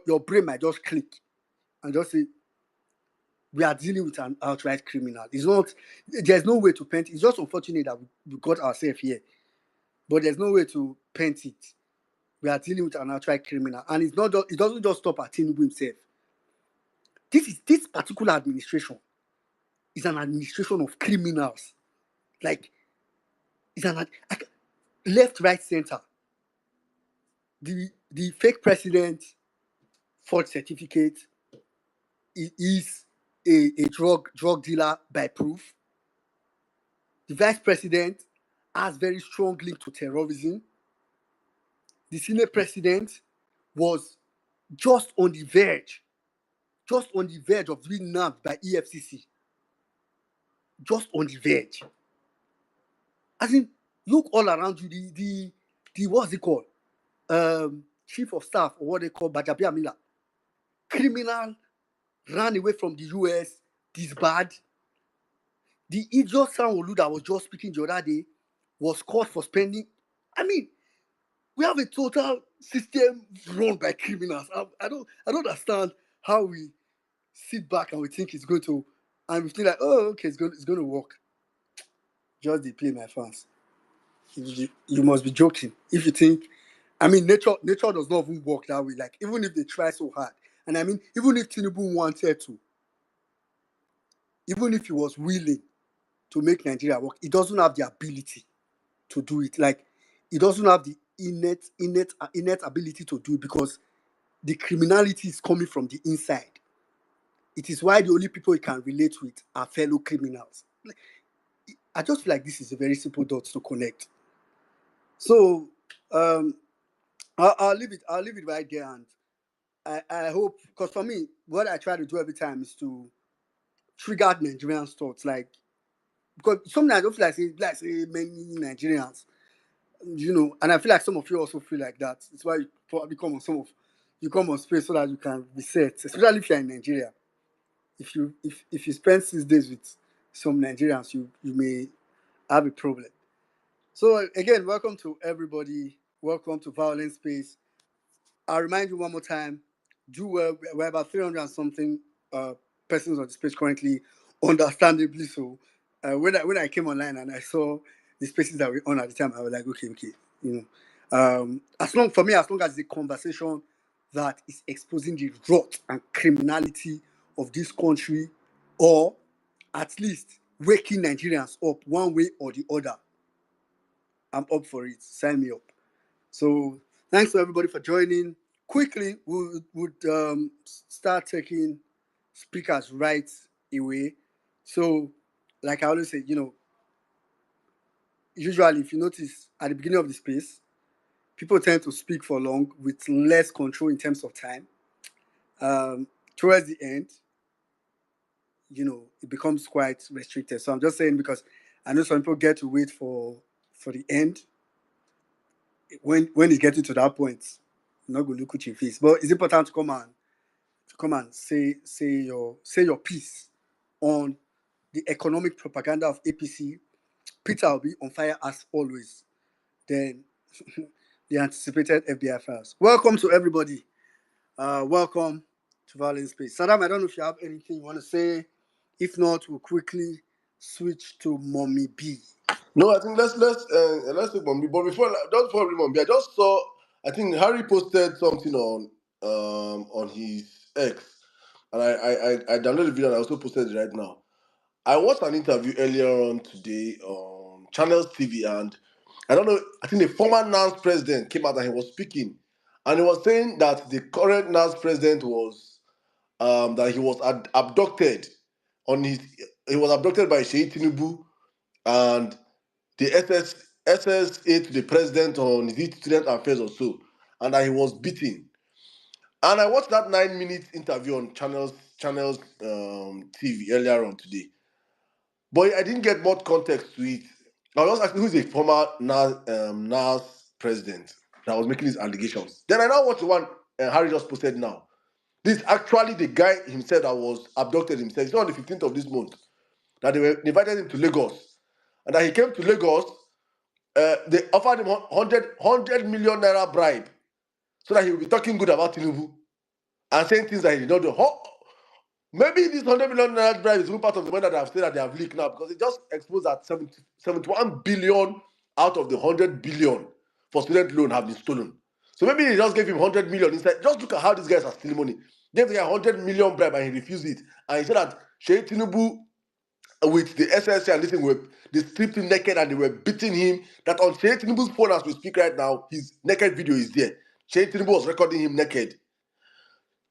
your brain might just click and just say, we are dealing with an outright criminal. It's not, there's no way to paint. It's just unfortunate that we got ourselves here, but there's no way to paint it. We are dealing with an outright criminal, and it's not. It doesn't just stop at Tinubu himself. This particular administration is an administration of criminals. Like, it's an like, left, right, center. The fake president forged certificate is a drug dealer by proof. The vice president has very strong link to terrorism. The Senate president was just on the verge of being nabbed by EFCC. Just on the verge. As in, look all around you. The what's it called? Chief of staff, or what they call Bajabia Mila. Criminal, ran away from the US, disbarred. The idiot Sanwo-Olu that was just speaking the other day was caught for spending. I mean, we have a total system run by criminals. I don't understand how we sit back and we think it's going to, and we think like, oh, okay, it's going to work. Just they play my fans. You must be joking if you think. I mean, nature does not even work that way. Like, even if they try so hard, and I mean, even if Tinubu wanted to, even if he was willing to make Nigeria work, he doesn't have the ability to do it. Like, he doesn't have the innate ability to do it, because the criminality is coming from the inside. It is why the only people he can relate with are fellow criminals. I just feel like this is a very simple dot to connect. So I'll leave it right there, and I hope, because for me, what I try to do every time is to trigger Nigerians' thoughts, like, because sometimes I don't feel like say many Nigerians, and I feel like some of you also feel like that. It's why you probably come on space so that you can reset, especially if you're in Nigeria. If you spend 6 days with some Nigerians, you may have a problem. So again, welcome to everybody. Welcome to Vawulence Space. I'll remind you one more time. We're about 300 and something persons on the space currently, understandably so. When I came online and I saw the spaces that we're on at the time, I was like, okay, as long as the conversation that is exposing the rot and criminality of this country, or at least waking Nigerians up one way or the other, I'm up for it. Sign me up. So thanks to everybody for joining. Quickly, we would start taking speakers right away. So, like I always say, usually if you notice at the beginning of the space, people tend to speak for long with less control in terms of time. Towards the end, it becomes quite restricted. So I'm just saying, because I know some people get to wait for the end. When it's getting to that point, I'm not going to look at your face. But it's important to come and say your piece on the economic propaganda of APC. Peter will be on fire as always. Then the anticipated FBI files. Welcome to everybody. Welcome to Vawulence Space. Saddam, I don't know if you have anything you want to say. If not, we'll quickly switch to Mommy B. No, I think let's take Mommy. But before Mommy, I just saw, I think Harry posted something on his X, and I downloaded the video and I also posted it right now. I watched an interview earlier on today on Channels TV, and I don't know, I think the former NAS president came out and he was speaking, and he was saying that the current NAS president was that he was abducted he was abducted by Sheikh Tinubu and the SSA to the president on his student affairs or so, and that he was beaten. And I watched that 9-minute interview on Channels TV earlier on today. But I didn't get much context to it. I was just asking who's the former NAS president that was making these allegations. Then I now watch the one Harry just posted now. This is actually the guy himself that was abducted himself. It's not on the 15th of this month that they invited him to Lagos. And that he came to Lagos, they offered him 100 million naira bribe so that he will be talking good about Tinubu. and saying things that he did not do. Maybe this 100 million naira bribe is even part of the money that I've said that they have leaked now, because it just exposed that 71 billion out of the 100 billion for student loan have been stolen. So maybe they just gave him 100 million inside. Just look at how these guys are stealing money. Gave the guy 100 million bribe and he refused it. And he said that Sheikh Tinubu with the SSC and this thing, they stripped him naked and they were beating him. That on Sheikh Tinubu's phone as we speak right now, his naked video is there. Sheikh Tinubu was recording him naked.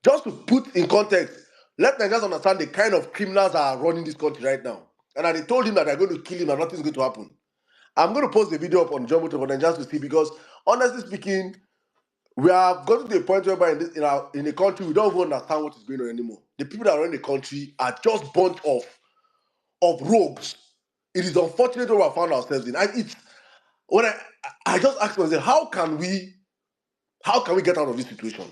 Just to put in context, let Nigerians understand the kind of criminals that are running this country right now. And they told him that they're going to kill him and nothing's going to happen. I'm going to post the video up on Jumbo for Nigerians to see, because honestly speaking, we have gotten to a point whereby in the country we don't even understand what is going on anymore. The people that run the country are just bunch of rogues. It is unfortunate what we have found ourselves in. I just ask myself, how can we get out of this situation?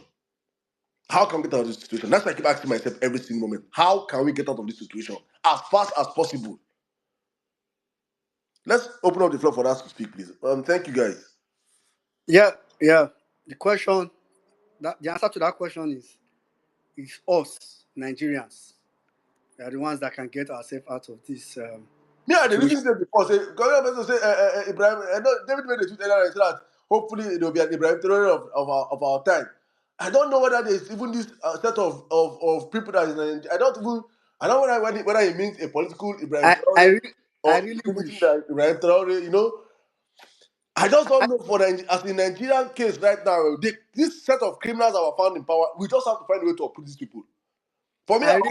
How can we get out of this situation? That's why I keep asking myself every single moment. How can we get out of this situation as fast as possible? Let's open up the floor for us to speak, please. Thank you, guys. Yeah. The answer to that question is us, Nigerians. We are the ones that can get ourselves out of this. Yeah, the reason said before, Ibrahim, I know David made a tweet earlier and said that hopefully there will be an Ibrahim Traore of our time. I don't know whether there's even this set of people that is in, I don't know whether he means a political Ibrahim Traore or really wish Ibrahim Traore, I just don't know as in Nigerian case right now, this set of criminals that were found in power, we just have to find a way to uproot these people. For me, I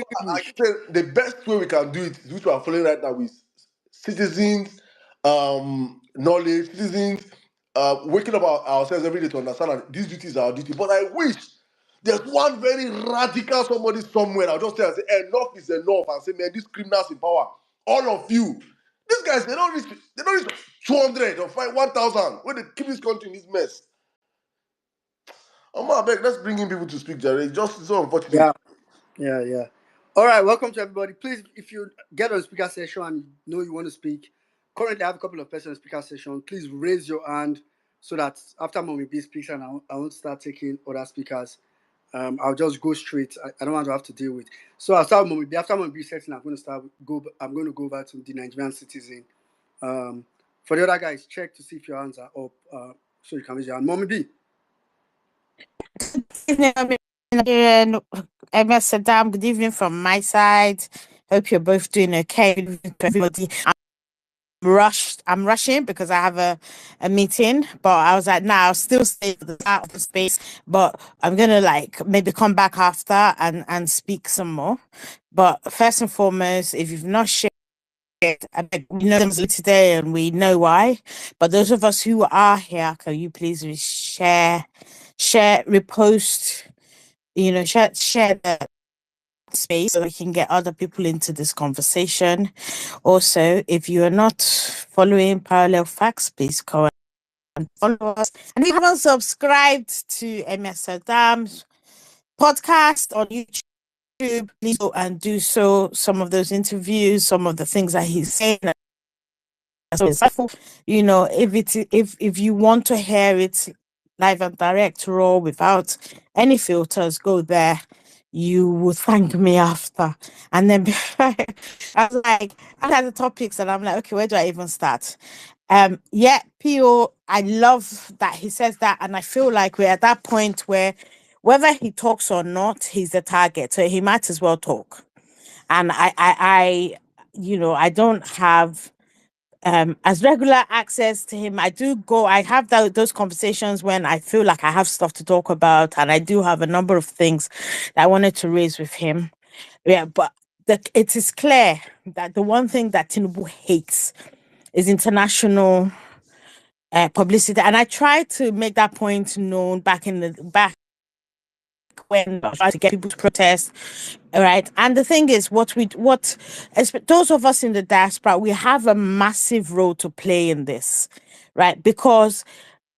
say the best way we can do it, which we are following right now, is citizens, knowledge, citizens waking up ourselves every day to understand that this duty is our duty. But I wish there's one very radical somebody somewhere. I'll just say enough is enough, and say, man, these criminals in power, all of you, these guys, they don't reach 200 or 1,000 when they keep this country in this mess. Let's bring in people to speak, Jerry. It's just so unfortunate. Yeah. All right, welcome to everybody. Please, if you get on the speaker session and you know you want to speak, currently I have a couple of persons on the speaker session. Please raise your hand so that after Mommy B speaks and I won't start taking other speakers. I'll just go straight. I don't want to have to deal with. So I'll start with Mommy B. After Mommy B section, I'm going to go over to the Nigerian citizen. For the other guys, check to see if your hands are up, so you can raise your hand. Mommy B. Nigerian, MS Saddam, good evening from my side. Hope you're both doing okay. Good evening to everybody. I'm rushing because I have a meeting, but I was like, I'll still stay for the start of the space, but I'm gonna maybe come back after and speak some more. But first and foremost, if you've not shared, we know them today and we know why. But those of us who are here, can you please share, repost, share the space so we can get other people into this conversation. Also, if you are not following Parallel Facts, please go and follow us. And if you haven't subscribed to MS Saddam's podcast on YouTube, please go and do so. Some of those interviews, some of the things that he's saying, so insightful. If you want to hear it live and direct, raw, without any filters, go there. You will thank me after. And then I was like, I had the topics and I'm like, okay, where do I even start? P.O., I love that he says that, and I feel like we're at that point where whether he talks or not, he's the target, so he might as well talk. And I don't have as regular access to him. I have those conversations when I feel like I have stuff to talk about, and I do have a number of things that I wanted to raise with him. Yeah, but it is clear that the one thing that Tinubu hates is international publicity, and I tried to make that point known back when I was trying to get people to protest. All right. And the thing is, those of us in the diaspora, we have a massive role to play in this, right? Because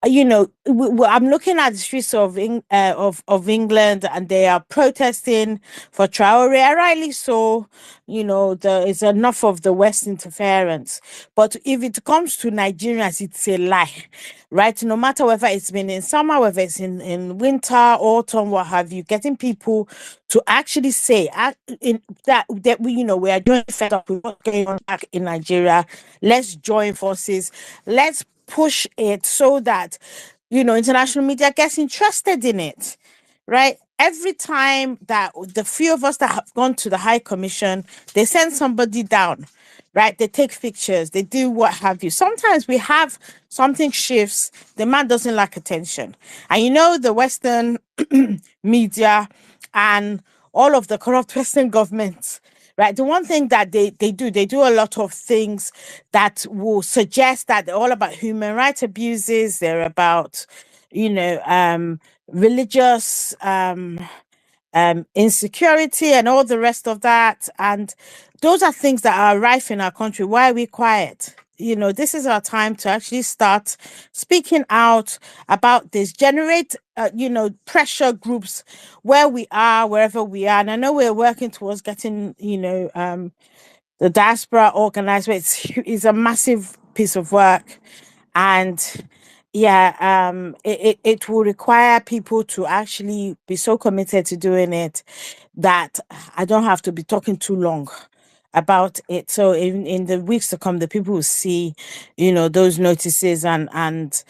I'm looking at the streets of England, and they are protesting for Traore. And rightly so. There is enough of the West interference. But if it comes to Nigerians, it's a lie, right? No matter whether it's been in summer, whether it's in winter, autumn, what have you, getting people to actually say that we are doing fed up with what's going on back in Nigeria. Let's join forces. Let's push it so that international media gets interested in it, right? Every time that the few of us that have gone to the High Commission, they send somebody down, right? They take pictures, they do what have you. Sometimes we have something shifts, the man doesn't like attention. And the Western media and all of the corrupt Western governments, right? The one thing that they do a lot of things that will suggest that they're all about human rights abuses. They're about, religious insecurity and all the rest of that. And those are things that are rife in our country. Why are we quiet? This is our time to actually start speaking out about this, generate, pressure groups where we are, wherever we are. And I know we're working towards getting, the diaspora organized, but it's a massive piece of work. And yeah, it will require people to actually be so committed to doing it that I don't have to be talking too long about it. So in the weeks to come, the people will see, those notices and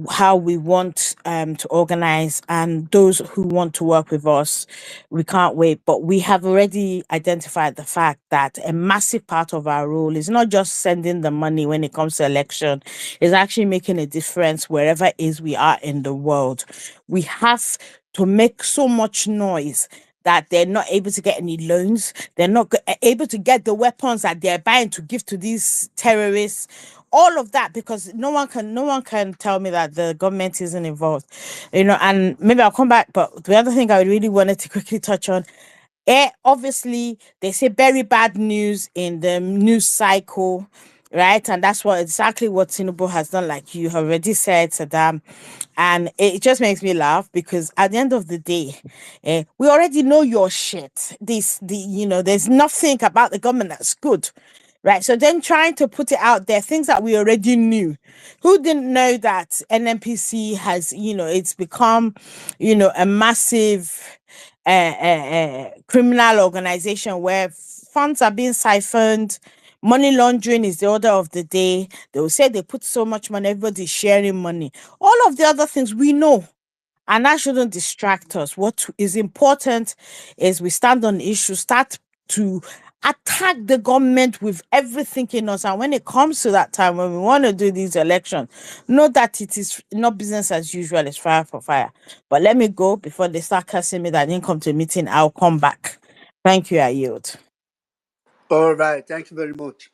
how we want to organize, and those who want to work with us. We can't wait. But we have already identified the fact that a massive part of our role is not just sending the money when it comes to election, is actually making a difference wherever it is we are in the world. We have to make so much noise that they're not able to get any loans. They're not able to get the weapons that they're buying to give to these terrorists. All of that, because no one can tell me that the government isn't involved. And maybe I'll come back. But the other thing I really wanted to quickly touch on, obviously they say very bad news in the news cycle, right? And that's exactly what Tinubu has done, like you already said, Saddam. And it just makes me laugh, because at the end of the day, we already know your shit. There's nothing about the government that's good, right? So then trying to put it out there, things that we already knew. Who didn't know that NNPC has, it's become, a massive criminal organization where funds are being siphoned. Money laundering is the order of the day. They will say they put so much money, everybody's sharing money. All of the other things we know, and that shouldn't distract us. What is important is we stand on issues, start to attack the government with everything in us. And when it comes to that time when we want to do these elections, know that it is not business as usual, it's fire for fire. But let me go before they start cursing me that I didn't come to a meeting. I'll come back. Thank you. I yield. All right. Thank you very much.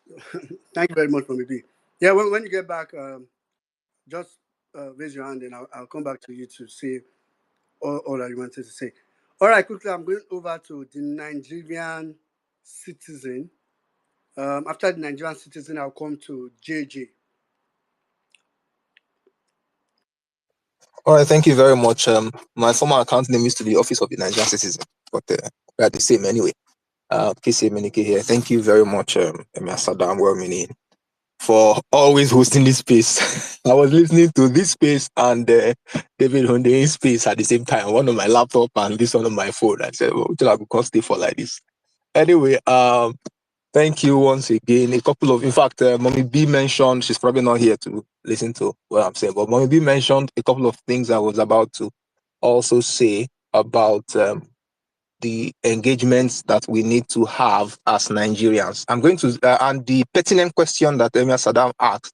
Thank you very much, Mami B. Yeah, when you get back, just raise your hand and I'll come back to you to say all that you wanted to say. All right, quickly, I'm going over to the Nigerian citizen. After the Nigerian citizen, I'll come to JJ. All right, thank you very much. My former account name used to be Office of the Nigerian Citizen, but we're the same anyway. KC Menike here. Thank you very much, Emir Saddam Welmini, for always hosting this space. I was listening to this space and David Hunde's space at the same time, one on my laptop and this one on my phone. I said, well, I could stay for like this. Anyway, thank you once again. In fact, Mommy B mentioned, she's probably not here to listen to what I'm saying, but Mommy B mentioned a couple of things I was about to also say about the engagements that we need to have as Nigerians. I'm going to, and the pertinent question that Emir Saddam asked,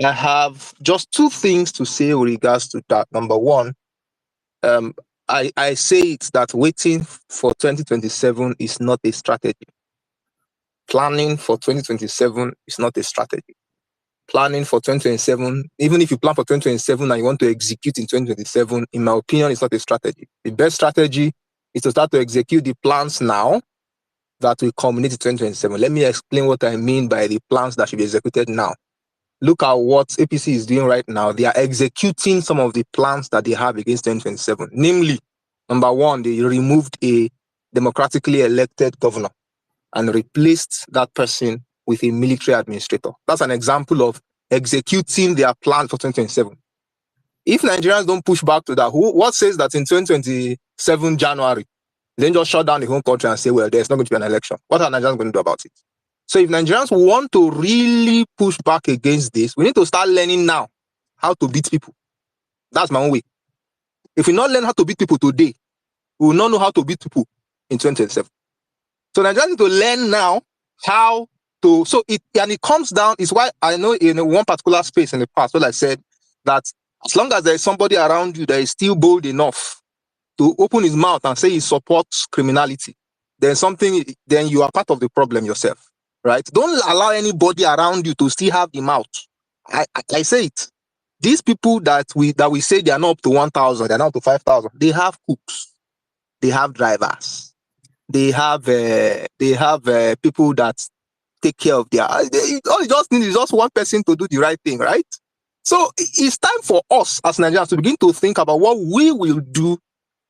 I have just two things to say with regards to that. Number one, I say it's that waiting for 2027 is not a strategy. Planning for 2027 is not a strategy. Planning for 2027, even if you plan for 2027 and you want to execute in 2027, in my opinion, it's not a strategy. The best strategy is to start to execute the plans now that will culminate in 2027. Let me explain what I mean by the plans that should be executed now. look at what APC is doing right now. They are executing some of the plans that they have against 2027. Namely, number one, they removed a democratically elected governor and replaced that person with a military administrator. That's an example of executing their plan for 2027. If Nigerians don't push back to that, what says that in 2027 January, then just shut down the whole country and say, well, there's not going to be an election? What are Nigerians going to do about it? So if Nigerians want to really push back against this, we need to start learning now how to beat people. That's my own way. If we not learn how to beat people today, we will not know how to beat people in 2027. So Nigerians need to learn now how to, and it comes down, it's why I know in one particular space in the past, where I said that as long as there is somebody around you that is still bold enough to open his mouth and say he supports criminality, then you are part of the problem yourself, right? Don't allow anybody around you to still have the mouth. I say it. These people that we say they are not up to 1,000, they're not up to 5,000, they have cooks, they have drivers, they have people that take care of their. All you just need is just one person to do the right thing, right? So it's time for us as Nigerians to begin to think about what we will do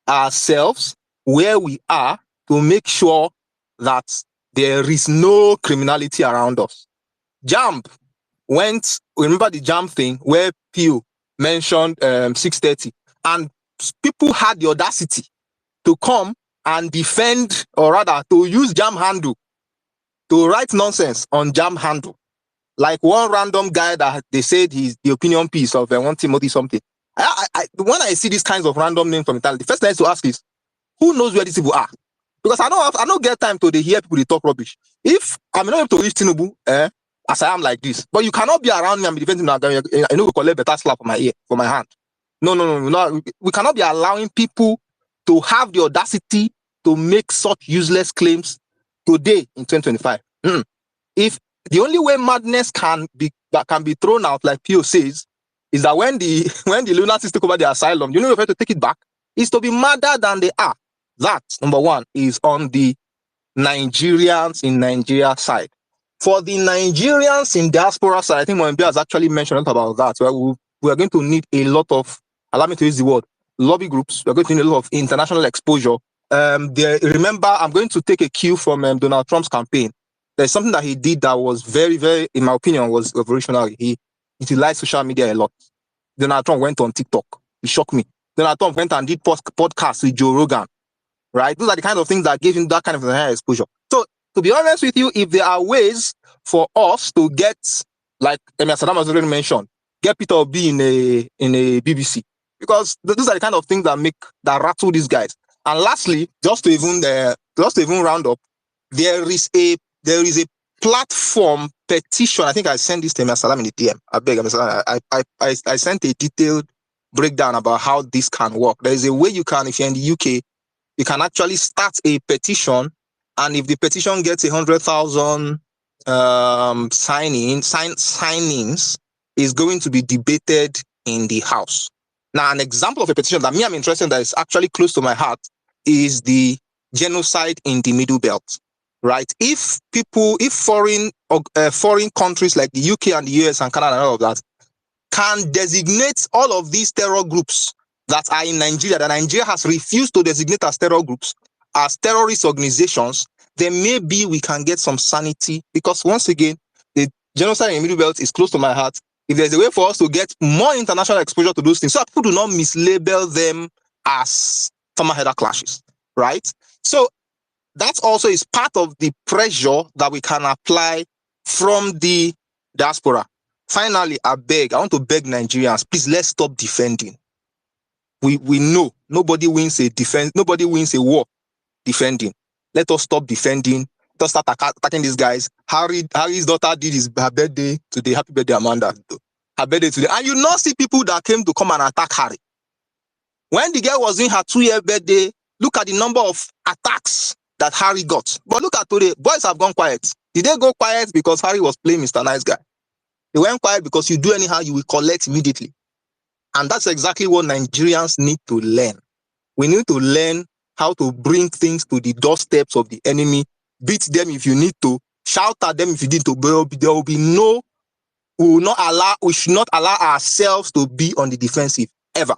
ourselves, where we are, to make sure that there is no criminality around us. Remember the JAMB thing where Pio mentioned 630, and people had the audacity to come and defend, or rather to use JAMB handle to write nonsense on JAMB handle. Like one random guy that they said he's the opinion piece of 1 Timothy something. When I see these kinds of random names from Italy, the first thing I have to ask is, who knows where these people are? Because I don't get time to hear people they talk rubbish. If I'm not able to reach Tinubu, as I am like this, but you cannot be around me and be defending me. I know we collect better slap for my ear, for my hand. No. We cannot be allowing people to have the audacity to make such useless claims today in 2025. If the only way madness can be thrown out, like Pio says, is that when the lunatics take over the asylum, you know you're going to take it back, is to be madder than they are. That, number one, is on the Nigerians in Nigeria side. For the Nigerians in diaspora side, I think Mwembe has actually mentioned about that. So we are going to need a lot of, allow me to use the word, lobby groups. We're going to need a lot of international exposure. Remember, I'm going to take a cue from Donald Trump's campaign. There's something that he did that was very, very, in my opinion, was revolutionary. He utilized social media a lot. Donald Trump went on TikTok. It shocked me. Donald Trump went and did podcasts with Joe Rogan. Right? Those are the kind of things that gave him that kind of high exposure. So, to be honest with you, if there are ways for us to get, like Emir Saddam has already mentioned, get Peter Obi in a BBC, because those are the kind of things that rattle these guys. And lastly, just to even round up, there is a platform petition. I think I sent this to Emir Saddam in the DM. I beg, Emir Saddam, I sent a detailed breakdown about how this can work. There is a way you can, if you're in the UK, you can actually start a petition, and if the petition gets 100,000 signings, is going to be debated in the House. Now, an example of a petition that I'm interested in, that is actually close to my heart, is the genocide in the Middle Belt. Right? If foreign countries like the UK and the US and Canada and all of that can designate all of these terror groups that are in Nigeria, that Nigeria has refused to designate as terror groups, as terrorist organizations, then maybe we can get some sanity. Because once again, the genocide in the Middle Belt is close to my heart. If there's a way for us to get more international exposure to those things, so that people do not mislabel them as farmer header clashes, right? So that also is part of the pressure that we can apply from the diaspora. Finally, I want to beg Nigerians, please, let's stop defending. We know nobody wins a war defending. Let us stop defending. Let's start attacking these guys. Harry's daughter did her birthday today. Happy birthday, Amanda. Her birthday today. And you not see people that came to come and attack Harry. When the girl was in her 2-year birthday, look at the number of attacks that Harry got. But look at today, boys have gone quiet. Did they go quiet because Harry was playing Mr. Nice Guy? They went quiet because you do anyhow, you will collect immediately. And that's exactly what Nigerians need to learn. We need to learn how to bring things to the doorsteps of the enemy, beat them if you need to, shout at them if you need to, but there will be no we should not allow ourselves to be on the defensive ever.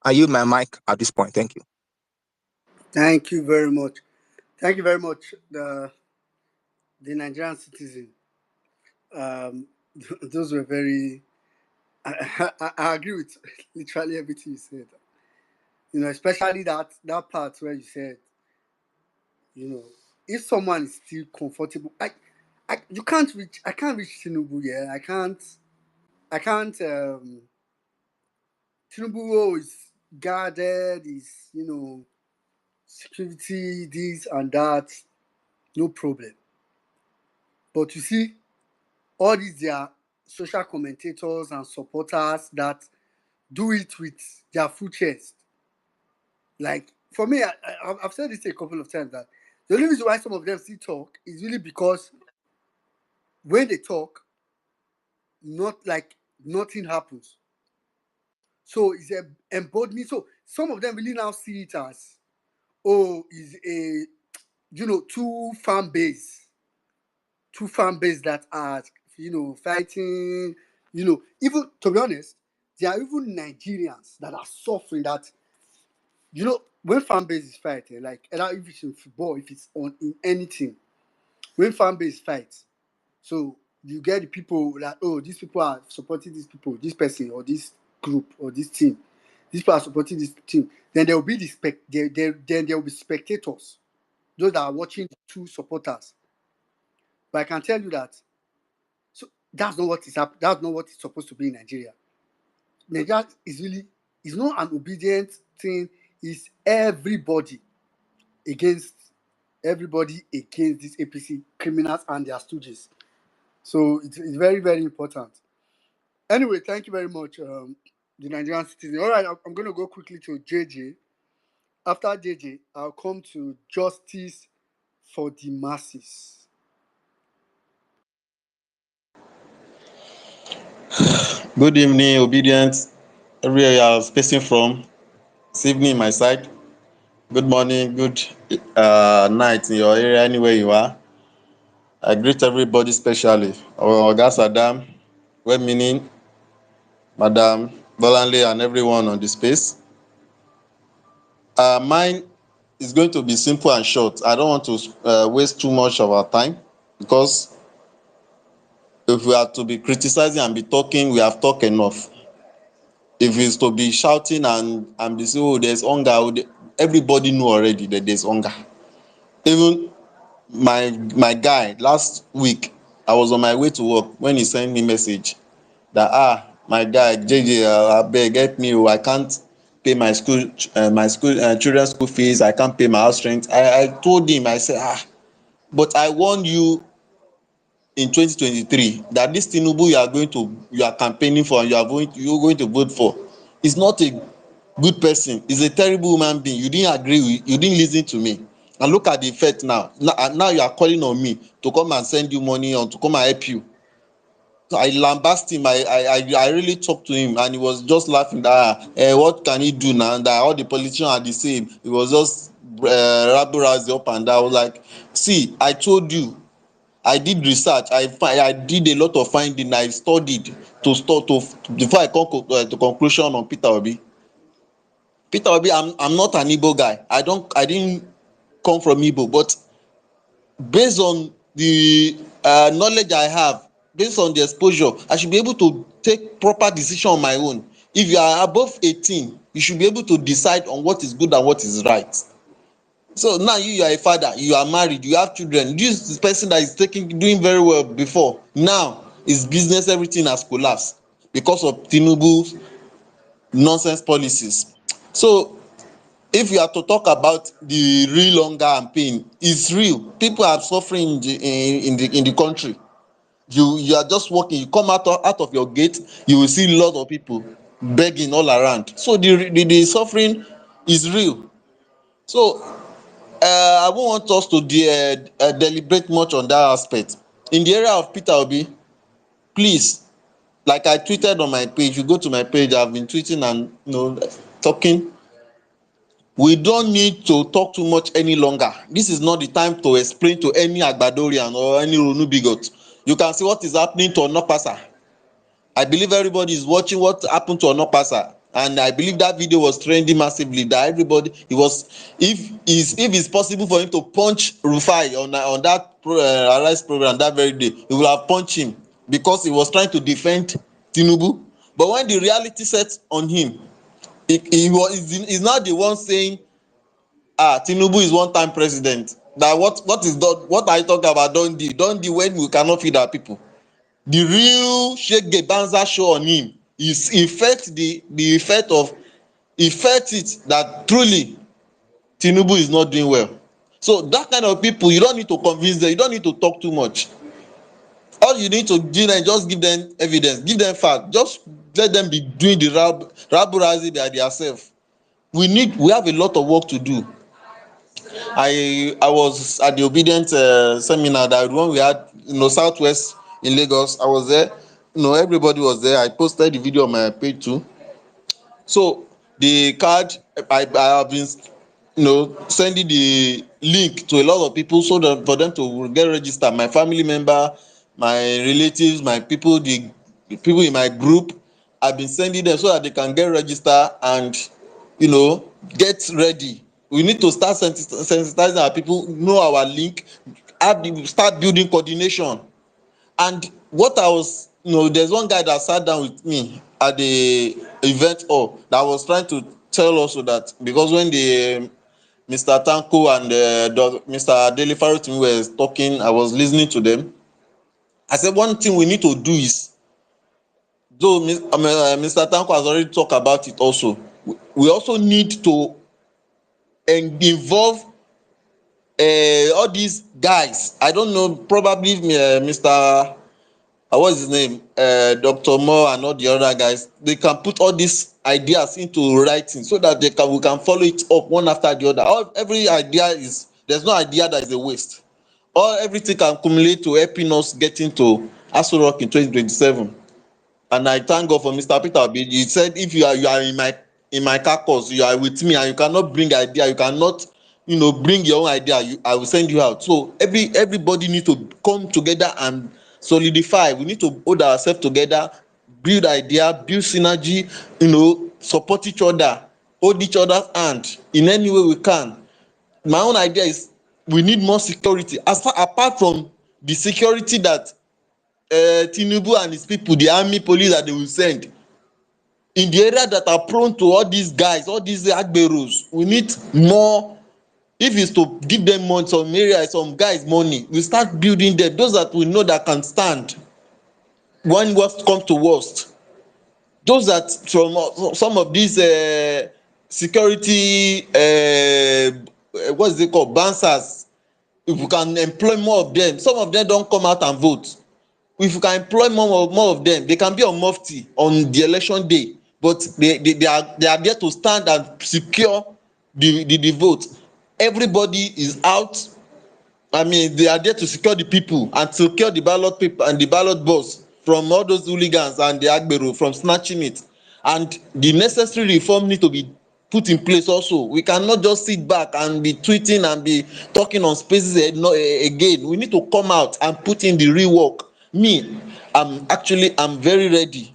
I yield my mic at this point. Thank you. Thank you very much. Thank you very much, the Nigerian citizen. Um, those were very. I agree with literally everything you said. Especially that part where you said, if someone is still comfortable, you can't reach. I can't reach Tinubu. Yeah, I can't. I can't. Tinubu is guarded. Is security, this and that. No problem. But you see, all these their social commentators and supporters that do it with their full chest. Like, for me, I've said this a couple of times, that the only reason why some of them still talk is really because when they talk, not like nothing happens. So it's a embodiment. So some of them really now see it as, is a two fan base that are fighting. Even to be honest, there are even Nigerians that are suffering that. When fan base is fighting, like either if it's in football, if it's in anything, when fan base fights, so you get the people that, these people are supporting these people, this person or this group or this team, these people are supporting this team. Then there will be then there will be spectators, those that are watching the two supporters. But I can tell you that, so that's not what is happening. That's not what is supposed to be in Nigeria. Nigeria is not an obedient thing. It's everybody against these APC criminals and their stooges. So it's very, very important. Anyway, thank you very much, the Nigerian citizen. All right, I'm going to go quickly to JJ. After JJ, I'll come to justice for the masses. Good evening, obedient. Everywhere you are spacing from. This evening, my side. Good morning, good night in your area, anywhere you are. I greet everybody, especially our Oga Saddam, well meaning, Madam Bolanle, and everyone on the space. Mine is going to be simple and short. I don't want to waste too much of our time, because if we are to be criticizing and be talking, we have talked enough. If it's to be shouting and be saying, there's hunger, everybody know already that there's hunger. Even my guy, last week, I was on my way to work when he sent me message that, my guy, JJ, abeg help me, I can't pay my children's school fees, I can't pay my house rent. I told him, I said, but I warned you in 2023 that this Tinubu you are campaigning for and you're going to vote for is not a good person. He's a terrible human being. You didn't listen to me, and look at the effect now. Now you are calling on me to come and send you money or to come and help you. So I lambast him. I really talked to him, and he was just laughing that, what can he do now, that all the politicians are the same. He was just rabble-rousing up and down. I was like, see, I told you, I did research. I did a lot of finding. I studied before I come to conclusion on Peter Obi. Peter Obi, I'm not an Igbo guy. I didn't come from Igbo, but based on the knowledge I have, based on the exposure, I should be able to take proper decision on my own. If you are above 18, you should be able to decide on what is good and what is right. So now you are a father, you are married, you have children. This person that is doing very well before, now his business, everything has collapsed because of Tinubu's nonsense policies. So if you are to talk about the real hunger and pain, it's real. People are suffering in the country. You are just walking, you come out of your gate, you will see a lot of people begging all around. So the suffering is real. So I won't want us to deliberate much on that aspect. In the area of Peter Obi, please, like I tweeted on my page, you go to my page, I've been tweeting and talking. We don't need to talk too much any longer. This is not the time to explain to any Agbadorian or any Ronu bigot. You can see what is happening to Onopasa. I believe everybody is watching what happened to Onopasa, and I believe that video was trending massively. That everybody, he was, if it's possible for him to punch Rufai on that Arise program that very day, he will have punched him because he was trying to defend Tinubu. But when the reality set on him, he's not the one saying, Tinubu is one-time president. That what is done? What are you talking about? Don't do when we cannot feed our people. The real shege banza show on him is he felt it that truly Tinubu is not doing well. So that kind of people, you don't need to convince them, you don't need to talk too much. All you need to do is just give them evidence, give them fact, just let them be doing the raburazi by themselves. We have a lot of work to do. I was at the obedient seminar that one we had, Southwest in Lagos. I was there. Everybody was there. I posted the video on my page too. So the card, I have been, sending the link to a lot of people so that for them to get registered. My family member, my relatives, my people, the people in my group, I've been sending them so that they can get registered and get ready. We need to start sensitizing our people, know our link, start building coordination. And what I was, there's one guy that sat down with me at the event hall that was trying to tell us that, because when the Mr. Tanko and Mr. Adele Farotimi were talking, I was listening to them. I said one thing we need to do is, though Mr. Tanko has already talked about it also, we also need to involve all these guys. I don't know, probably Mr. What's his name, Dr. Moore and all the other guys. They can put all these ideas into writing so that we can follow it up one after the other. Every idea there's no idea that is a waste. Everything can accumulate to helping us get into Aso Rock in 2027. And I thank God for Mr. Peter Obi. He said, if you are in my caucus, you are with me, and you cannot bring idea, you cannot bring your own idea, I will send you out. So everybody need to come together and solidify. We need to hold ourselves together, build idea, build synergy, support each other, hold each other's hand in any way we can. My own idea is we need more security apart from the security that Tinubu and his people, the army, police that they will send in the area that are prone to all these guys, all these agberos. We need more. If it's to give them money, some areas, some guys money, we start building them, those that we know that can stand when worst comes to worst. Those that from some of these security what is it called, bouncers, if we can employ more of them. Some of them don't come out and vote. If you can employ more of them, they can be on mufti on the election day, but they are there to stand and secure the vote. Everybody is out. I mean, they are there to secure the people and secure the ballot paper and the ballot box from all those hooligans and the agbero from snatching it. And the necessary reform need to be put in place also. We cannot just sit back and be tweeting and be talking on spaces again. We need to come out and put in the real work. I'm very ready.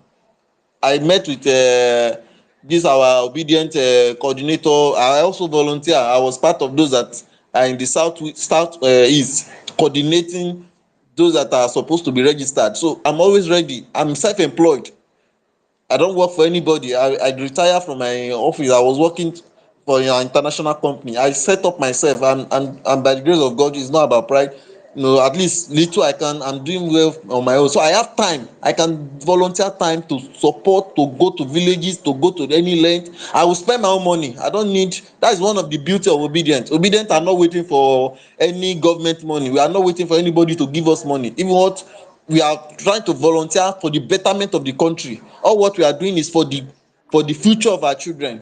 I met with this our obedient coordinator. I also volunteer. I was part of those that are in the south east coordinating those that are supposed to be registered. So I'm always ready. I'm self-employed. I don't work for anybody. I retired from my office. I was working for an international company. I set up myself, and by the grace of God, it's not about pride. At least little I'm doing well on my own. So I have time. I can volunteer time to support, to go to villages, to go to any length. I will spend my own money. I don't need. That is one of the beauty of obedient. Obedient are not waiting for any government money. We are not waiting for anybody to give us money. Even what we are trying to volunteer for the betterment of the country. All what we are doing is for the future of our children.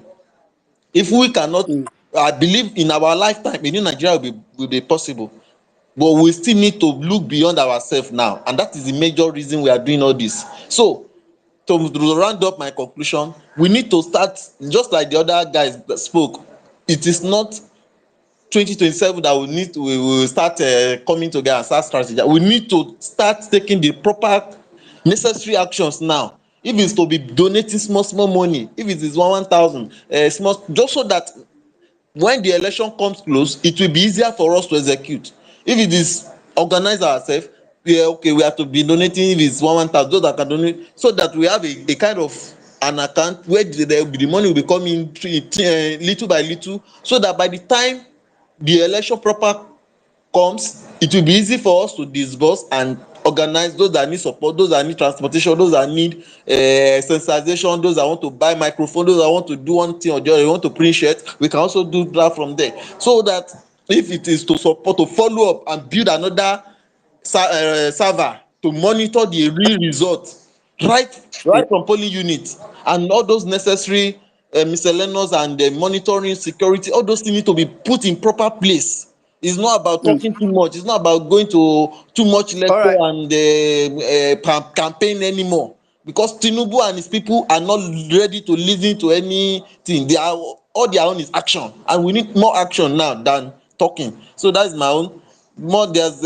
If we cannot, I believe in our lifetime, a new Nigeria will be possible. But we still need to look beyond ourselves now, and that is the major reason we are doing all this. So to round up my conclusion, we need to start just like the other guys that spoke. It is not 2027 that we will start coming together and start strategy. We need to start taking the proper necessary actions now. If it's to be donating small money, if it is 1,000 small, just so that when the election comes close, it will be easier for us to execute. If it is organize ourselves, okay, we have to be donating. If it's 1,000, those that can donate, so that we have a kind of an account where the money will be coming little by little, so that by the time the election proper comes, it will be easy for us to disburse and organize those that need support, those that need transportation, those that need sensitization, those that want to buy microphone, those that want to do one thing or the other, want to print shirts. We can also do that from there, so that if it is to support, to follow up and build another server to monitor the real result, right from polling unit, and all those necessary miscellaneous and monitoring security, all those things need to be put in proper place. It's not about Mm. talking too much. It's not about going to too much All lecture right. and campaign anymore, because Tinubu and his people are not ready to listen to anything. They are, all their own is action, and we need more action now than talking. So that is my own. More, there's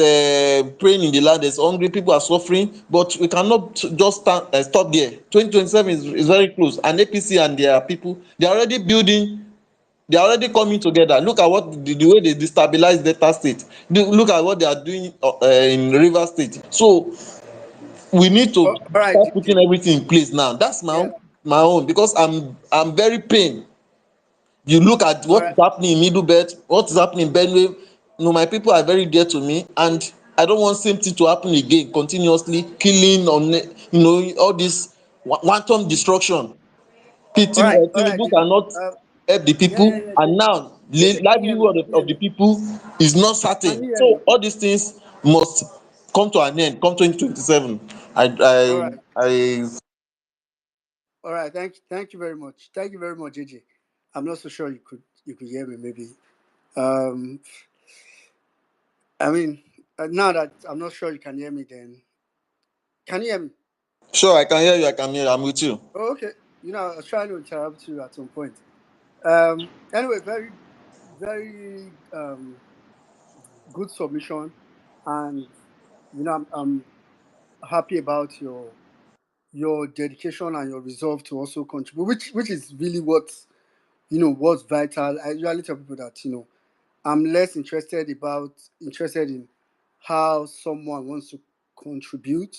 praying in the land, there's hungry, people are suffering, but we cannot just stop there. 2027 is very close, and APC and their people, they are already building, they are already coming together. Look at what the way they destabilize Delta State. Look at what they are doing in Rivers State. So we need to All right, start putting Gigi. everything in place now. That's Yeah. my own, because I'm very pained. You look at All what right. is happening in Middle Belt, what is happening in Benue. My people are very dear to me, and I don't want same thing to happen again, continuously killing on, all this wanton destruction. All right. All right, Tinubu Gigi. cannot help the Yeah, yeah, people, yeah. and now Gigi, can you hear me? livelihood Can you hear of the me? people is not Can certain. you hear me? So all these things must come to an end come 2027. All right. I All right. Thank you very much. Thank you very much, Gigi. I'm not so sure you could hear me. Maybe. Um. I mean, now that I'm not sure you can hear me, then can you hear me? sure, I can hear you, I can hear you, I'm with you. Oh, okay. I was trying to interrupt you at some point. Anyway, very, very good submission, and I'm happy about your dedication and your resolve to also contribute, which is really what's vital. I usually tell people that I'm less interested in how someone wants to contribute.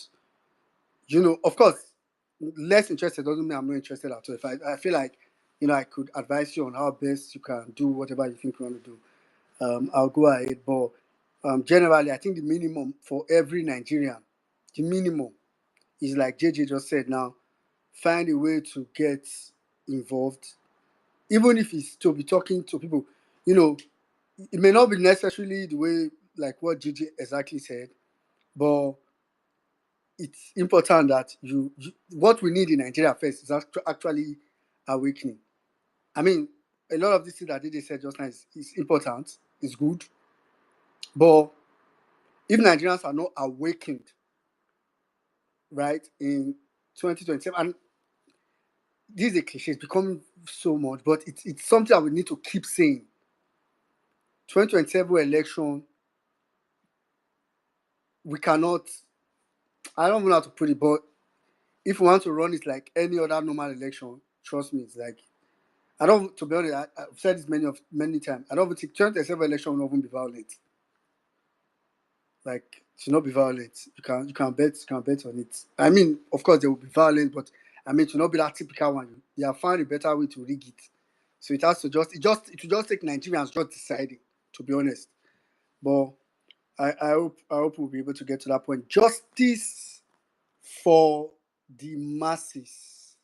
Of course, less interested doesn't mean I'm not interested at all. If I feel like I could advise you on how best you can do whatever you think you want to do, I'll go ahead. But generally, I think the minimum for every Nigerian, the minimum is like JJ just said now, find a way to get involved, even if it's to be talking to people. You know, it may not be necessarily the way like what JJ exactly said, but it's important that what we need in Nigeria first is actually awakening. I mean, a lot of this thing that JJ said just now is important, is good, but if Nigerians are not awakened, right, in 2027, and this is a cliche, it's becoming so much, but it's something that we need to keep saying. 2027 election, we cannot, I don't know how to put it, but if we want to run it like any other normal election, trust me, it's like, I don't, to be honest, I've said this many times, I don't even think 2027 election will not even be violent. Like, it should not be violent. You can bet on it. I mean, of course, there will be violence, but I mean, it should not be that typical one. They have found a better way to rig it. So it has to it will just take Nigerians just deciding, to be honest. But I hope we'll be able to get to that point. Justice for the masses.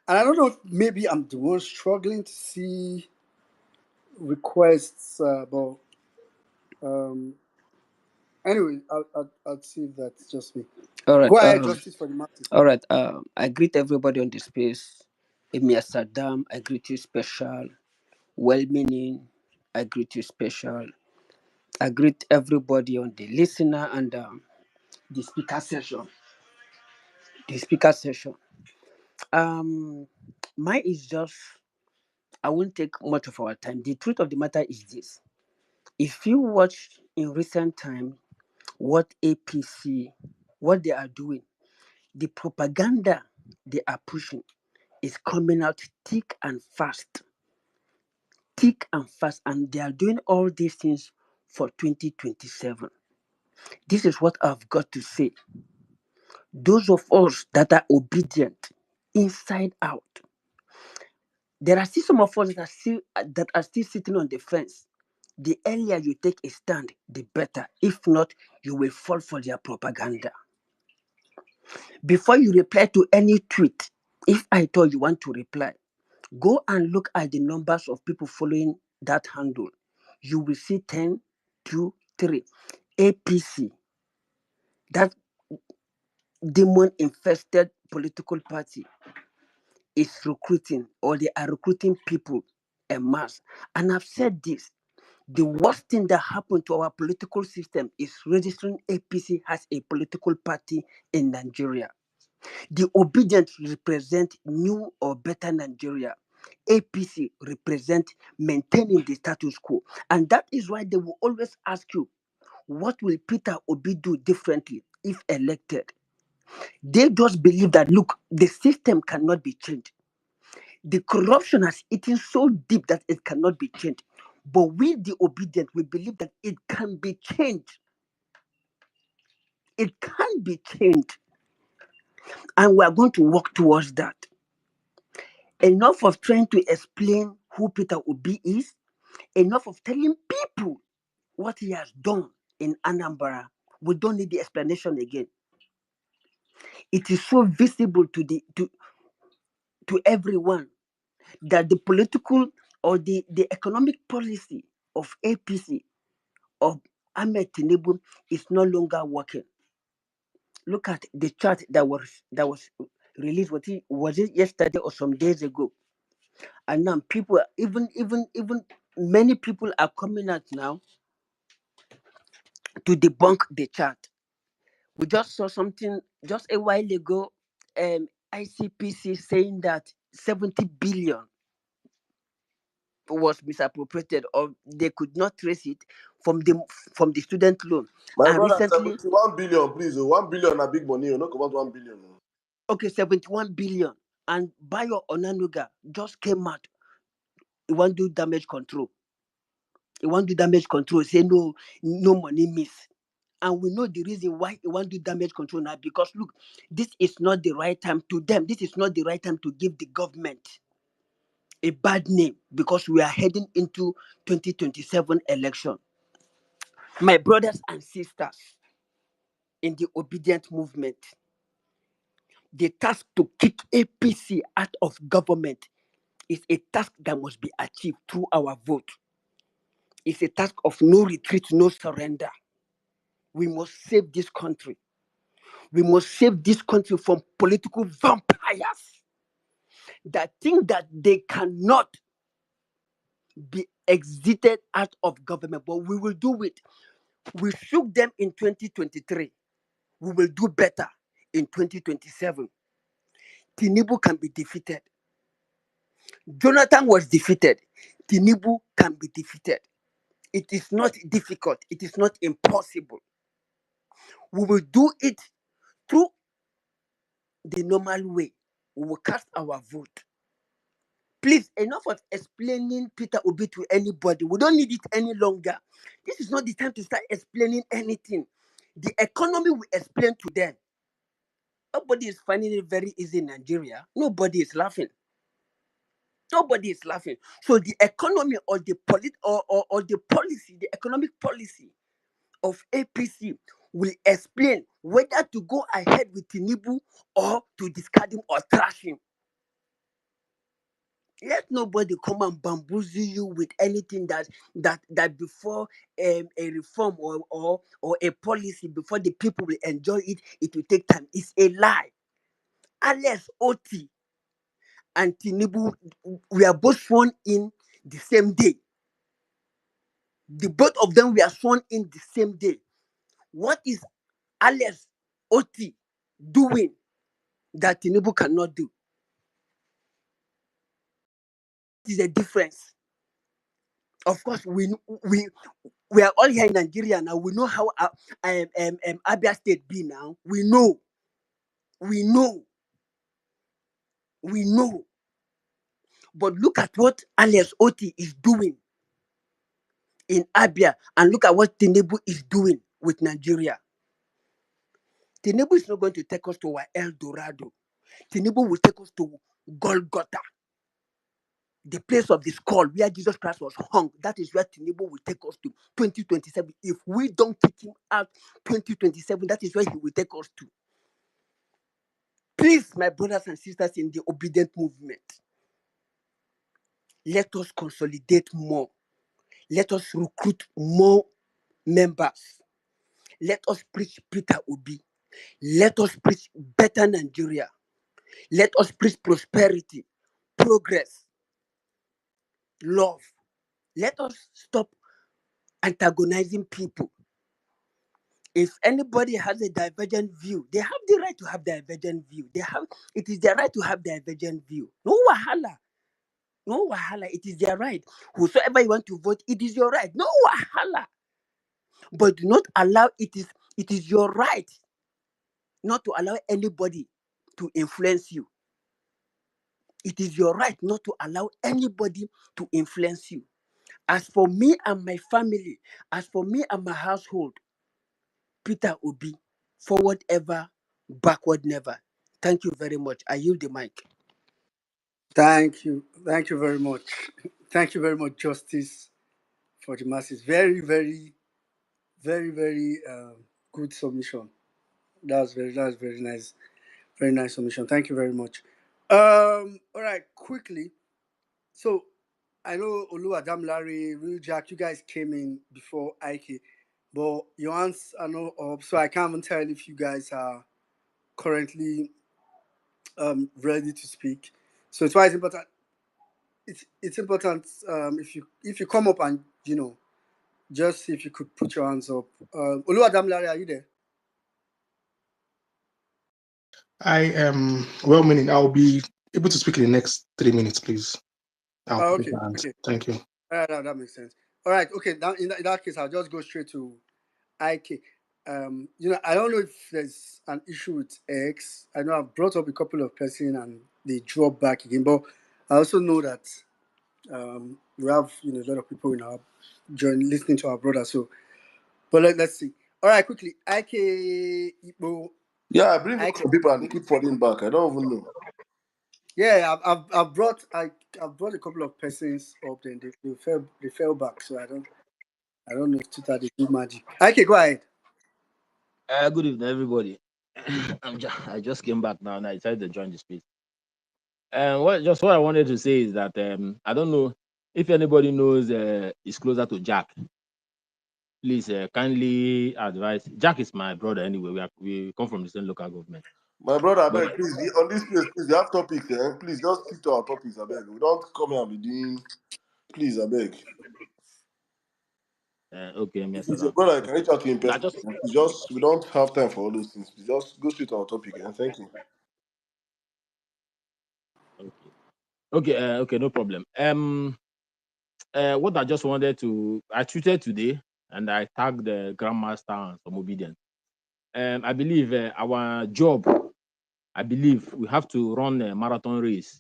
And I don't know if maybe I'm the one struggling to see requests, but um, anyway, I'll see if that's just me. All right. Go ahead, justice for the masses. All right. I greet everybody on the space. Emir Saddam, I greet you special. Well-meaning, I greet you special. I greet everybody on the listener and the speaker session. The speaker session. Um, mine is just. I won't take much of our time. The truth of the matter is this: if you watch in recent time what APC, what they are doing, the propaganda they are pushing is coming out thick and fast. Thick and fast. And they are doing all these things for 2027. This is what I've got to say. Those of us that are obedient inside out, there are still some of us that are still sitting on the fence. The earlier you take a stand, the better. If not, you will fall for their propaganda. Before you reply to any tweet, if I told you want to reply, go and look at the numbers of people following that handle. You will see 10, 2, 3. APC, that demon infested political party, is recruiting, or they are recruiting people en masse. And I've said this, the worst thing that happened to our political system is registering APC as a political party in Nigeria. The obedient represent new or better Nigeria. APC represent maintaining the status quo. And that is why they will always ask you, what will Peter Obi do differently if elected? They just believe that, look, the system cannot be changed. The corruption has eaten so deep that it cannot be changed. But we, the obedient, we believe that it can be changed. It can be changed. And we are going to work towards that. Enough of trying to explain who Peter Obi is. Enough of telling people what he has done in Anambra. We don't need the explanation again. It is so visible to everyone that the political or the economic policy of APC, of Ahmed Tinubu, is no longer working. Look at the chart that was released. Was it yesterday or some days ago? And now people, even many people are coming out now to debunk the chart. We just saw something just a while ago. ICPC saying that 70 billion was misappropriated, or they could not trace it from the student loan. My And brother, recently, 71 billion, please. 1 billion a big money. Not about 1 billion. okay, 71 billion. And Bayo Onanuga just came out. He want to do damage control. Say no money miss. And we know the reason why he want to do damage control now, because look, this is not the right time to them. This is not the right time to give the government a bad name, because we are heading into 2027 election. My brothers and sisters in the obedient movement, the task to kick APC out of government is a task that must be achieved through our vote. It's a task of no retreat, no surrender. We must save this country. We must save this country from political vampires that think that they cannot be exited out of government. But we will do it. We shook them in 2023. We will do better in 2027. Tinubu can be defeated. Jonathan was defeated. Tinubu can be defeated. It is not difficult. It is not impossible. We will do it through the normal way. We will cast our vote. Please, enough of explaining Peter Obi to anybody. We don't need it any longer. This is not the time to start explaining anything. The economy will explain to them. Nobody is finding it very easy in Nigeria. Nobody is laughing. Nobody is laughing. So the economy or the the policy, the economic policy of APC will explain whether to go ahead with Tinubu or to discard him or trash him. Let nobody come and bamboozle you with anything that before a reform or a policy, before the people will enjoy it, it will take time. It's a lie. Alex Oti and Tinubu, we are both sworn in the same day. The both of them were sworn in the same day. What is Alex Oti doing that Tinubu cannot do? What is the difference? Of course, we are all here in Nigeria now. We know how Abia State be now. We know. We know. But look at what Alex Oti is doing in Abia, and look at what Tinubu is doing with Nigeria. Tinubu is not going to take us to our El Dorado. Tinubu will take us to Golgotha, the place of the skull where Jesus Christ was hung. That is where Tinubu will take us to 2027. If we don't kick him out 2027, that is where he will take us to. Please, my brothers and sisters in the obedient movement, let us consolidate more. Let us recruit more members. Let us preach Peter Obi. Let us preach better Nigeria. Let us preach prosperity, progress, love. Let us stop antagonizing people. If anybody has a divergent view, they have the right to have divergent view. It is their right to have divergent view. No wahala. No wahala. It is their right. Whosoever you want to vote, it is your right. No wahala. But do not allow it is your right not to allow anybody to influence you. It is your right not to allow anybody to influence you. As for me and my family, as for me and my household, Peter Obi, forward ever, backward never. Thank you very much. I yield the mic. Thank you. Thank you very much. Thank you very much, Justice for the masses. Very, very, very, very good submission. That's very nice. Very nice submission. Thank you very much. All right, quickly. So I know Olu Adam Larry, Real Jack, you guys came in before Ike, but your hands are not up, so I can't even tell if you guys are currently ready to speak. So it's why it's important. It's important if you come up and just see if you could put your hands up. Olu Adam Larry, are you there? I am well meaning. I'll be able to speak in the next 3 minutes, please. I'll put Okay, my hands. okay. Thank you. That makes sense. All right, okay. Now in that case, I'll just go straight to IK. I don't know if there's an issue with X. I know I've brought up a couple of persons and they drop back again, but I also know that we have a lot of people in our listening to our brother. So, but let's see. All right, quickly, IK Igbo. Yeah, I bring up IK. some people and they keep falling back. I don't even know. Yeah, I've brought a couple of persons up, then they fell back. So I don't know if Twitter they do magic. IK, go ahead. Good evening, everybody. I just came back now and I decided to join the space. What I wanted to say is that I don't know if anybody knows is closer to Jack. Please kindly advise. Jack is my brother anyway. We come from the same local government. My brother, I But beg, please, on this place, please, you have topics, eh? Please, just stick to our topics, I beg. We don't come here and be doing, please, I beg. okay, If Mr. it's your Ram. brother, I can reach out to him Now personally. We don't have time for all those things. Please, just go straight to our topic, and thank you. Okay, no problem. What I just wanted to, I tweeted today and I tagged the Grandmaster and some obedient. I believe our job, we have to run a marathon race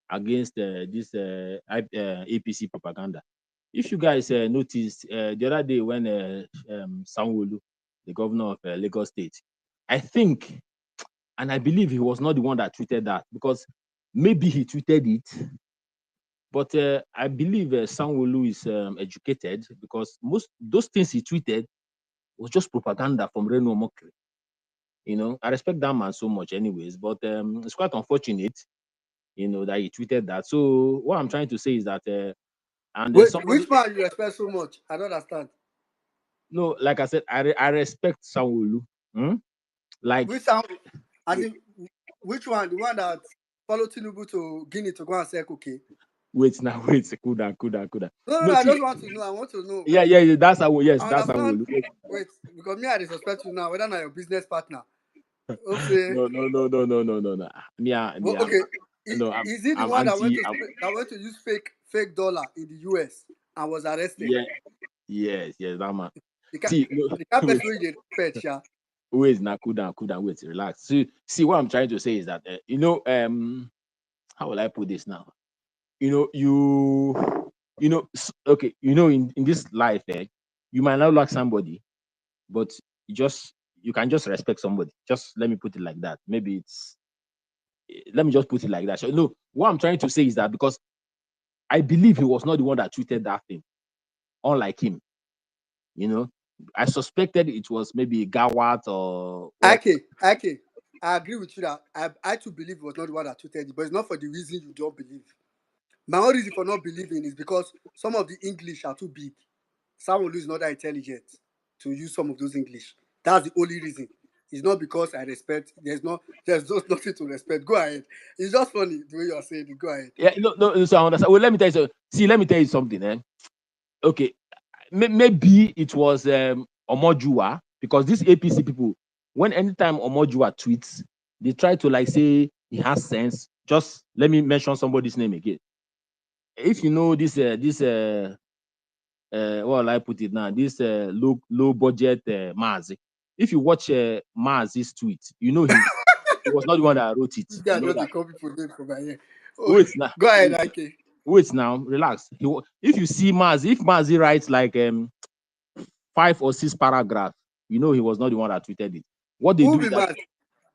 against this APC propaganda. If you guys noticed the other day when Sanwo-Olu, the governor of Lagos State, I think, and I believe he was not the one that tweeted that, because maybe he tweeted it, but I believe Sanwo-Olu is educated, because most those things he tweeted was just propaganda from Reno Mokri. I respect that man so much anyways, but it's quite unfortunate, that he tweeted that. So what I'm trying to say is that, and then Wait, somebody, which man you respect so much? I don't understand. no, like I said, I respect Sanwo-Olu. Like, Which sound? I think which one? The one that followed Tinubu to Guinea to go and say okay. wait, cool down. No, No, I see, just want to know. I want to know. yeah, that's how, yes, I that's understand. Sanwo-Olu. Wait, because me, I suspect you now, whether not your business partner. Hope say, No. okay. No, Is he the I'm one that anti. that went to use fake dollar in the US and was arrested? Yeah, yes, that man. The kind See, no, the kind wait, person wey dey respect, yeah. now, cool down, wait, relax. See, what I'm trying to say is that, how will I put this now? Okay, in this life, you might not like somebody, but you can just respect somebody. Just let me put it like that. Maybe let me just put it like that. So no, what I'm trying to say is that because I believe he was not the one that tweeted that thing, unlike him. I suspected it was maybe Gawat or what. Okay. I agree with you that I too believe it was not the one that tweeted it, but it's not for the reason you don't believe. My own reason for not believing is because some of the English are too big. Someone who's not that intelligent to use some of those English. That's the only reason. It's not because I respect. There's just nothing to respect. Go ahead. It's just funny the way you are saying it. Go ahead. Yeah, no, so I understand. Well, let me tell you. Let me tell you something. Okay, maybe it was Omojua, because these APC people, when anytime Omojua tweets, they try to like say he has sense. Just let me mention somebody's name again. If you know what will I put it now? This low budget Mazi. If you watch Mazi's tweet, he was not the one that wrote it. This You guy know just that. a copy for them from my ear. Oh, Wait now. go ahead, Ike. Wait now. Relax. If you see Mazi, if Mazi writes like 5 or 6 paragraphs, he was not the one that tweeted it. What they Who do be is that Maz?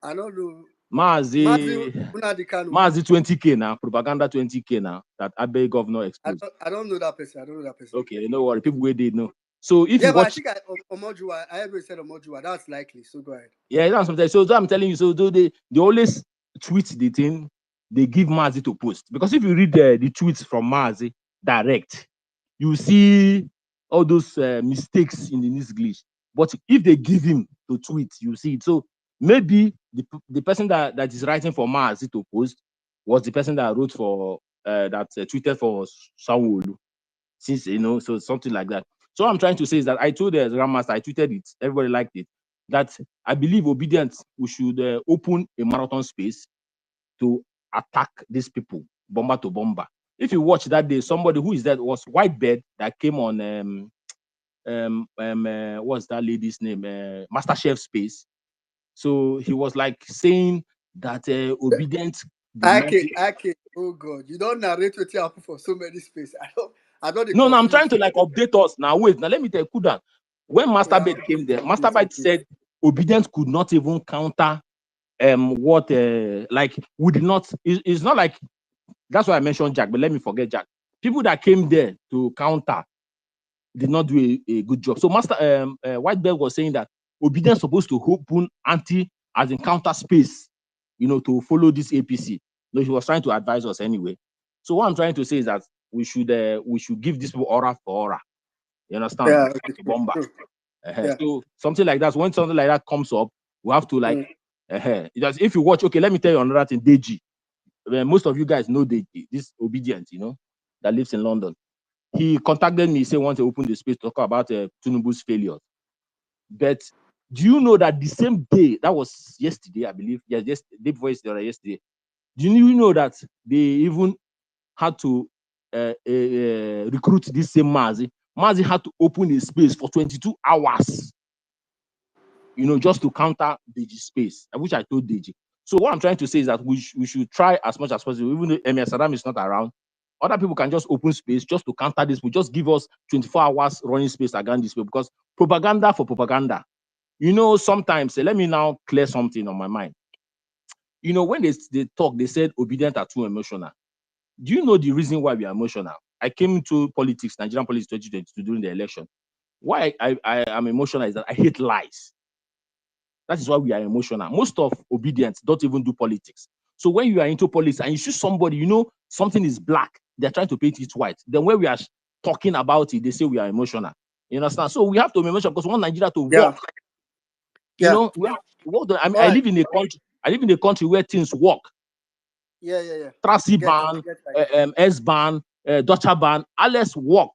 I don't know. Mazi Mazi Unadi Kanu. 20k now, propaganda 20k now, that Abe governor exposed. I don't know that person. I don't know that person. Okay, no worry. People where they know. So if you Yeah, but I watch, think Omojua. I heard you said Omojua. That's likely. So go ahead. yeah, that's what I'm so I'm telling you. So they always tweet the thing they give Mazi to post, because if you read the tweets from Mazi direct, you see all those mistakes in the English. But if they give him to tweet, you see it. So maybe the person that is writing for Mazi to post was the person that wrote for that tweeted for Sanwo-Olu. Since so something like that. So what I'm trying to say is that I told the Grandmaster, I tweeted it, everybody liked it, that I believe obedience, we should open a marathon space to attack these people, bomber to bomber. If you watch that day, somebody who is that was Whitebird that came on what's that lady's name? MasterChef space. So he was like saying that obedience did not. Ike. Oh God, you don't narrate what you happen for so many space. I don't No, I'm trying confused. to like update us now. Wait, now let me tell you, cool down. When Masterbite came there, Masterbite said obedience could not even counter what like we did not. It's not like that's why I mentioned Jack, but let me forget Jack. People that came there to counter did not do a good job. So Whitebird was saying that obedience supposed to open anti as in counter space, to follow this APC. No, he was trying to advise us anyway. So what I'm trying to say is that we should give these people aura for aura. You understand? Yeah. Like a bomber. Yeah. So something like that. When something like that comes up, we have to like. Just if you watch, okay, let me tell you another thing. Deji, most of you guys know Deji, this obedient, that lives in London. He contacted me, say want to open the space to talk about Tinubu's failure. But do you know that the same day, that was yesterday, I believe, yes, day before yesterday, do you know that they even had to recruit this same Mazi? Mazi had to open a space for 22 hours, just to counter Deji's space, which I told Deji. So what I'm trying to say is that we should try as much as possible, even though Emir Saddam is not around. Other people can just open space just to counter this. We just give us 24 hours running space against this way, because propaganda for propaganda. Sometimes, let me now clear something on my mind. When they talk, they said obedient are too emotional. Do you know the reason why we are emotional? I came into politics, Nigerian politics 2022 during the election. Why I am emotional is that I hate lies. That is why we are emotional. Most of obedience don't even do politics. So when you are into politics and you see somebody, something is black, they're trying to paint it white. Then when we are talking about it, they say we are emotional. You understand? So we have to be emotional because we want Nigeria to work. We have to work. I live in a country. I live in a country where things work. Yeah. Trasi ban, S ban, Dutcher ban, alles work.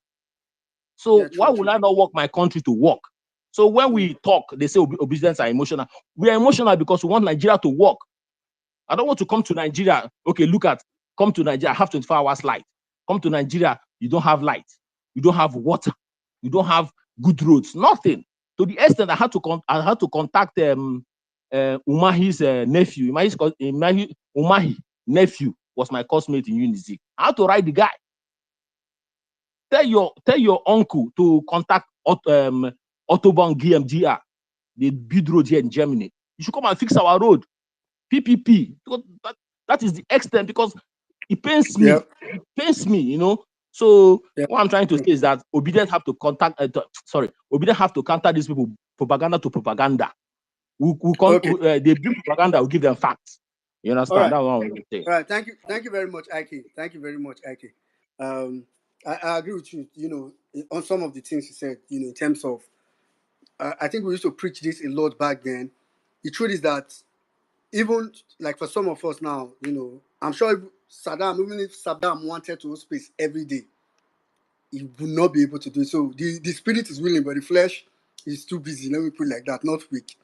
So why would I not work my country to work? So when we talk, they say obedience are emotional. We are emotional because we want Nigeria to work. I don't want to come to Nigeria. Okay, come to Nigeria, I have 24 hours light. Come to Nigeria, you don't have light. You don't have water. You don't have good roads. Nothing. To the extent I had to contact Umahi's nephew. Umahi nephew was my coursemate in Unizik. I had to write the guy. Tell your uncle to contact Autobahn GmbH. They build road here in Germany. You should come and fix our road. PPP. Because that is the extent, because it pains me. Yeah. It pains me, you know. So Yeah. what I'm trying to say is that obedient have to obedient have to counter these people propaganda to propaganda. Okay. They bring propaganda, we give them facts. You All understand? right. That's what I want to say. All right. Thank you very much, Ike. Thank you very much, Ike. I agree with you. You know, on some of the things you said. You know, in terms of, I think we used to preach this a lot back then. The truth is that even like for some of us now, you know, I'm sure even if Saddam wanted to hold space every day, he would not be able to do it. So the spirit is willing, but the flesh is too busy. Let me put it like that, not weak.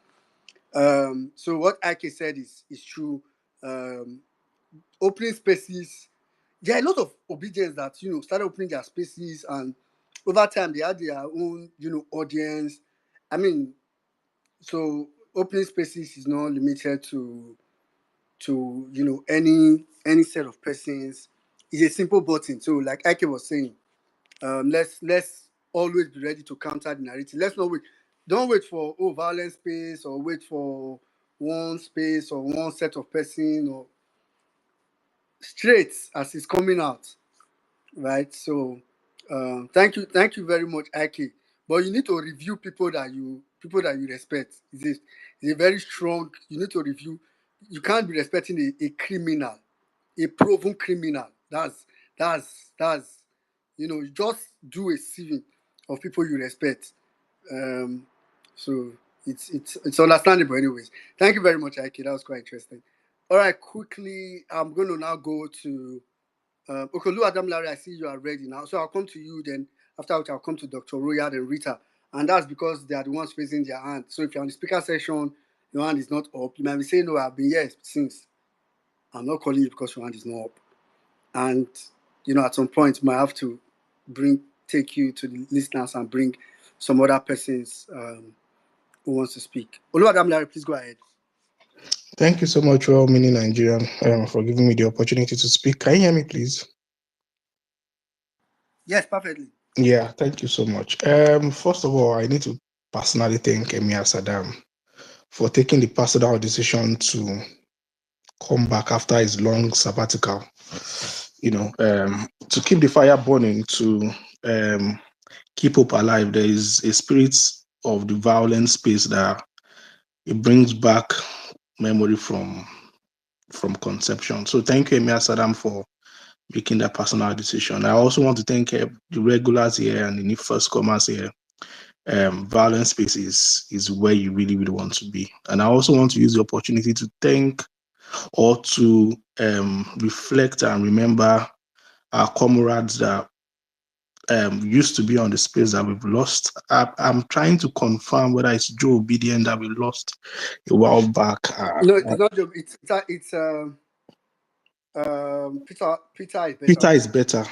So what Ike said is true. Um, Opening spaces, there are a lot of obedience that started opening their spaces, and over time they had their own audience. I mean, so opening spaces is not limited to any set of persons. It's a simple button. So like Ike was saying, let's always be ready to counter the narrative. Let's not wait. Don't wait for violent space, or wait for one space or one set of person, or straight as it's coming out, right? So thank you very much, Ike. But you need to review people that you respect. It's a very strong. You need to review. You can't be respecting a criminal, a proven criminal. That's you just do a sieving of people you respect. Um, so it's understandable, anyways. Thank you very much, Ike. That was quite interesting. All right, quickly, I'm going to now go to okay, Lou Adam Larry. I see you are ready now, so I'll come to you then. After which I'll come to Dr. Royad and Rita, and that's because they are the ones raising their hand. So if you're on the speaker session, your hand is not up. You might be saying, "No, I've been here since." I'm not calling you because your hand is not up. And at some point, you might have to take you to the listeners and bring some other persons who wants to speak. Oluwadam Larry, please go ahead. Thank you so much, Well Meaning Nigerian, for giving me the opportunity to speak. Can you hear me, please? Yes, perfectly. Yeah, thank you so much. First of all, I need to personally thank Emir Saddam for taking the personal decision to come back after his long sabbatical. To keep the fire burning, to keep hope alive. There is a spirit of the violent space that it brings back memory from conception. So thank you, Emir Saddam, for making that personal decision. I also want to thank the regulars here and the new first comers here. Violent space is where you really, really want to be. And I also want to use the opportunity to thank or to reflect and remember our comrades that used to be on the space that we've lost. I'm trying to confirm whether it's Joe Obedient that we lost a while back. No, it's not Joe. It's Peter. Peter is better. Peter is better.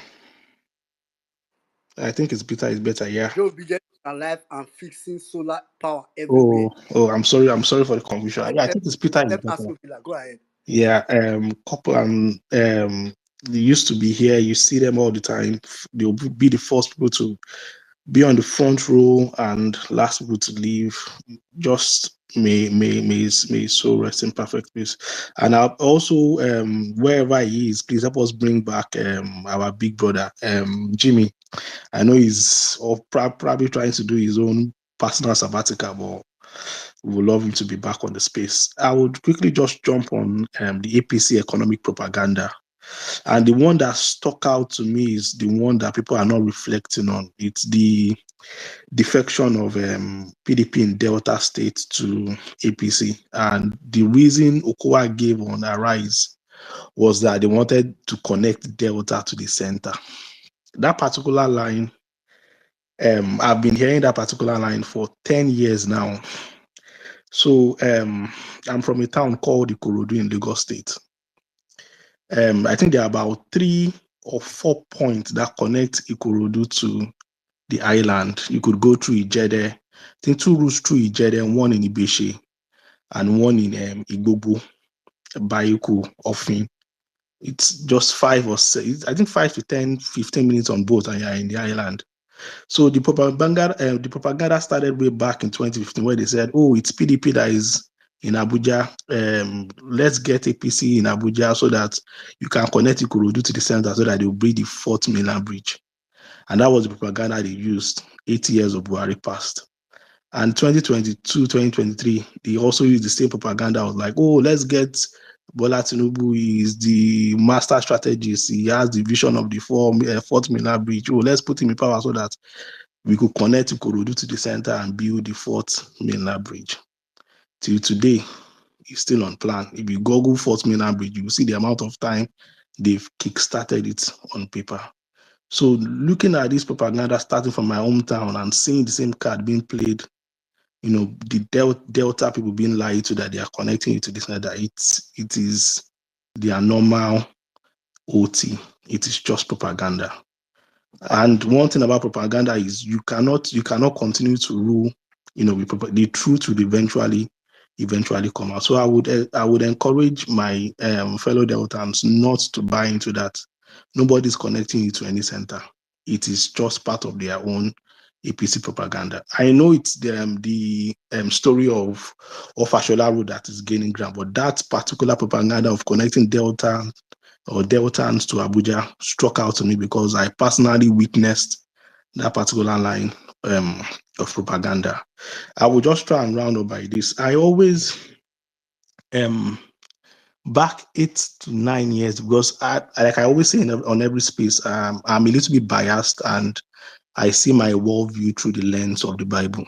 I think it's Peter is better. Yeah. Joe Biden alive and fixing solar power everywhere. I'm sorry for the confusion. Yeah, I think it's Peter is better. Go ahead. Yeah, couple and they used to be here. You see them all the time. They'll be the first people to be on the front row and last people to leave. Just may his soul rest in perfect peace. And I'll also wherever he is, please help us bring back our big brother Jimmy. I know he's probably trying to do his own personal sabbatical, but we would love him to be back on the space. I would quickly just jump on the APC economic propaganda. And the one that stuck out to me is the one that people are not reflecting on. It's the defection of PDP in Delta State to APC. And the reason Okowa gave on Arise was that they wanted to connect Delta to the center. That particular line, I've been hearing that particular line for 10 years now. So I'm from a town called Ikorodu in Lagos State. I think there are about 3 or 4 points that connect Ikorodu to the island. You could go through Ijede. I think 2 routes through Ijede, one in Ibeshi and one in Igbobu, Bayuku, Ofin. It's just 5 to 10, 15 minutes on boat, and you're in the island. So the propaganda started way back in 2015, where they said, "Oh, it's PDP that is in Abuja. Let's get APC in Abuja so that you can connect Ikorodu to the center, so that they'll build the fourth mainland bridge." And that was the propaganda they used. 8 years of Buhari passed. And 2022, 2023, they also used the same propaganda. I was like, "Oh, let's get Bola Tinubu. Is the master strategist. He has the vision of the fourth mainland bridge. Oh, let's put him in power so that we could connect Ikorodu to the center and build the fourth mainland bridge." Till today, it's still on plan. If you Google fourth mainland bridge, you will see the amount of time they've kickstarted it on paper. So looking at this propaganda starting from my hometown and seeing the same card being played, the Delta people being lied to that they are connecting it to this, that it is their normal OT. It is just propaganda. And one thing about propaganda is you cannot continue to rule. The truth will eventually come out. So I would encourage my fellow Deltans not to buy into that. Nobody's connecting it to any center. It is just part of their own APC propaganda. I know it's the story of Fashola Road that is gaining ground, but that particular propaganda of connecting Deltans to Abuja struck out to me because I personally witnessed that particular line of propaganda. I will just try and round up by this. I always back 8 to 9 years, because I always say on every space, I'm a little bit biased and I see my worldview through the lens of the Bible.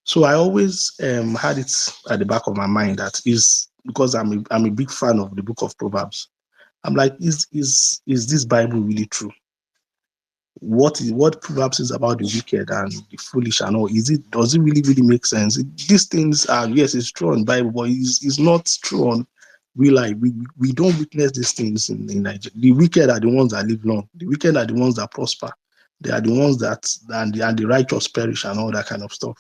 So I always had it at the back of my mind that is because I'm a big fan of the book of Proverbs. I'm like, is this Bible really true? What Proverbs is about the wicked and the foolish and all, does it really make sense? These things are, yes, it's true on Bible, but it's not true on real life. We don't witness these things in Nigeria. The wicked are the ones that live long. The wicked are the ones that prosper. They are the ones that and the righteous perish and all that kind of stuff.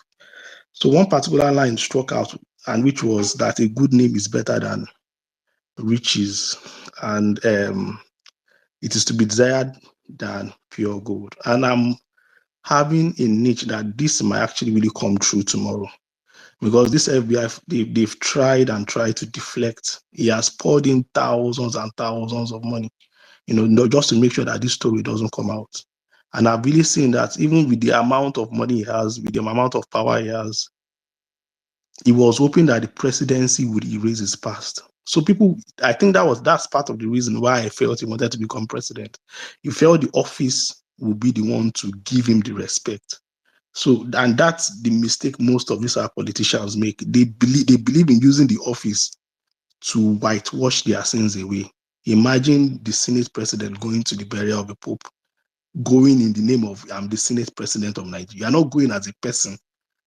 So one particular line struck out, and which was that a good name is better than riches, and it is to be desired than pure gold. And I'm having a niche that this might actually really come true tomorrow, because this FBI, they've tried to deflect. He has poured in thousands and thousands of money, just to make sure that this story doesn't come out. And I've really seen that even with the amount of money he has, with the amount of power he has, he was hoping that the presidency would erase his past. So I think that's part of the reason why I felt he wanted to become president. He felt the office would be the one to give him the respect. So, and that's the mistake most of these politicians make. They believe in using the office to whitewash their sins away. Imagine the Senate president going to the burial of the Pope, going in the name of I'm the Senate president of Nigeria. You are not going as a person.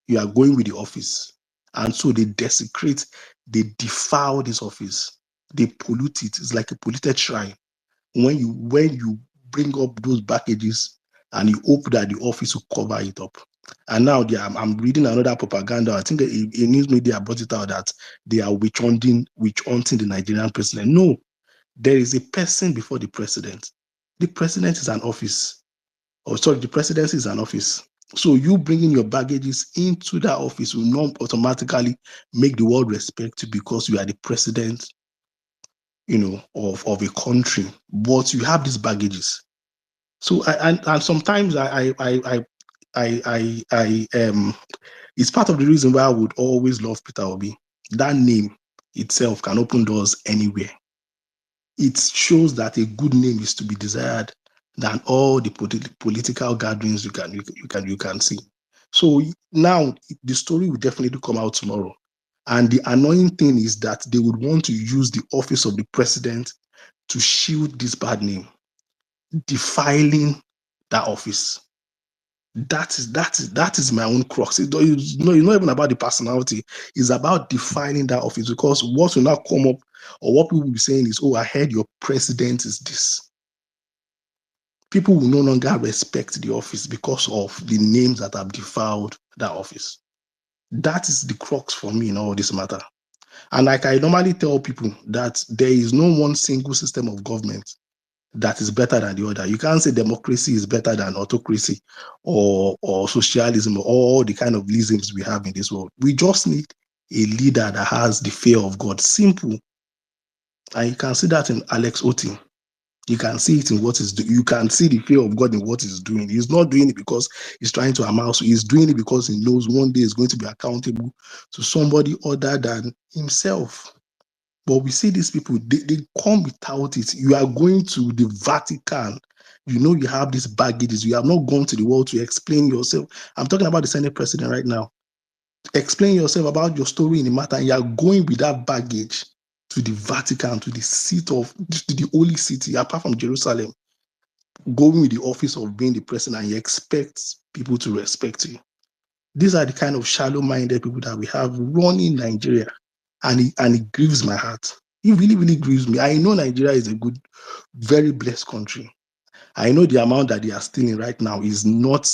You are going with the office. And so they desecrate, they defile this office, they pollute it. It's like a polluted shrine. When you bring up those packages and you hope that the office will cover it up. And now I'm reading another propaganda. I think a news media brought it out that they are witch hunting the Nigerian president. No, there is a person before the president. The president is an office. The presidency is an office. So you bringing your baggages into that office will not automatically make the world respect you because you are the president, of a country. But you have these baggages. So and sometimes it's part of the reason why I would always love Peter Obi. That name itself can open doors anywhere. It shows that a good name is to be desired than all the political gatherings you can see. So now the story will definitely come out tomorrow. And the annoying thing is that they would want to use the office of the president to shield this bad name, defiling that office. That is my own crux. It's not even about the personality. It's about defining that office, because what will now come up or what people will be saying is, "Oh, I heard your president is this." People will no longer respect the office because of the names that have defiled that office. That is the crux for me in all this matter. And like I normally tell people that there is no one single system of government that is better than the other. You can't say democracy is better than autocracy or socialism or all the kind of isms we have in this world. We just need a leader that has the fear of God. Simple. And you can see that in Alex Oti. You can see it in what he's doing. You can see the fear of God in what he's doing. He's not doing it because he's trying to amass. He's doing it because he knows one day he's going to be accountable to somebody other than himself. But we see these people, they come without it. You are going to the Vatican. You know you have these baggages. You have not gone to the world to explain yourself. I'm talking about the Senate president right now. Explain yourself about your story in the matter. And you are going with that baggage to the Vatican, to the to the holy city, apart from Jerusalem, going with the office of being the president, and you expect people to respect you. These are the kind of shallow-minded people that we have running Nigeria, and it grieves my heart. It really, really grieves me. I know Nigeria is a good, very blessed country. I know the amount that they are stealing right now is not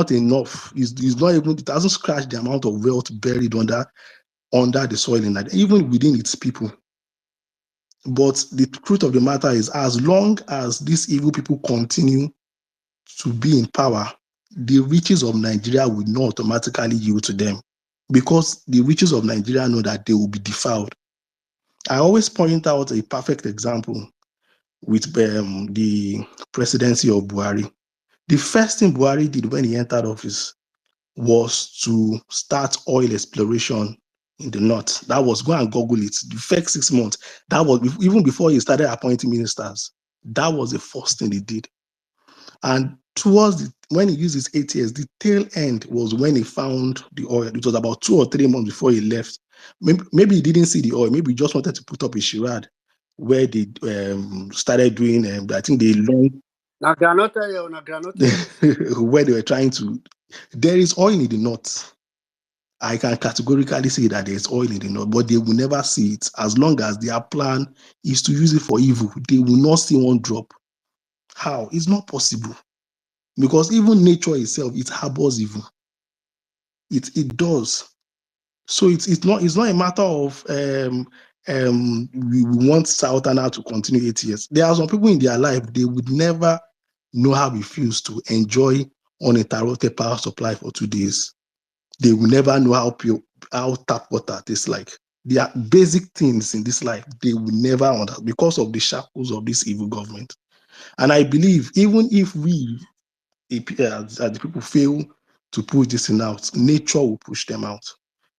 enough. Is not even, it doesn't scratch the amount of wealth buried under the soil in Nigeria, even within its people. But the truth of the matter is, as long as these evil people continue to be in power, the riches of Nigeria will not automatically yield to them, because the riches of Nigeria know that they will be defiled. I always point out a perfect example with the presidency of Buhari. The first thing Buhari did when he entered office was to start oil exploration in the north. That was, go and Google it, the first 6 months. That was even before he started appointing ministers. That was the first thing he did. And when he used his ATS, the tail end was when he found the oil. It was about 2 or 3 months before he left. Maybe he didn't see the oil. Maybe he just wanted to put up a charade where they started doing, I think they learned Now, granota. where they were trying to. There is oil in the north. I can categorically say that there is oil in the north, but they will never see it as long as their plan is to use it for evil. They will not see one drop. How? It's not possible. Because even nature itself, it harbors evil. It does. So it's not a matter of we want Southern to continue 8 years. There are some people in their life, they would never know how it feels to enjoy uninterrupted power supply for 2 days. They will never know how tap water tastes like. There are basic things in this life they will never understand because of the shackles of this evil government. And I believe even if we as the people fail to push this thing out, nature will push them out.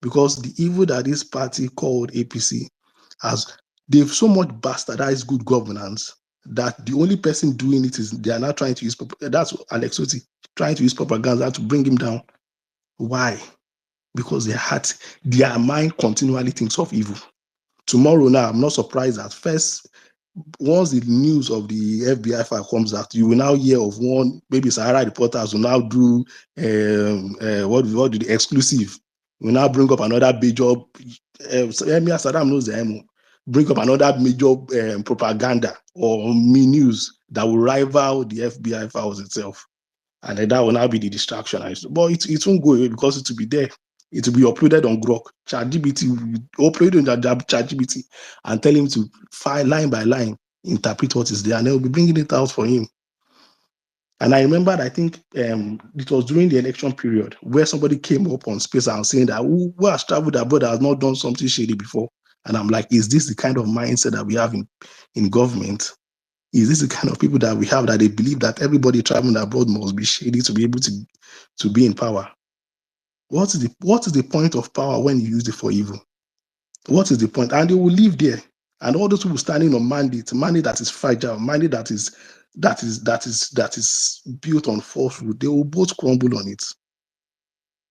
Because the evil that this party called APC has, they've so much bastardized good governance that the only person doing it is they are now trying to use, that's Alex Oti, trying to use propaganda to bring him down. Why? Because their mind continually thinks of evil. Tomorrow now, I'm not surprised at first, once the news of the FBI file comes out, you will now hear of one, maybe Sahara reporters will now do what do the exclusive. Will now bring up another major. Saddam knows the bring up another major propaganda or news that will rival the FBI files itself, and then that will now be the distraction. But it won't go away because it will be there. It will be uploaded on Grok. ChatGPT will upload it on ChatGPT and tell him to file line by line, interpret what is there, and they will be bringing it out for him. And I remembered, I think it was during the election period where somebody came up on space and saying that who has traveled abroad has not done something shady before. And I'm like, is this the kind of mindset that we have in government? Is this the kind of people that we have that they believe that everybody traveling abroad must be shady to be able to be in power? What is the point of power when you use it for evil? What is the point? And they will live there. And all those people standing on mandate that is fragile, mandate that is built on falsehood, they will both crumble on it.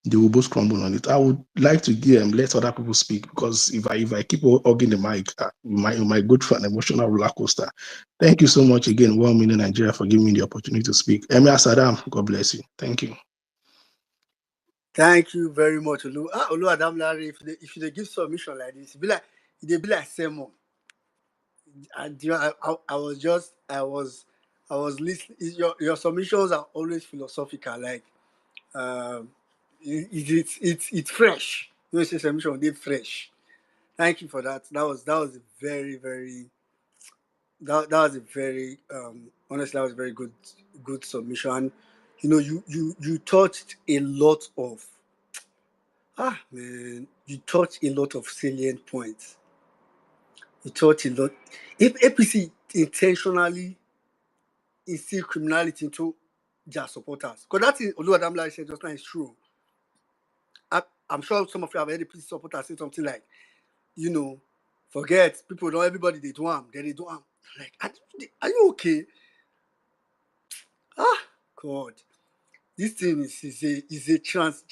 They will both crumble on it. I would like to let other people speak, because if I keep hogging the mic, you might go through an emotional roller coaster. Thank you so much again, 1 Million Nigeria, for giving me the opportunity to speak. Emir Saddam, God bless you. Thank you. Thank you very much, Olu. Olu Adam Larry, if they give submission like this, it be like sermon. And I was listening. Your submissions are always philosophical. Like, it's fresh. You say submission, they fresh. Thank you for that. That was a very that was a very honestly, that was a very good submission. You know, you touched a lot of man, you touched a lot of salient points. You touched a lot. If APC intentionally instill criminality into their supporters, because that thing Oluwadamila said just now is true. I'm sure some of you have heard APC supporters say something like, you know, forget people don't everybody they do them, then they do them. Like, are you okay? Ah, God, this thing is a chance.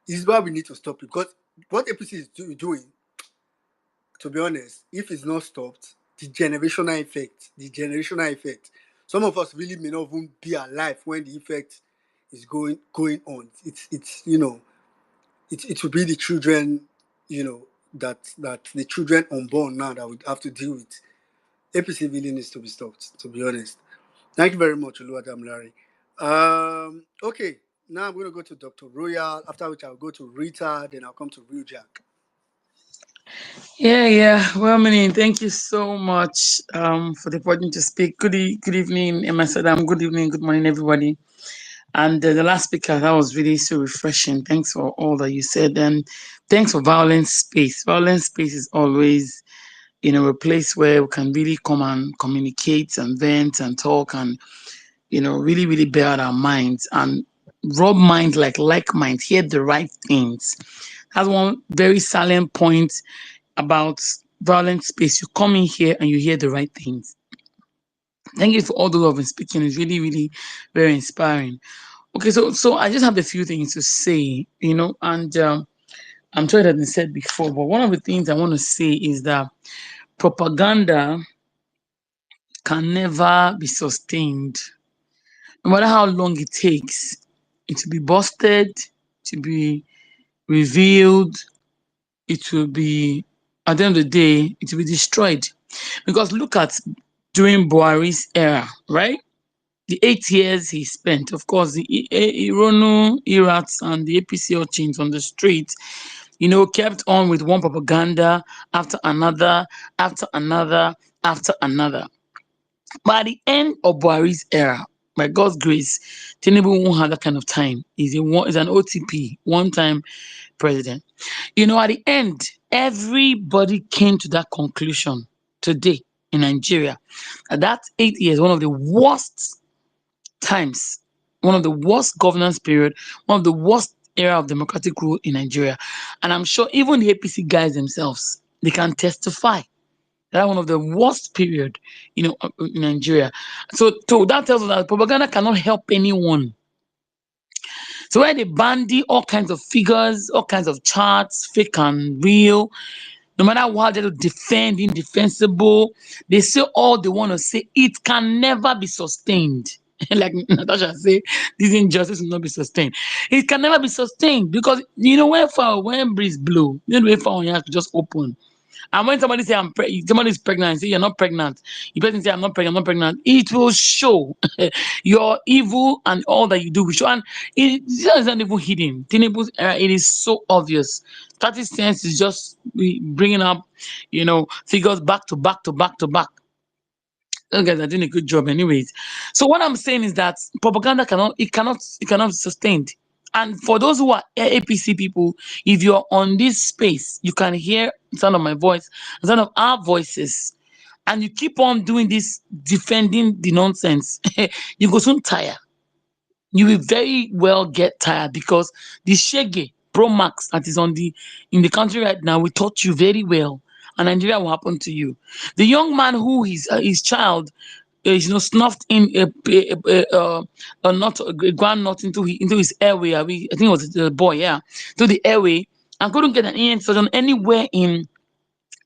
Is why we need to stop it because what APC is doing, to be honest, if it's not stopped, the generational effect. Some of us really may not even be alive when the effect is going on. It's you know, it will be the children, you know, that the children unborn now that would have to deal with. APC really needs to be stopped, to be honest. Thank you very much, Oluwadam Larry. Okay, now I'm going to go to Dr. Royal, after which I'll go to Rita, then I'll come to Real Jack. Yeah. Well, Mini, thank you so much for the opportunity to speak. Good evening, Emma Saddam. Good evening, good morning, everybody. And the last speaker, that was really so refreshing. Thanks for all that you said. And thanks for Violence Space. Violence Space is always, a place where we can really come and communicate and vent and talk and, really, really bear out our minds and rub minds like minds, hear the right things. That's one very salient point about Violent Space. You come in here and you hear the right things. Thank you for all those who have been speaking. It's really, really very inspiring. Okay, so I just have a few things to say, and I'm sure it has been said before, but one of the things I want to say is that propaganda can never be sustained, no matter how long it takes. It will be busted, to be revealed, it will be, at the end of the day, it will be destroyed. Because look at during Buhari's era, right? The 8 years he spent, of course, the Ironu, Irats, and the APC urchins on the street, kept on with one propaganda after another, after another, after another. But at the end of Buhari's era, by God's grace, Tinubu won't have that kind of time. He's an OTP, one-time president. At the end, everybody came to that conclusion today in Nigeria. That 8 years, one of the worst times, one of the worst governance period, one of the worst era of democratic rule in Nigeria. And I'm sure even the APC guys themselves, they can testify that one of the worst period, in Nigeria. So that tells us that propaganda cannot help anyone. So where they bandy all kinds of figures, all kinds of charts, fake and real, no matter what they defend indefensible, they say all they want to say, it can never be sustained. Like Natasha say, this injustice will not be sustained. It can never be sustained because when breeze blow, when fire has to just open. And when somebody say somebody is pregnant, say you're not pregnant. The person say I'm not pregnant. It will show your evil and all that you do will show. And it isn't even hidden. Tinubu's era, it is so obvious. 30 cents is just bringing up, figures back to back to back to back. Those guys are doing a good job, anyways. So what I'm saying is that propaganda cannot be sustained. And for those who are APC people, if you're on this space, you can hear the sound of my voice, the sound of our voices, and you keep on doing this, defending the nonsense, you go soon tire. You will very well get tired because the Shege Pro Max that is in the country right now will taught you very well, and Nigeria will happen to you. The young man who his child snuffed in a nut, a ground nut into his airway. I think it was the boy, yeah, to the airway, and couldn't get an ear surgeon anywhere in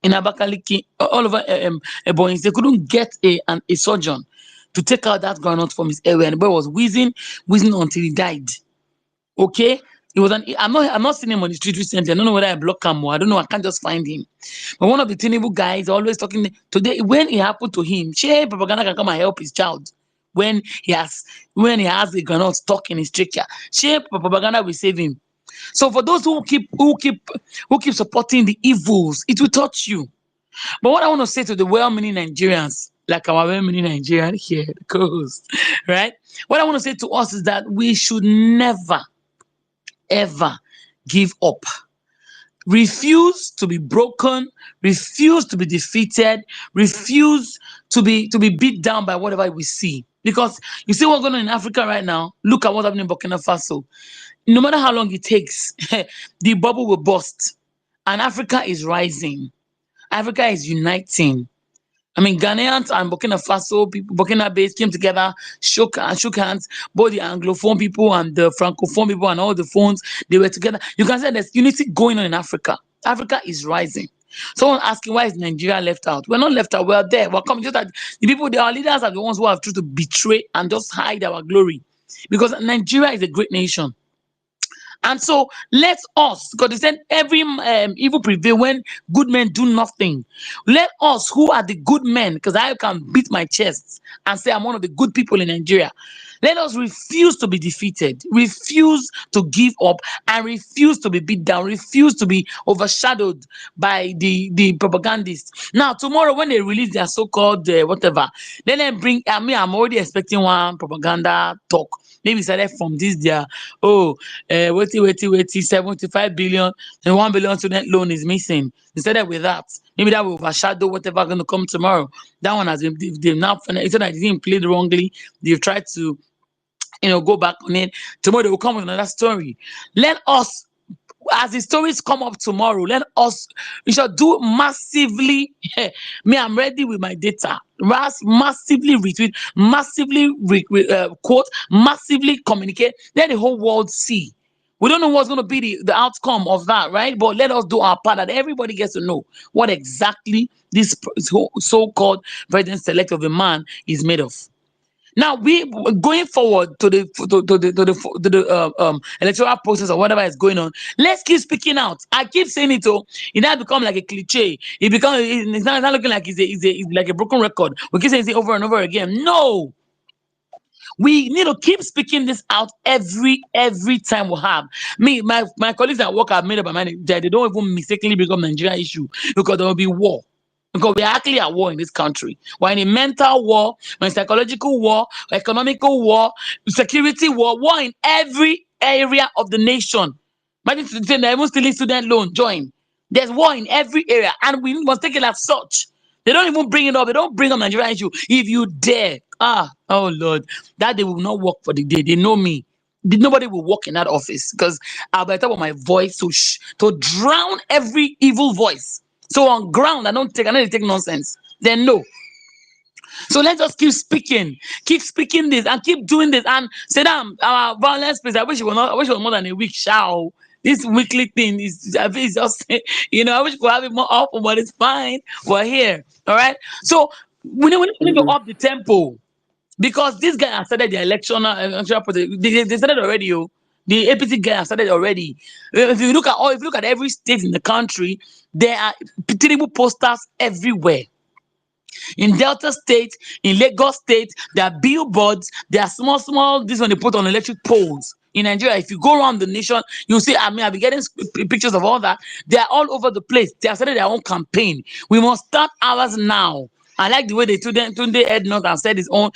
Abakaliki, all over Ebonyi. They couldn't get a surgeon to take out that groundnut from his airway, and the boy was wheezing until he died. Okay, it was I'm not seeing him on the street recently. I don't know whether I block him or I don't know. I can't just find him. But one of the Tinubu guys always talking today. When it happened to him, Shey propaganda can come and help his child. When he has a groundnut stuck in his trachea, Shey propaganda will save him. So for those who keep supporting the evils, it will touch you. But what I want to say to the well-meaning Nigerians, like our well-meaning Nigerian here, the co-host, right? What I want to say to us is that we should never, ever give up. Refuse to be broken, refuse to be defeated, refuse to be beat down by whatever we see. Because you see what's going on in Africa right now. Look at what's happening in Burkina Faso. No matter how long it takes, the bubble will burst. And Africa is rising. Africa is uniting. I mean, Ghanaians and Burkina Faso people, Burkina Faso came together, shook hands. Both the Anglophone people and the Francophone people and all the phones, they were together. You can say there's unity going on in Africa. Africa is rising. Someone asking why is Nigeria left out? We're not left out. We're there. We're coming. Just that the people, our leaders are the ones who have tried to betray and just hide our glory, because Nigeria is a great nation. And so let us, because they said every evil prevail when good men do nothing. Let us, who are the good men, because I can beat my chest and say I'm one of the good people in Nigeria. Let us refuse to be defeated, refuse to give up, and refuse to be beat down, refuse to be overshadowed by the propagandists. Now, tomorrow when they release their so-called whatever, then they bring, I'm already expecting one propaganda talk. Maybe started from this their, wait, 75 billion and 1 billion student loan is missing. Instead of with that, maybe that will overshadow whatever going to come tomorrow. That one has been, they've now, instead of didn't play wrongly, they've tried to, go back on it. Tomorrow they will come with another story. Let us, as the stories come up tomorrow, we shall do massively. Me, I'm ready with my data. Massively retweet, massively quote, massively communicate. Let the whole world see. We don't know what's going to be the outcome of that, right? But let us do our part that everybody gets to know what exactly this so-called president-elect of a man is made of. Now we going forward to the electoral process or whatever is going on. Let's keep speaking out. I keep saying it. It now become like a cliche. It's not looking like it's like a broken record. We keep saying it over and over again. No, we need to keep speaking this out every time we have. My colleagues at work have made up my mind that they don't even mistakenly become Nigerian issue, because there will be war. Because we are actually at war in this country. We're in a mental war, we're in psychological war, economical war, security war in every area of the nation. Imagine today, they're even stealing student loan, join. There's war in every area, and we must take it as such. They don't even bring it up. They don't bring up Nigerian issue. If you dare, oh Lord, that they will not work for the day. They know me. Nobody will walk in that office, because I'll be at the top of my voice to drown every evil voice. So on ground, I don't take nonsense. Then no. So let's just keep speaking this, and keep doing this. And say that our violence place, I wish it was more than a week. Shall this weekly thing I think it's just I wish we could have it more often, but it's fine. We're here. All right. So we need to up the tempo, because this guy has started the electoral process. They started already. The APC guy has started already. If you look at every state in the country, there are terrible posters everywhere. In Delta State, in Lagos State, there are billboards, there are small, this one they put on electric poles. In Nigeria, if you go around the nation, you'll see, I've been getting pictures of all that. They are all over the place. They have started their own campaign. We must start ours now. I like the way they Tunde Ednut and said his own.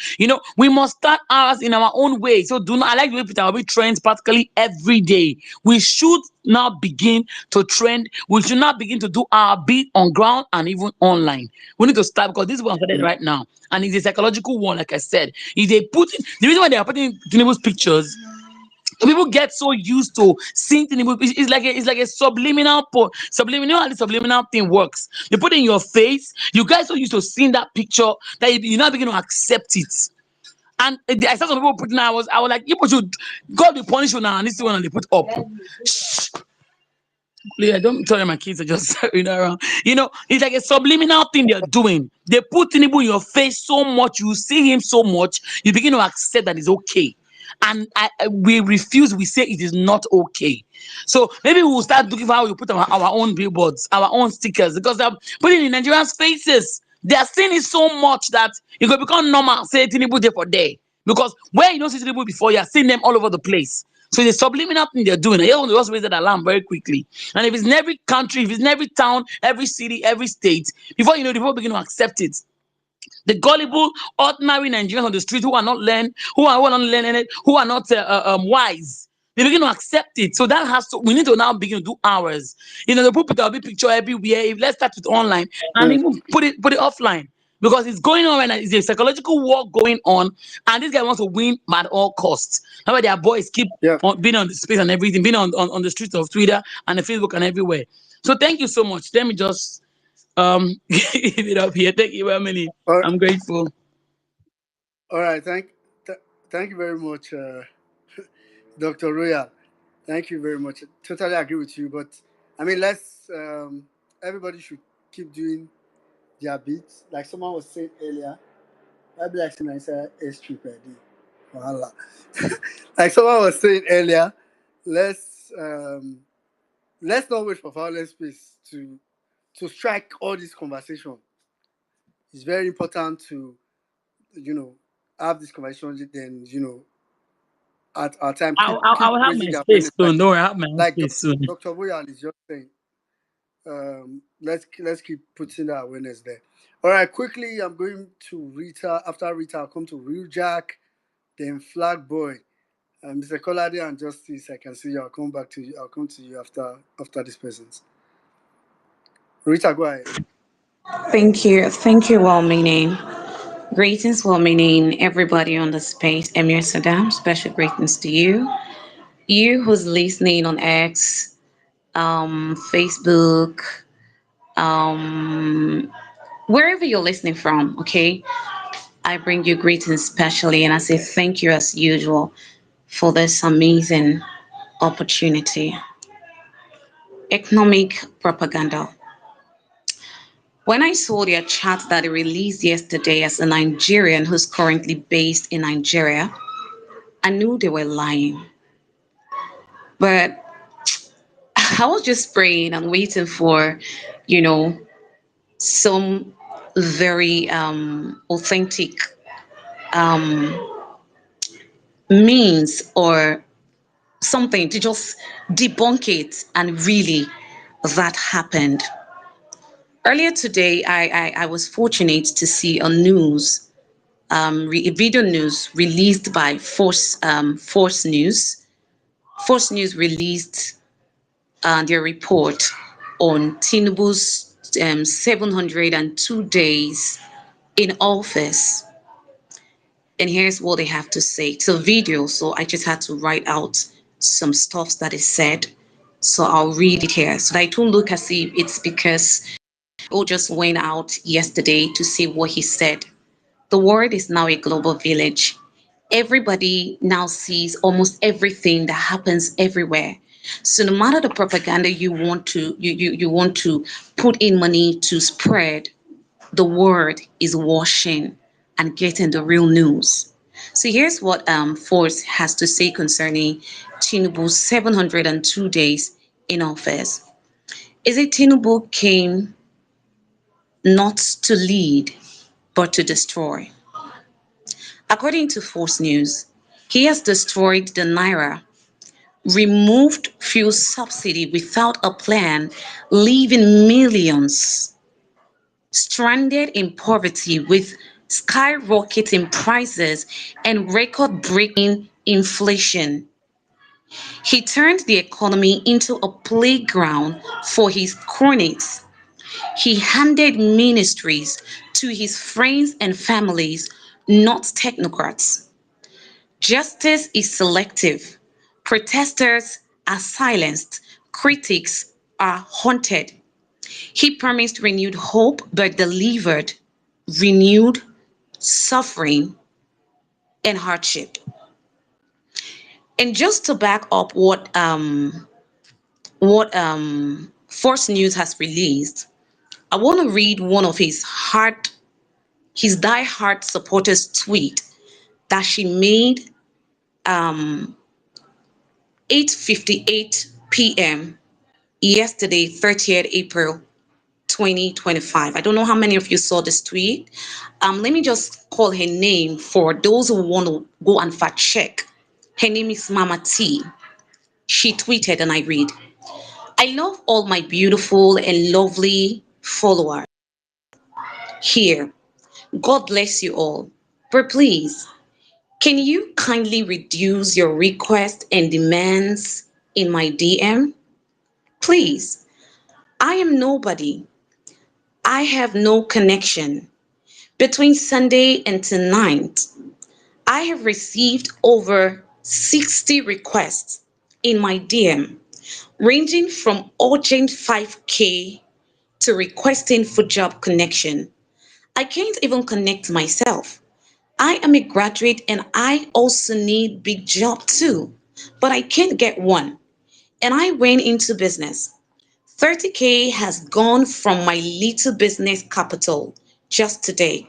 We must start ours in our own way. So I like the way Peter Obi trends practically every day. We should now begin to trend. We should now begin to do our bit on ground and even online. We need to start, because this is what I'm started right now. And it's a psychological one, like I said. If they the reason why they are putting Tinubu's pictures, people get so used to seeing Tinubu. It's like a subliminal how the subliminal thing works. They put it in your face. You guys so used to seeing that picture that you now begin to accept it. And I saw some people putting. I was like, people should God will punish you now. And this is one they put up. Shh. Yeah, don't tell my kids are just around. It's like a subliminal thing they're doing. They put Tinubu in your face so much, you see him so much, you begin to accept that it's okay. And we refuse. We say it is not okay. So maybe we'll start looking for how we put our own billboards, our own stickers, because they're putting in Nigerians' faces. They are seeing it so much that it will become normal. Say Tinubu there for day, because where you don't see Tinubu before, you are seeing them all over the place. So the subliminal thing they're doing, they want to just raise that alarm very quickly. And if it's in every country, if it's in every town, every city, every state, before you know, the people begin to accept it. The gullible, ordinary Nigerians on the street who are not learned, who are not learned, who are not wise, they begin to accept it. So that has to, we need to now begin to do ours. You know, the put a big picture everywhere. Let's start with online and even put it offline. Because it's going on right now. It's a psychological war going on, and this guy wants to win at all costs. That's why their boys keep Yeah. on being on the space and everything, being on the streets of Twitter and the Facebook and everywhere. So thank you so much. Let me just give it up here. Thank you, Emily. All, I'm grateful. all right. Thank you very much, Dr. Royal. Thank you very much. Totally agree with you. But I mean, let's everybody should keep doing their beats. Like someone was saying earlier, I'd be like saying I said S3 per day. Voila. Like someone was saying earlier, let's let's not wait for violent space to strike all this conversation. It's very important to, you know, have this conversation. Then, you know, at our time, I keep will have raising my the space awareness. soon. Don't worry, I have my own Like space soon. Dr. Boyan is just saying. Let's keep putting that awareness there. All right, quickly, I'm going to Rita. After Rita, I'll come to Real Jack, then Flag Boy, Mr. Colade and Justice. I can see you. I'll come back to you. I'll come to you after these persons. Rita, go ahead. Thank you. Thank you, well meaning. Greetings, well meaning everybody on the space. Emir Saddam, special greetings to you. You who's listening on X, Facebook, wherever you're listening from, okay? I bring you greetings specially and I say thank you as usual for this amazing opportunity. Economic propaganda. When I saw their chat that they released yesterday as a Nigerian who's currently based in Nigeria, I knew they were lying. But I was just praying and waiting for, you know, some very authentic means or something to just debunk it. And really, that happened. Earlier today, I was fortunate to see a news, a video news released by Force News. Force News released their report on Tinubu's 702 days in office. And here's what they have to say. It's a video, so I just had to write out some stuff that is said. So I'll read it here. So that it won't look as if it's because people just went out yesterday to see what he said. The world is now a global village. Everybody now sees almost everything that happens everywhere. So no matter the propaganda you want to put in money to spread, the word is washing and getting the real news. So here's what Force has to say concerning Tinubu's 702 days in office. Is it Tinubu came not to lead, but to destroy? According to Force News, he has destroyed the Naira, removed fuel subsidy without a plan, leaving millions stranded in poverty with skyrocketing prices and record-breaking inflation. He turned the economy into a playground for his cronies. He handed ministries to his friends and families, not technocrats. Justice is selective. Protesters are silenced. Critics are haunted. He promised renewed hope, but delivered renewed suffering and hardship. And just to back up what Force News has released, I want to read one of his die-hard supporters tweet that she made 8:58 p.m. yesterday, 30th April 2025. I don't know how many of you saw this tweet. Let me just call her name for those who want to go and fact check. Her name is Mama T. She tweeted, and I read, I love all my beautiful and lovely followers here. God bless you all. But please, can you kindly reduce your requests and demands in my DM? Please, I am nobody. I have no connection. Between Sunday and tonight, I have received over 60 requests in my DM, ranging from urgent 5K to requesting for job connection. I can't even connect myself. I am a graduate and I also need big job too, but I can't get one. And I went into business. 30K has gone from my little business capital just today.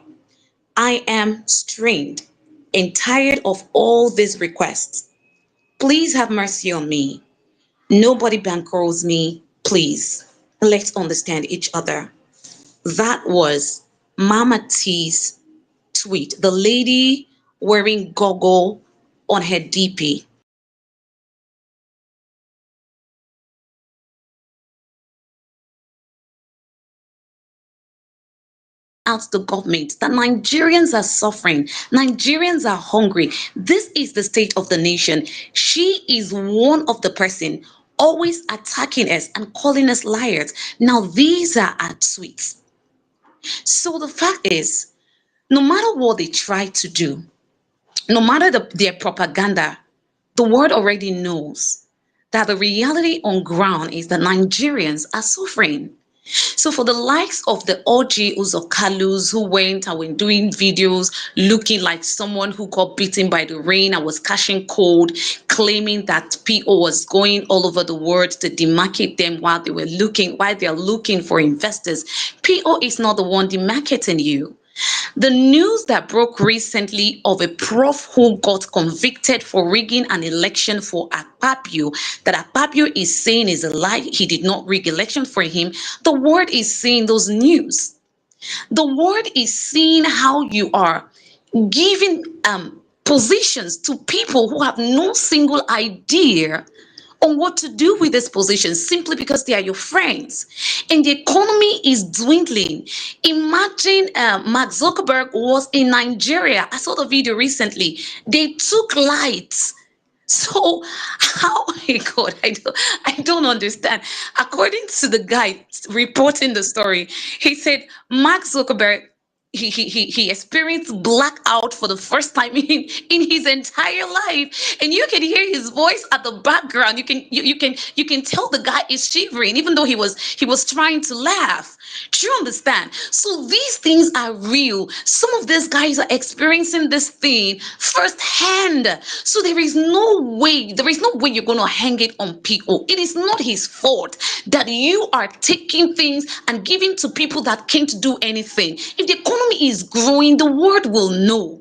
I am strained and tired of all these requests. Please have mercy on me. Nobody bankrolls me, please. Let's understand each other. That was Mama T's tweet. The lady wearing goggle on her DP. Out the government that Nigerians are suffering, Nigerians are hungry. This is the state of the nation. She is one of the person always attacking us and calling us liars. Now these are our tweets. So the fact is, no matter what they try to do, no matter their propaganda, the world already knows that the reality on ground is that Nigerians are suffering. So for the likes of the OG Uzokalus who went and were doing videos looking like someone who got beaten by the rain and was catching cold, claiming that PO was going all over the world to demarcate them while they're looking for investors. PO is not the one demarcating you. The news that broke recently of a prof who got convicted for rigging an election for Akpabio, that Akpabio is saying is a lie, he did not rig election for him. The world is seeing those news. The world is seeing how you are giving positions to people who have no single idea on what to do with this position simply because they are your friends. And the economy is dwindling. Imagine Mark Zuckerberg was in Nigeria. I saw the video recently. They took lights. So how, oh my God, I don't understand. According to the guy reporting the story, he said Mark Zuckerberg he experienced blackout for the first time in his entire life, and you can hear his voice at the background. You can tell the guy is shivering even though he was trying to laugh. Do you understand? So these things are real. Some of these guys are experiencing this thing firsthand. So there is no way you're going to hang it on people. It is not his fault that you are taking things and giving to people that can't do anything. If the economy is growing, the world will know.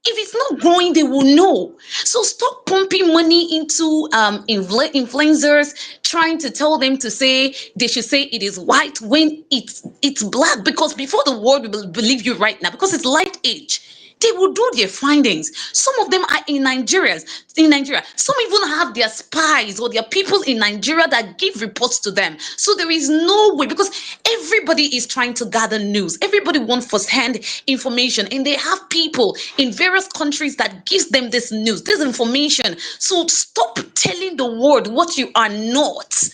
If it's not growing, they will know. So stop pumping money into influencers, trying to tell them to say they should say it is white when it's black. Because before the world will believe you right now, because it's light age, they will do their findings. Some of them are in Nigeria. Some even have their spies or their people in Nigeria that give reports to them. So there is no way, because everybody is trying to gather news. Everybody wants first-hand information, and they have people in various countries that gives them this news, this information. So stop telling the world what you are not.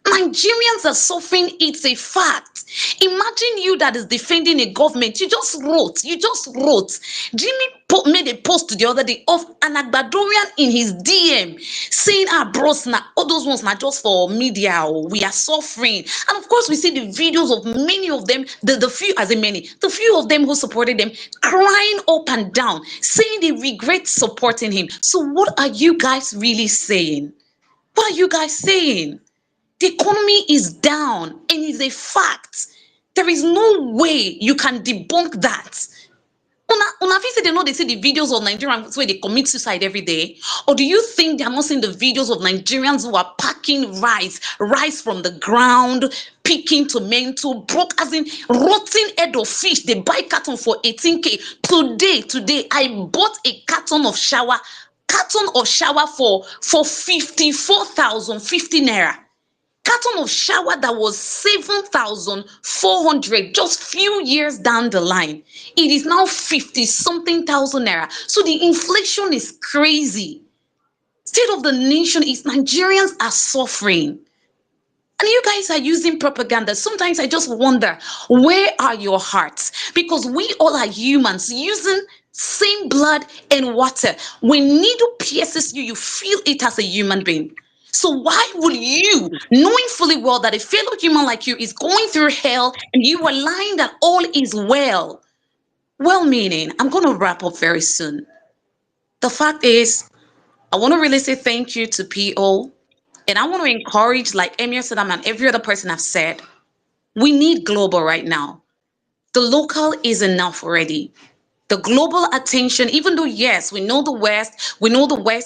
Nigerians are suffering. It's a fact. Imagine you that is defending a government. You just wrote. Jimmy made a post the other day of an Agbadorian in his DM saying, bros, now all those ones not just for media. Oh, we are suffering. And of course, we see the videos of many of them, the few of them who supported them crying up and down, saying they regret supporting him. So what are you guys really saying? What are you guys saying? The economy is down and it's a fact. There is no way you can debunk that. Una fit say they know they see the videos of Nigerians where they commit suicide every day? Or do you think they are not seeing the videos of Nigerians who are packing rice from the ground, picking tomato, broke as in rotten head of fish? They buy carton for 18K. Today, I bought a carton of shower. Carton of shower for 54,050 naira. Carton of shower that was 7,400 just few years down the line. It is now 50 something thousand naira. So the inflation is crazy. State of the nation is Nigerians are suffering. And you guys are using propaganda. Sometimes I just wonder, where are your hearts? Because we all are humans using same blood and water. When needle pierces you, you feel it as a human being. So why would you, knowing fully well that a fellow human like you is going through hell and you are lying that all is well? Well meaning, I'm going to wrap up very soon. The fact is, I want to really say thank you to PO. And I want to encourage, like Emir Saddam and every other person I've said, we need global right now. The local is enough already. The global attention, even though, yes, we know the West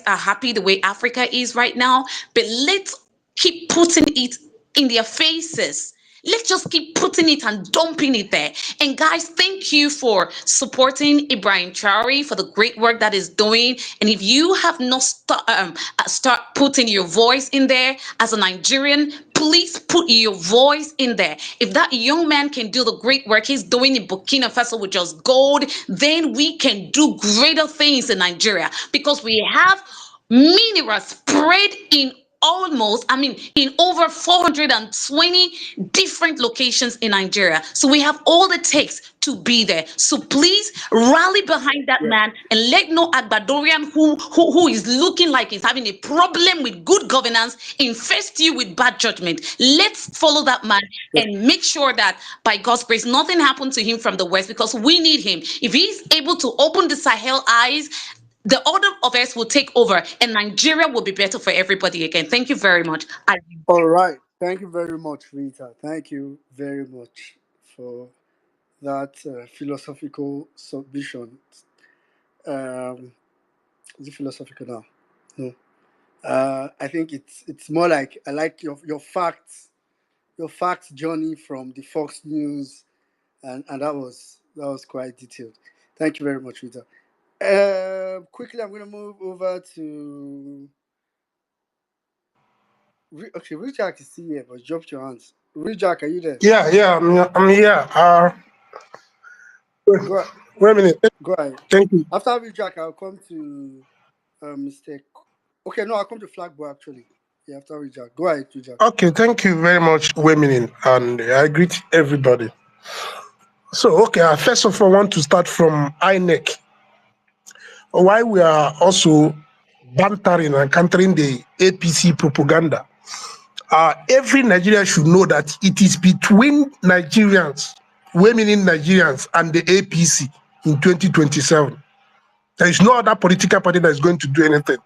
are happy the way Africa is right now, but let's keep putting it in their faces. Let's just keep putting it and dumping it there. And guys, thank you for supporting Ibrahim Traore for the great work that he's doing. And if you have not start putting your voice in there as a Nigerian, please put your voice in there. If that young man can do the great work he's doing in Burkina Faso with just gold, then we can do greater things in Nigeria, because we have minerals spread in in over 420 different locations in Nigeria. So we have all it takes to be there. So please rally behind that man and let no Agbadorian who is looking like he's having a problem with good governance infest you with bad judgment. Let's follow that man and make sure that by God's grace, nothing happened to him from the West, because we need him. If he's able to open the Sahel eyes, the order of us will take over and Nigeria will be better for everybody again. Thank you very much. All right. Thank you very much, Rita. Thank you very much for that philosophical submission. Is it philosophical now? No. I think it's more like, I like your facts journey from the Fox News, and that was quite detailed. Thank you very much, Rita. Quickly, I'm going to move over to. Okay, Richard is still here, but drop your hands. Richard, are you there? Yeah, I'm here. Go Wait a minute. Go ahead. Thank you. After Richard, I'll come to Mistake. Okay, no, I'll come to Flagboy actually. Yeah, after Richard. Go ahead, Richard. Okay, thank you very much, Women, and I greet everybody. So, okay, I first of all want to start from INEC. Why we are also bantering and countering the APC propaganda. Every Nigerian should know that it is between Nigerians, women in Nigerians, and the APC in 2027. There is no other political party that is going to do anything.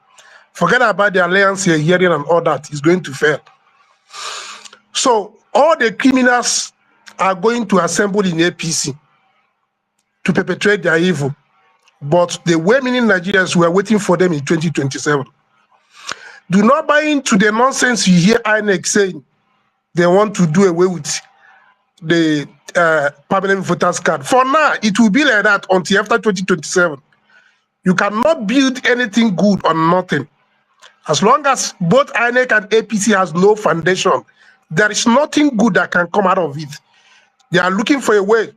Forget about the alliance here, hearing and all that is going to fail. So all the criminals are going to assemble in APC to perpetrate their evil. But the women in Nigerians, we are waiting for them in 2027. Do not buy into the nonsense you hear INEC saying they want to do away with the permanent voters card. For now, it will be like that until after 2027. You cannot build anything good on nothing. As long as both INEC and APC has no foundation, there is nothing good that can come out of it. They are looking for a way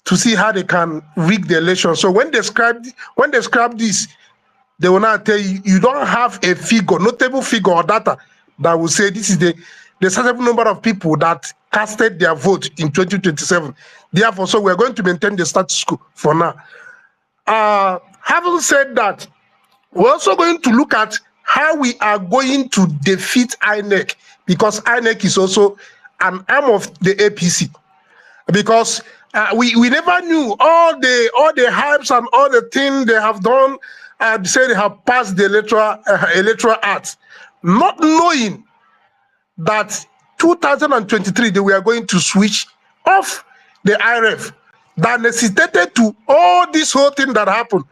to see how they can rig the election. So when they scrap this, they will not tell you, you don't have a figure, notable figure or data that will say this is the certain number of people that casted their vote in 2027. Therefore, so we're going to maintain the status quo for now. Having said that, we're also going to look at how we are going to defeat INEC, because INEC is also an arm of the APC. Because we never knew all the hypes and all the things they have done. Say they have passed the electoral act, not knowing that 2023 they were going to switch off the IRF. That necessitated to all this whole thing that happened.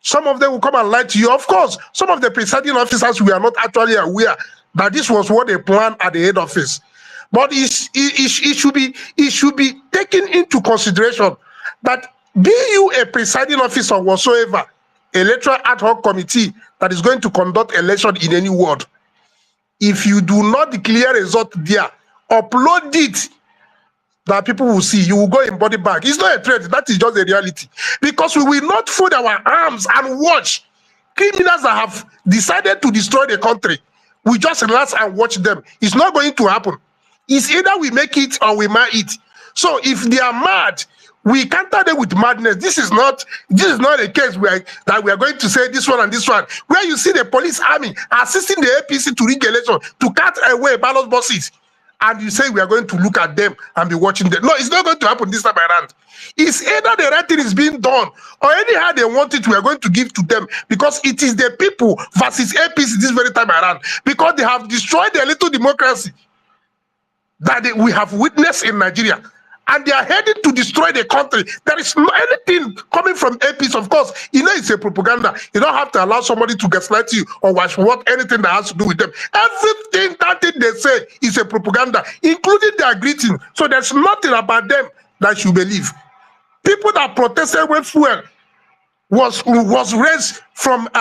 Some of them will come and lie to you. Of course, some of the presiding officers were not actually aware that this was what they planned at the head office. But it should be taken into consideration that be you a presiding officer whatsoever, electoral ad hoc committee that is going to conduct election in any ward. If you do not declare result there, upload it that people will see. You will go in body bag. It's not a threat. That is just a reality. Because we will not fold our arms and watch criminals that have decided to destroy the country. We just relax and watch them. It's not going to happen. It's either we make it or we mar it. So if they are mad, we counter them with madness. This is not a case that we are going to say this one and this one. Where you see the police army assisting the APC to rig election, to cut away ballot boxes, and you say we are going to look at them and be watching them. No, it's not going to happen this time around. It's either the right thing is being done or anyhow they want it, we are going to give to them, because it is the people versus APC this very time around, because they have destroyed their little democracy that we have witnessed in Nigeria. And they are heading to destroy the country. There is no anything coming from APs. Of course, you know it's a propaganda. You don't have to allow somebody to gaslight you or watch what anything that has to do with them. Everything that thing they say is a propaganda, including their greeting. So there's nothing about them that you believe. People that protested with fuel was raised from 60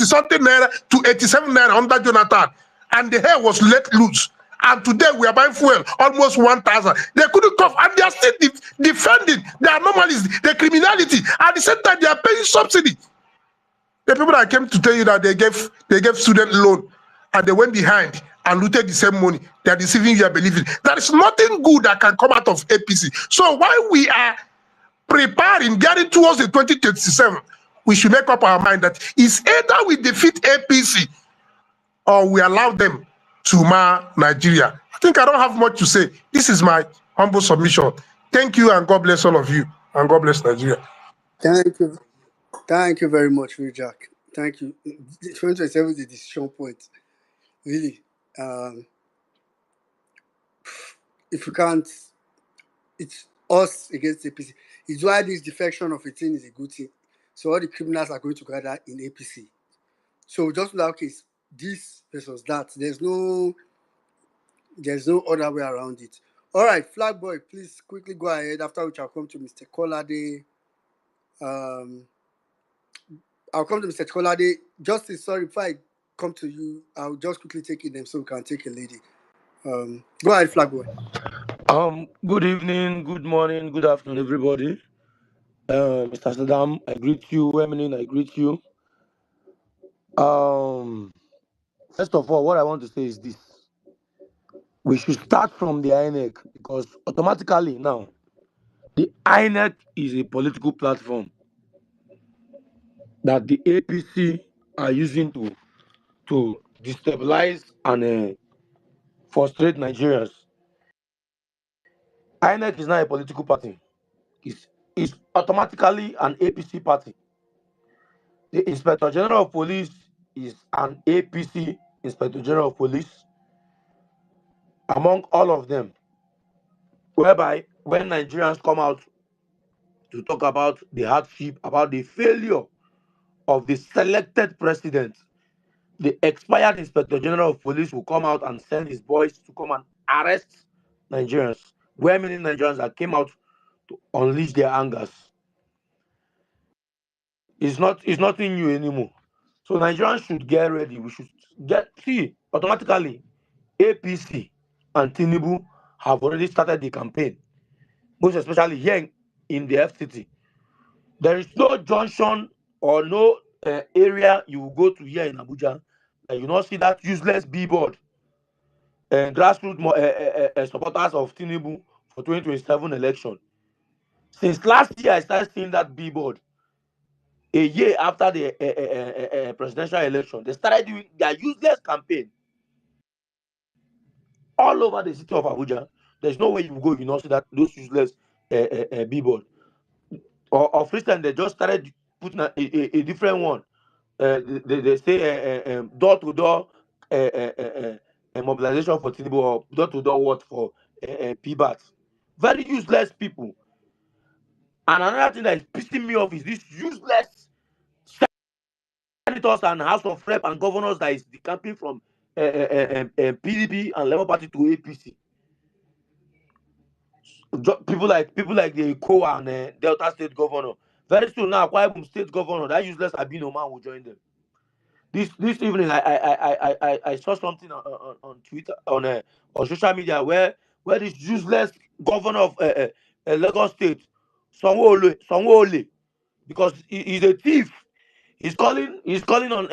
something naira to 87 naira under Jonathan, and the hair was let loose. And today we are buying fuel almost 1,000. They couldn't come, and they are still defending the anomalies, the criminality. At the same time, they are paying subsidy. The people that came to tell you that they gave student loan and they went behind and looted the same money, they are deceiving you and believing. There is nothing good that can come out of APC. So while we are preparing, getting towards the 2027, we should make up our mind that it's either we defeat APC or we allow them to mar Nigeria. I think I don't have much to say. This is my humble submission. Thank you, and God bless all of you, and God bless Nigeria. Thank you very much, Jack. Thank you. 2027 is the decision point. Really. If you can't, it's us against APC. It's why this defection of a thing is a good thing. So all the criminals are going to gather in APC. So just like case, this versus that. There's no other way around it. All right, Flag Boy, please quickly go ahead. After which I'll come to Mr. Kolade. I'll come to Mr. Kolade. Justice, sorry, if I come to you, I'll just quickly take it them so we can take a lady. Go ahead, Flag Boy. Good evening, good morning, good afternoon, everybody. Mr. Saddam, I greet you. Eminem, I greet you. First of all, what I want to say is this: we should start from the INEC, because automatically now, the INEC is a political platform that the APC are using to destabilize and frustrate Nigerians. INEC is not a political party; it's automatically an APC party. The Inspector General of Police is an APC Inspector General of Police, among all of them, whereby when Nigerians come out to talk about the hardship, about the failure of the selected president, the expired Inspector General of Police will come out and send his boys to come and arrest Nigerians, where many Nigerians that came out to unleash their angers. It's nothing new anymore. So Nigerians should get ready. We should see automatically APC and Tinubu have already started the campaign, most especially here in the FCT. There is no junction or no area you will go to here in Abuja that you not see that useless billboard and grassroots supporters of Tinubu for 2027 election. Since last year, I started seeing that billboard. A year after the presidential election, they started doing their useless campaign all over the city of Abuja. There's no way you go if you not see that those useless billboard. Or of recent, they just started putting a different one. They say door to door mobilization for Tinubu, or door to door what for PBAT. Very useless people. And another thing that is pissing me off is this useless senators and House of Rep and governors that is decamping from PDP and Labour Party to APC. People like the Eko and Delta State governor, Very soon now, Akwa Ibom State Governor, that useless Abino man will join them. This evening, I saw something on Twitter on social media where this useless governor of Lagos State, Sanwo-Olu, because he's a thief. He's calling on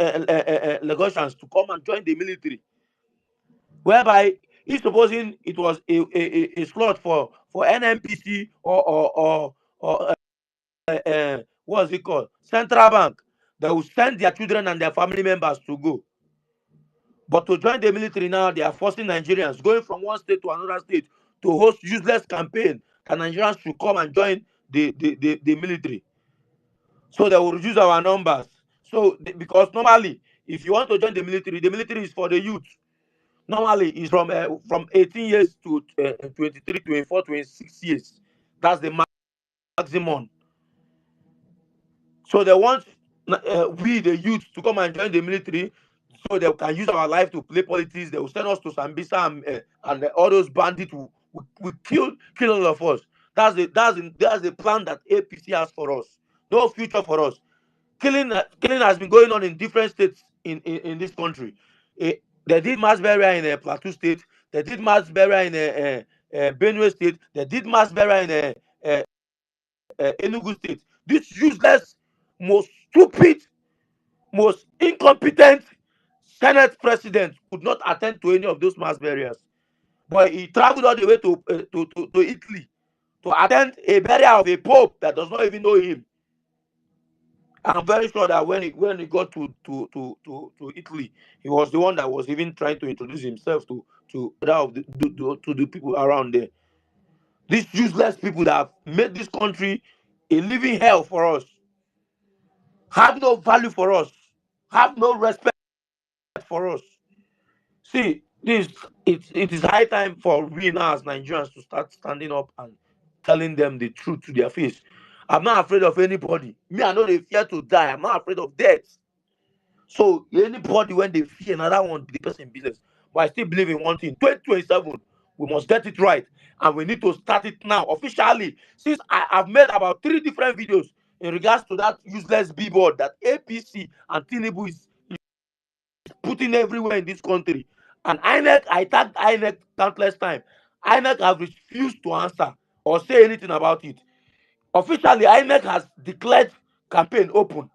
Lagosians to come and join the military, whereby he's supposing it was a slot for NNPC or what's it called, Central Bank, that will send their children and their family members to go. But to join the military now, they are forcing Nigerians going from one state to another state to host useless campaign that Nigerians should come and join the military. So they will reduce our numbers. So because normally, if you want to join the military is for the youth. Normally, it's from 18 years to 23, 24, 26 years. That's the maximum. So they want we, the youth, to come and join the military so they can use our life to play politics. They will send us to Sambisa and all those bandits will kill all of us. That's the plan that APC has for us. No future for us. Killing has been going on in different states in this country. Eh, they did mass burial in Plateau State. They did mass burial in Benue State. They did mass burial in Enugu State. This useless, most stupid, most incompetent Senate president could not attend to any of those mass burials. But he traveled all the way to Italy to attend a burial of a pope that does not even know him. I'm very sure that when he got to Italy, he was the one that was even trying to introduce himself to the people around there. These useless people that have made this country a living hell for us have no value for us, have no respect for us. See, it is high time for we now as Nigerians to start standing up and telling them the truth to their face. I'm not afraid of anybody. Me, I know they fear to die. I'm not afraid of death. So anybody when they fear another one, the person business. But I still believe in one thing. 2027, we must get it right, and we need to start it now officially. Since I have made about 3 different videos in regards to that useless billboard that APC and Tinubu is putting everywhere in this country. And INEC, I tagged INEC countless times. INEC have refused to answer or say anything about it. Officially, INEC has declared campaign open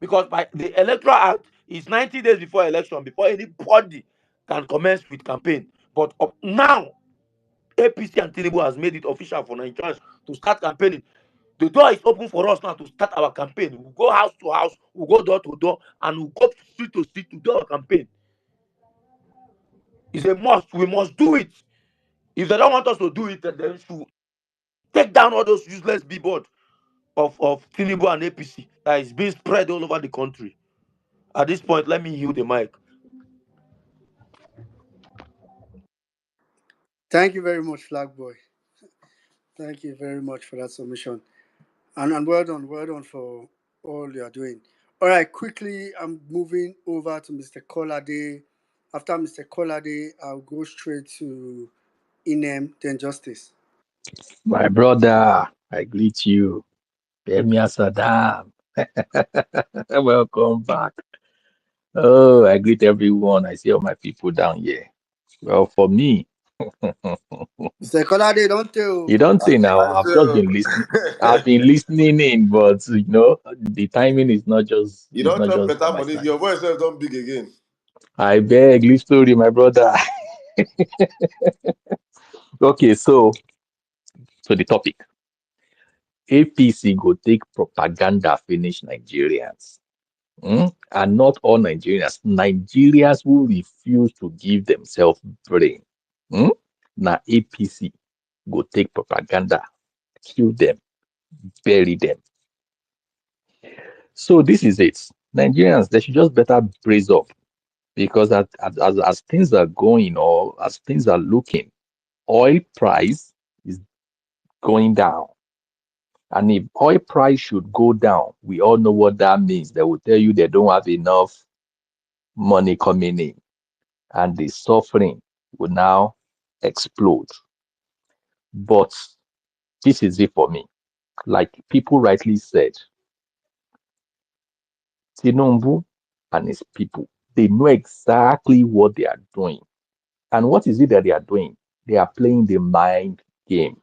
because by the electoral act is 90 days before election before anybody can commence with campaign. But now APC and Tinubu has made it official for Nigerians to start campaigning. The door is open for us now to start our campaign. We'll go house to house, we'll go door to door, and we'll go street to street to do our campaign. It's a must. We must do it. If they don't want us to do it, then they should take down all those useless billboard of Tinubu and APC that is being spread all over the country. At this point, let me yield the mic. Thank you very much, Flag Boy. Thank you very much for that submission. And well done for all you are doing. All right, quickly, I'm moving over to Mr. Kolade. After Mr. Kolade, I'll go straight to Inem, then Justice. My brother, I greet you. Emia Saddam. Welcome back. Oh, I greet everyone. I see all my people down here. Well, for me, Mr. Kolade, don't tell. you don't think now. I I've just been listening. I've been listening in, but the timing is not just you don't chop by better my money. side. Your voice self don't big again. I beg, leave story, my brother. Okay, so the topic: APC go take propaganda finish Nigerians. And not all Nigerians. Nigerians who refuse to give themselves brain. Now APC go take propaganda, kill them, bury them. So this is it. Nigerians, they should just better brace up because as things are going or as things are looking, oil price is going down. And if oil price should go down, we all know what that means. They will tell you they don't have enough money coming in, and the suffering will now explode. But this is it for me. like people rightly said, Tinubu and his people, they know exactly what they are doing. And what is it that they are doing? They are playing the mind game.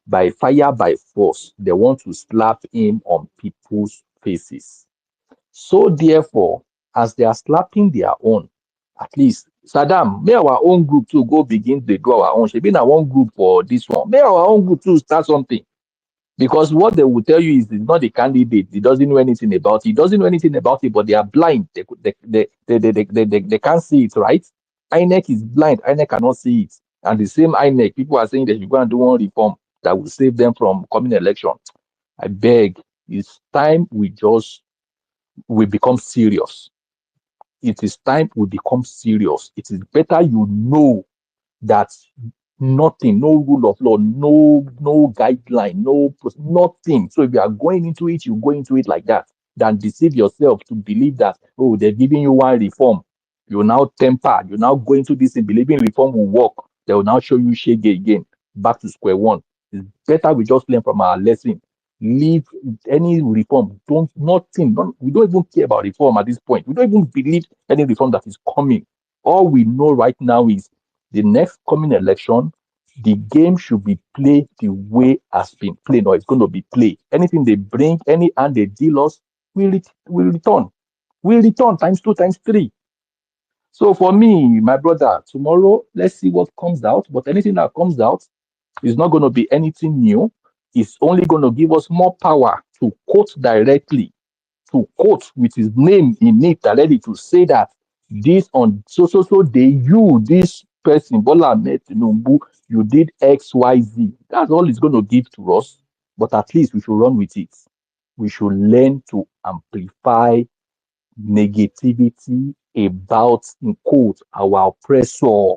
By fire, by force, they want to slap him on people's faces. So therefore, as they are slapping their own, at least Saddam, may our own group too go begin to do our own. Should be in our own group for this one. May our own group too start something. Because what they will tell you is it's not the candidate. He doesn't know anything about it. He doesn't know anything about it, but they are blind. They can't see it, right? INEC is blind. INEC cannot see it. And the same INEC, people are saying they should go and do one reform that will save them from coming election. I beg, it's time we become serious. It is time we become serious. It is better you know that nothing, no rule of law, no guideline, nothing. So if you are going into it, you go into it like that. Than deceive yourself to believe that, oh, they're giving you one reform. You now temper, you now go into this and believing reform will work. They will now show you shege again, back to square one. It's better we just learn from our lesson. Leave any reform. We don't even care about reform at this point. We don't even believe any reform that is coming. All we know right now is the next coming election, the game should be played the way has been played, or it's going to be played. Anything they bring, any hand they deal us, we return. We return times two, times three. So for me, my brother, tomorrow, let's see what comes out. But anything that comes out is not going to be anything new. It's only going to give us more power to quote directly, to quote with his name in it already, to say that this on so day, you, this person, Bola Ahmed Tinubu, you did XYZ. That's all it's going to give to us. But at least we should run with it. We should learn to amplify negativity about, in quote, our oppressor.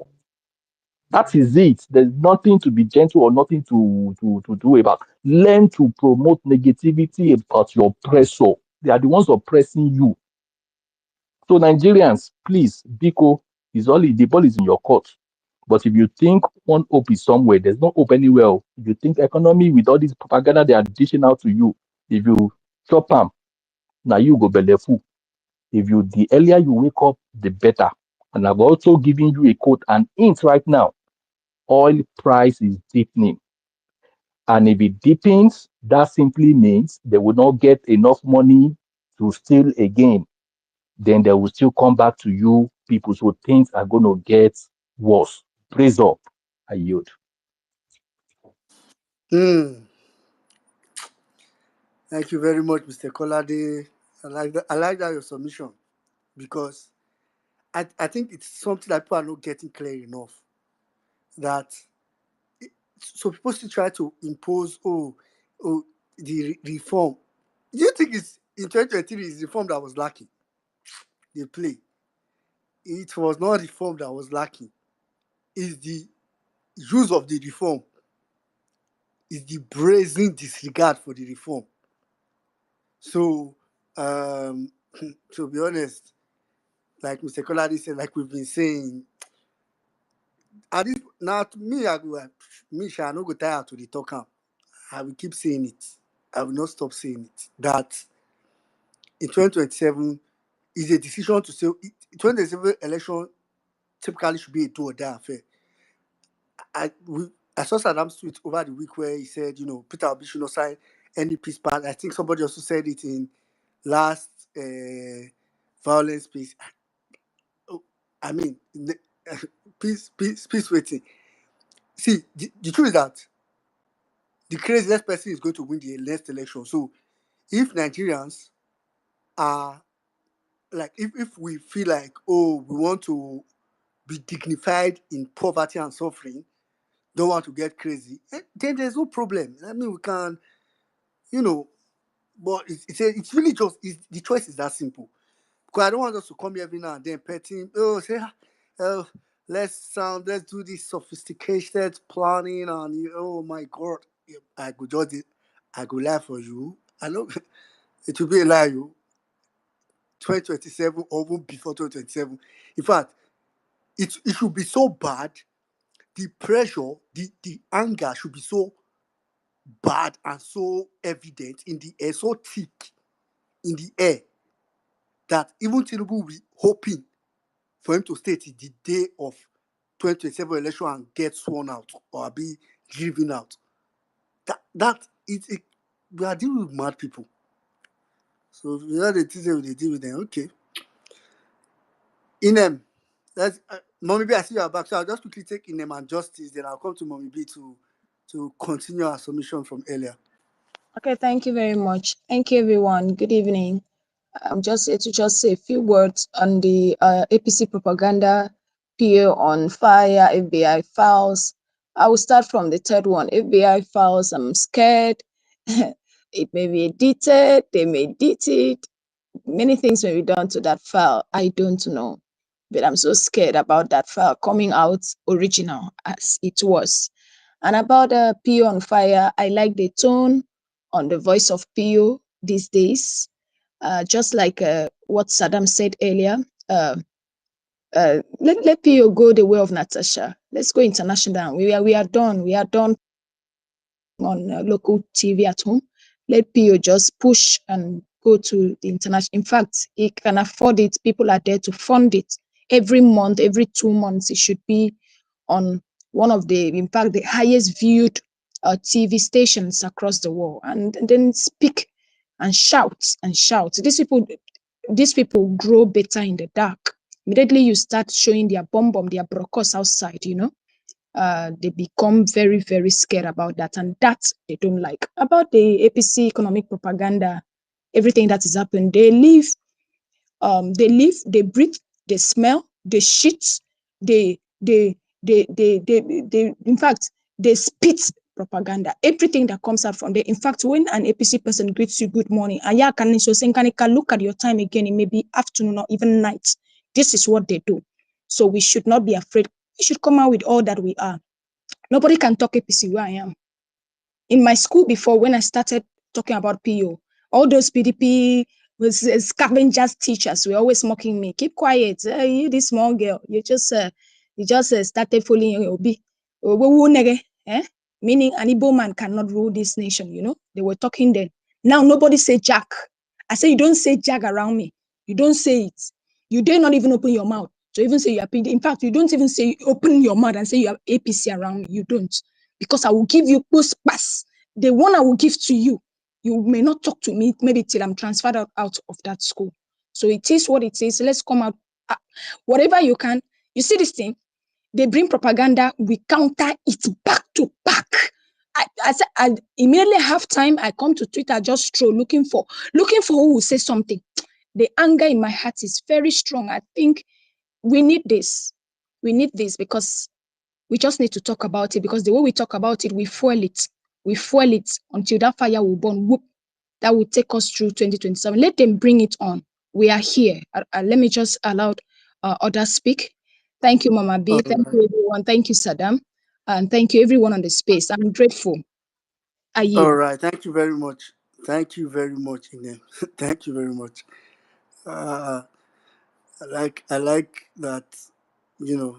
That is it. There's nothing to be gentle or nothing to do about. Learn to promote negativity about your oppressor. They are the ones oppressing you. So Nigerians, please, Biko, the ball is in your court. But if you think one hope is somewhere, there's no hope anywhere. If you think economy with all this propaganda they are dishing out to you, if you chop them, now you go belefu. The earlier you wake up, the better. And I've also given you a quote and hint right now. Oil price is deepening. And if it deepens, that simply means they will not get enough money to steal again. Then they will still come back to you people. So things are going to get worse. Praise up. I yield. Hmm. Thank you very much, Mr. Kolade. I like that your submission because I think it's something that people are not getting clear enough. That so people still try to impose the reform. Do you think it's in 2023 is reform that was lacking? They play. It was not reform that was lacking. It's the use of the reform. Is the brazen disregard for the reform. So to be honest, like Mr. Koladi said, like we've been saying, at this now to me, me shall not go tired to the talk am. I will keep saying it. I will not stop saying it. That in 2027 is a decision to say 2027 election typically should be a do or die affair. I saw Saddam's tweet over the week where he said, Peter Obi should not sign any peace part. I think somebody also said it in last violence piece. Oh, I mean, peace waiting. See, the truth is that the craziest person is going to win the next election. So if Nigerians are like, if we feel like, oh, we want to be dignified in poverty and suffering, don't want to get crazy, then there's no problem. I mean, we can, you know, but it's really just, the choice is that simple. Because I don't want us to come here every now and then petting, oh, let's do this sophisticated planning and, oh my God, I could just, I could lie for you. I know it will be a lie, you. 2027 or even before 2027. In fact, it should be so bad, the pressure, the anger should be so bad and so evident in the air, so thick in the air, that even Tinubu will be hoping for him to stay till the day of 2027 election and get sworn out or be driven out. We are dealing with mad people. So you know the things they deal with them. Okay. Inem, Mommy B, I see you are back. So I'll just quickly take Inem and Justice, then I'll come to Mommy B to continue our submission from earlier. Okay, thank you very much. Thank you, everyone. Good evening. I'm just here to just say a few words on the APC propaganda, PO on fire, FBI files. I will start from the third one. FBI files, I'm scared. It may be edited, they may edit it. Many things may be done to that file. I don't know. But I'm so scared about that file coming out original as it was. And about PO on fire, I like the tone on the voice of PO these days. Just like what Saddam said earlier, let PO go the way of Natasha. Let's go international. We are done. We are done on local TV at home. Let PO just push and go to the international. In fact, he can afford it. People are there to fund it. Every month, every 2 months, it should be on one of the, in fact, the highest viewed TV stations across the world, and then speak and shout and shout. These people grow better in the dark. Immediately you start showing their their brokos outside, they become very, very scared about that, and that they don't like. About the APC economic propaganda, everything that is happening, they live, they breathe, they smell, they shit, they in fact, they spit propaganda. Everything that comes out from there. In fact, when an APC person greets you good morning, and you can look at your time again, it may be afternoon or even night. This is what they do. So we should not be afraid. We should come out with all that we are. Nobody can talk APC where I am. In my school before, when I started talking about PO, all those PDP scavengers teachers were always mocking me. Keep quiet, you this small girl. You just started following Obi. Meaning an Igbo man cannot rule this nation. They were talking then. Now nobody say Jack. I say you don't say Jack around me. You don't say it. You dare not even open your mouth to even say you are PDP. In fact, you don't even say open your mouth and say you have APC around me. You don't. Because I will give you post pass. The one I will give to you, you may not talk to me maybe till I'm transferred out of that school. So it is what it is. Let's come out. Whatever you can. You see this thing? They bring propaganda. We counter it back to back. I immediately have time. I come to Twitter, just stroll, looking for who will say something. The anger in my heart is very strong. I think we need this. We need this because we just need to talk about it, because the way we talk about it, we fuel it. We fuel it until that fire will burn. Whoop, that will take us through 2027. Let them bring it on. We are here. Let me just allow others speak. Thank you, Mama B. All Thank right. you, everyone. Thank you, Saddam. And thank you, everyone on the space. I'm grateful. I All yield. right. Thank you very much. Thank you very much, Inem. Thank you very much. I like that, you know,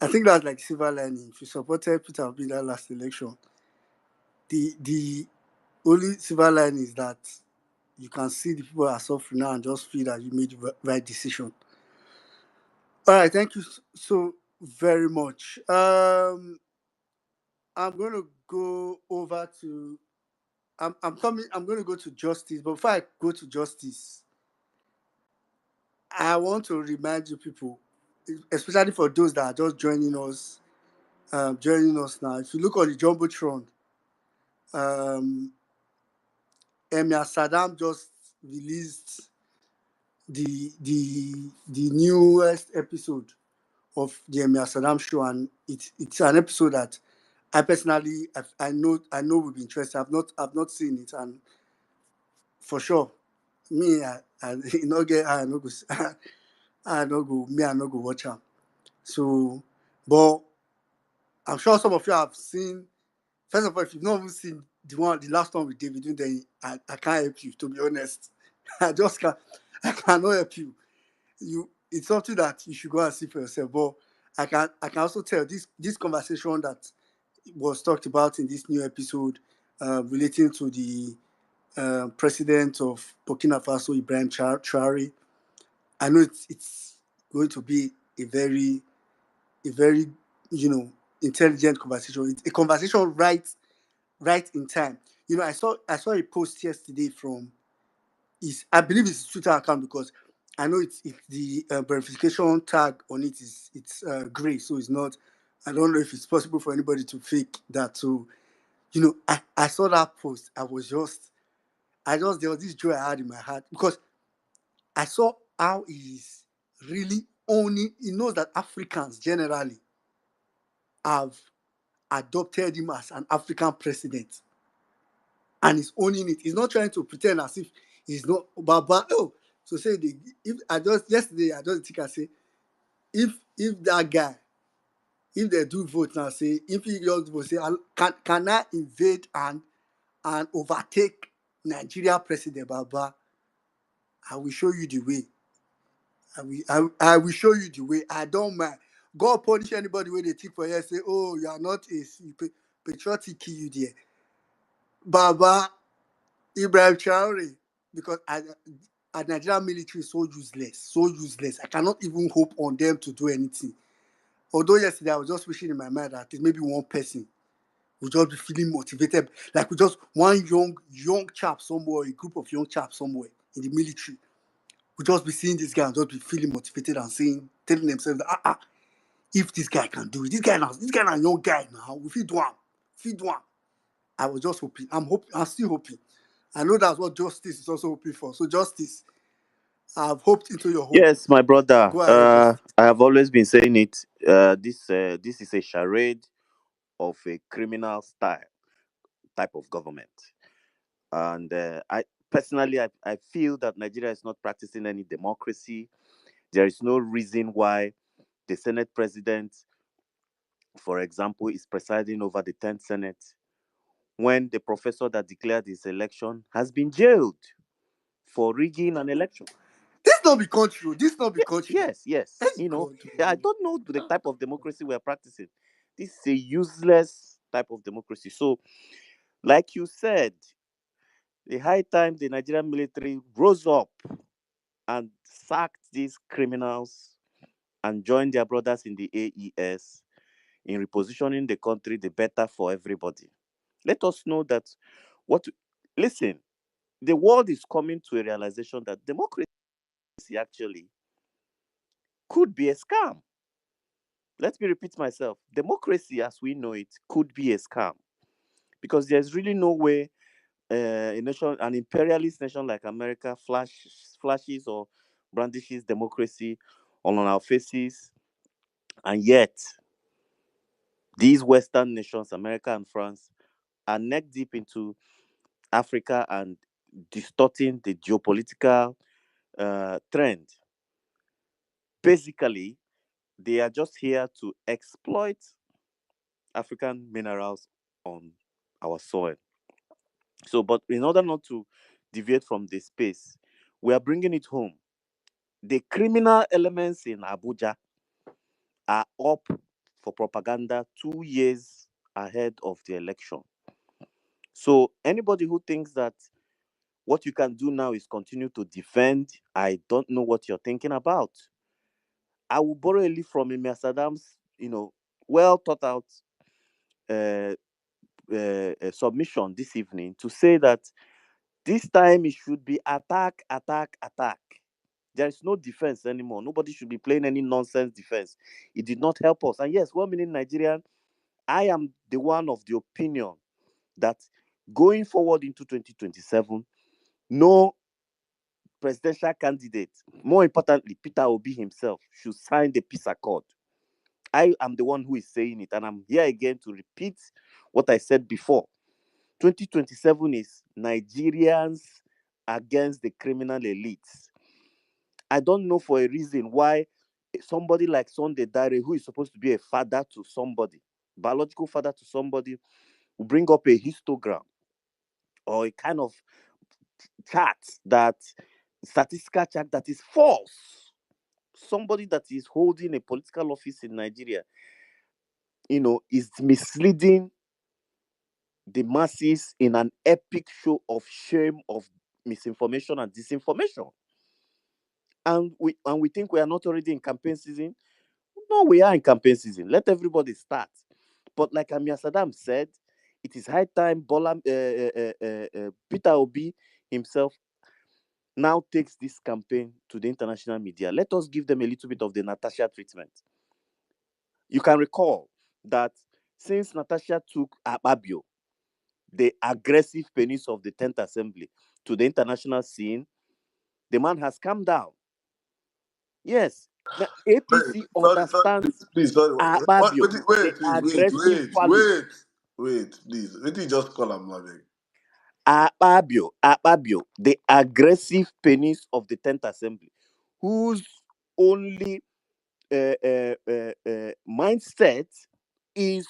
I think that's like silver lining. If you supported Peter Obi that last election, the only silver lining is that you can see the people are suffering now and just feel that you made the right decision. All right, thank you so very much. I'm going to go over to. I'm coming. I'm going to go to Justice, but before I go to Justice, I want to remind you people, especially for those that are just joining us now. If you look on the jumbotron, Emir Saddam just released the newest episode of the Emir Saddam show, and it's an episode that I personally I know will be interesting. I've not seen it, and for sure, me I you know get I no go I no go me I no go watch am. So, but I'm sure some of you have seen. First of all, if you've not even seen the last one with David, then I can't help you. To be honest, I just can't. I cannot help you. It's something that you should go and see for yourself. But I can also tell this conversation that was talked about in this new episode relating to the president of Burkina Faso, Ibrahim Traore. I know it's going to be a very, intelligent conversation. It's a conversation right in time. I saw a post yesterday from I believe it's his Twitter account, because I know it's the verification tag on it is it's gray, so it's not. I don't know if it's possible for anybody to fake that. So I saw that post. There was this joy I had in my heart, because I saw how he's really owning. He knows that Africans generally have adopted him as an African president, and he's owning it. He's not trying to pretend as if he's not Baba. Oh, so say if I just yesterday I just think I say if that guy, if they do vote now, say if he just vote, say can I invade and overtake Nigeria president Baba? I will show you the way. I will show you the way. I don't mind. God punish anybody when they think for you, say, oh, you are not patriotic, kill you there. Baba, Ibrahim Traore, because Nigerian military is so useless, so useless. I cannot even hope on them to do anything. Although yesterday I was just wishing in my mind that maybe one person would just be feeling motivated, like we just one young chap somewhere, a group of young chaps somewhere in the military, would just be seeing this guy and just be feeling motivated and telling themselves that if this guy can do it, this guy now a young guy now, if he do one. I was just hoping. I'm still hoping. I know that's what justice is also hoping for. So justice, I've hoped into your hope. Yes, my brother. Go ahead, justice. I have always been saying it. This is a charade of a criminal style type of government, and I personally I feel that Nigeria is not practicing any democracy. There is no reason why the Senate president, for example, is presiding over the 10th Senate when the professor that declared his election has been jailed for rigging an election. This not be country. This not be country. Yes. Thank You know, God. I don't know the type of democracy we are practicing. This is a useless type of democracy. So, like you said, the high time the Nigerian military rose up and sacked these criminals and joined their brothers in the AES in repositioning the country the better for everybody. Let us know that what listen, the world is coming to a realization that democracy actually could be a scam. Let me repeat myself. Democracy as we know it could be a scam because there's really no way an imperialist nation like America flashes or brandishes democracy on our faces, and yet these Western nations, America and France, are neck deep into Africa and distorting the geopolitical trend. Basically, they are just here to exploit African minerals on our soil. So, but in order not to deviate from the space, we are bringing it home. The criminal elements in Abuja are up for propaganda 2 years ahead of the election. So, anybody who thinks that what you can do now is continue to defend, I don't know what you're thinking about. I will borrow a leaf from Emir Saddam's, well thought out uh, submission this evening to say that this time it should be attack, attack, attack. There is no defense anymore. Nobody should be playing any nonsense defense. It did not help us. And yes, 1 million Nigerian, I am the one of the opinion that going forward into 2027, no presidential candidate, more importantly, Peter Obi himself, should sign the peace accord. I am the one who is saying it, and I'm here again to repeat what I said before. 2027 is Nigerians against the criminal elites. I don't know for a reason why somebody like Sunday Dare, who is supposed to be a father to somebody, biological father to somebody, will bring up a histogram or a kind of chart statistical chart that is false. Somebody that is holding a political office in Nigeria, is misleading the masses in an epic show of shame, of misinformation and disinformation. And we think we are not already in campaign season. No, we are in campaign season. Let everybody start. But like Amir Saddam said, it is high time Peter Obi himself now takes this campaign to the international media. Let us give them a little bit of the Natasha treatment. You can recall that since Natasha took Akpabio, the aggressive penis of the 10th Assembly, to the international scene, the man has calmed down. Yes, the Wait, APC sorry, understands please, sorry. Akpabio, the aggressive phallus. Please. Wait, you just call him, Maverick. Akpabio, the aggressive penis of the 10th Assembly, whose only mindset is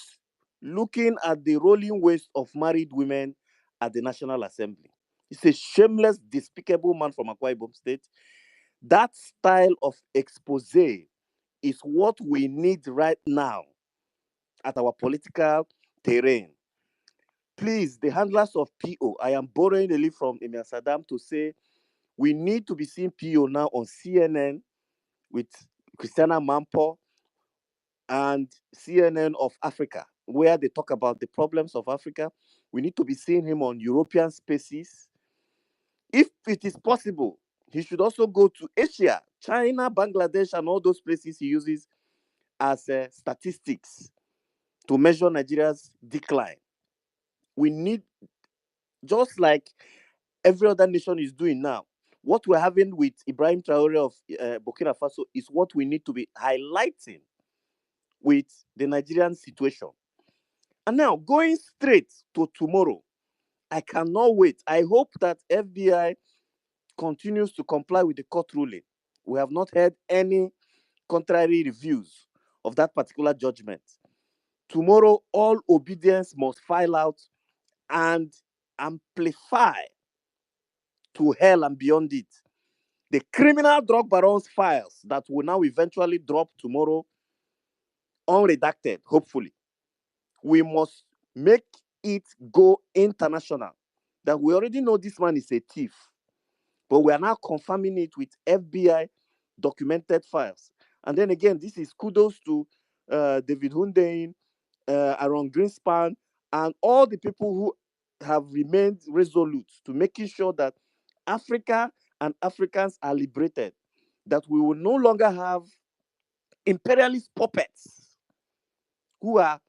looking at the rolling waist of married women at the National Assembly. He's a shameless, despicable man from Akwa Ibom State. That style of expose is what we need right now at our political terrain. Please, the handlers of PO, I am borrowing a leaf from Emir Saddam to say we need to be seeing PO now on CNN with Christiana Mampo and CNN of Africa, where they talk about the problems of Africa. We need to be seeing him on European spaces. If it is possible, he should also go to Asia, China, Bangladesh, and all those places he uses as statistics to measure Nigeria's decline. We need, just like every other nation is doing now, what we're having with Ibrahim Traore of Burkina Faso is what we need to be highlighting with the Nigerian situation. And now, going straight to tomorrow, I cannot wait. I hope that FBI continues to comply with the court ruling. We have not heard any contrary reviews of that particular judgment. Tomorrow, all obedience must file out and amplify to hell and beyond it. The criminal drug barons files that will now eventually drop tomorrow, unredacted, hopefully. We must make it go international. That we already know this man is a thief, but we are now confirming it with FBI documented files. And then again, this is kudos to David Hundein, Aaron Greenspan, and all the people who have remained resolute to making sure that Africa and Africans are liberated, that we will no longer have imperialist puppets who are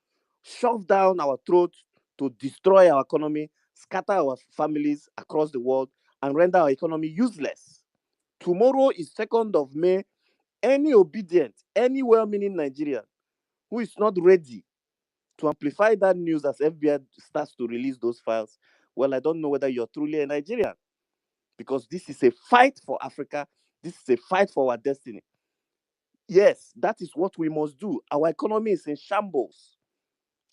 shoved down our throats to destroy our economy, scatter our families across the world, and render our economy useless. Tomorrow is 2nd of May. Any obedient, any well-meaning Nigerian who is not ready to amplify that news as FBI starts to release those files, well, I don't know whether you're truly a Nigerian, because this is a fight for Africa. This is a fight for our destiny. Yes, that is what we must do. Our economy is in shambles,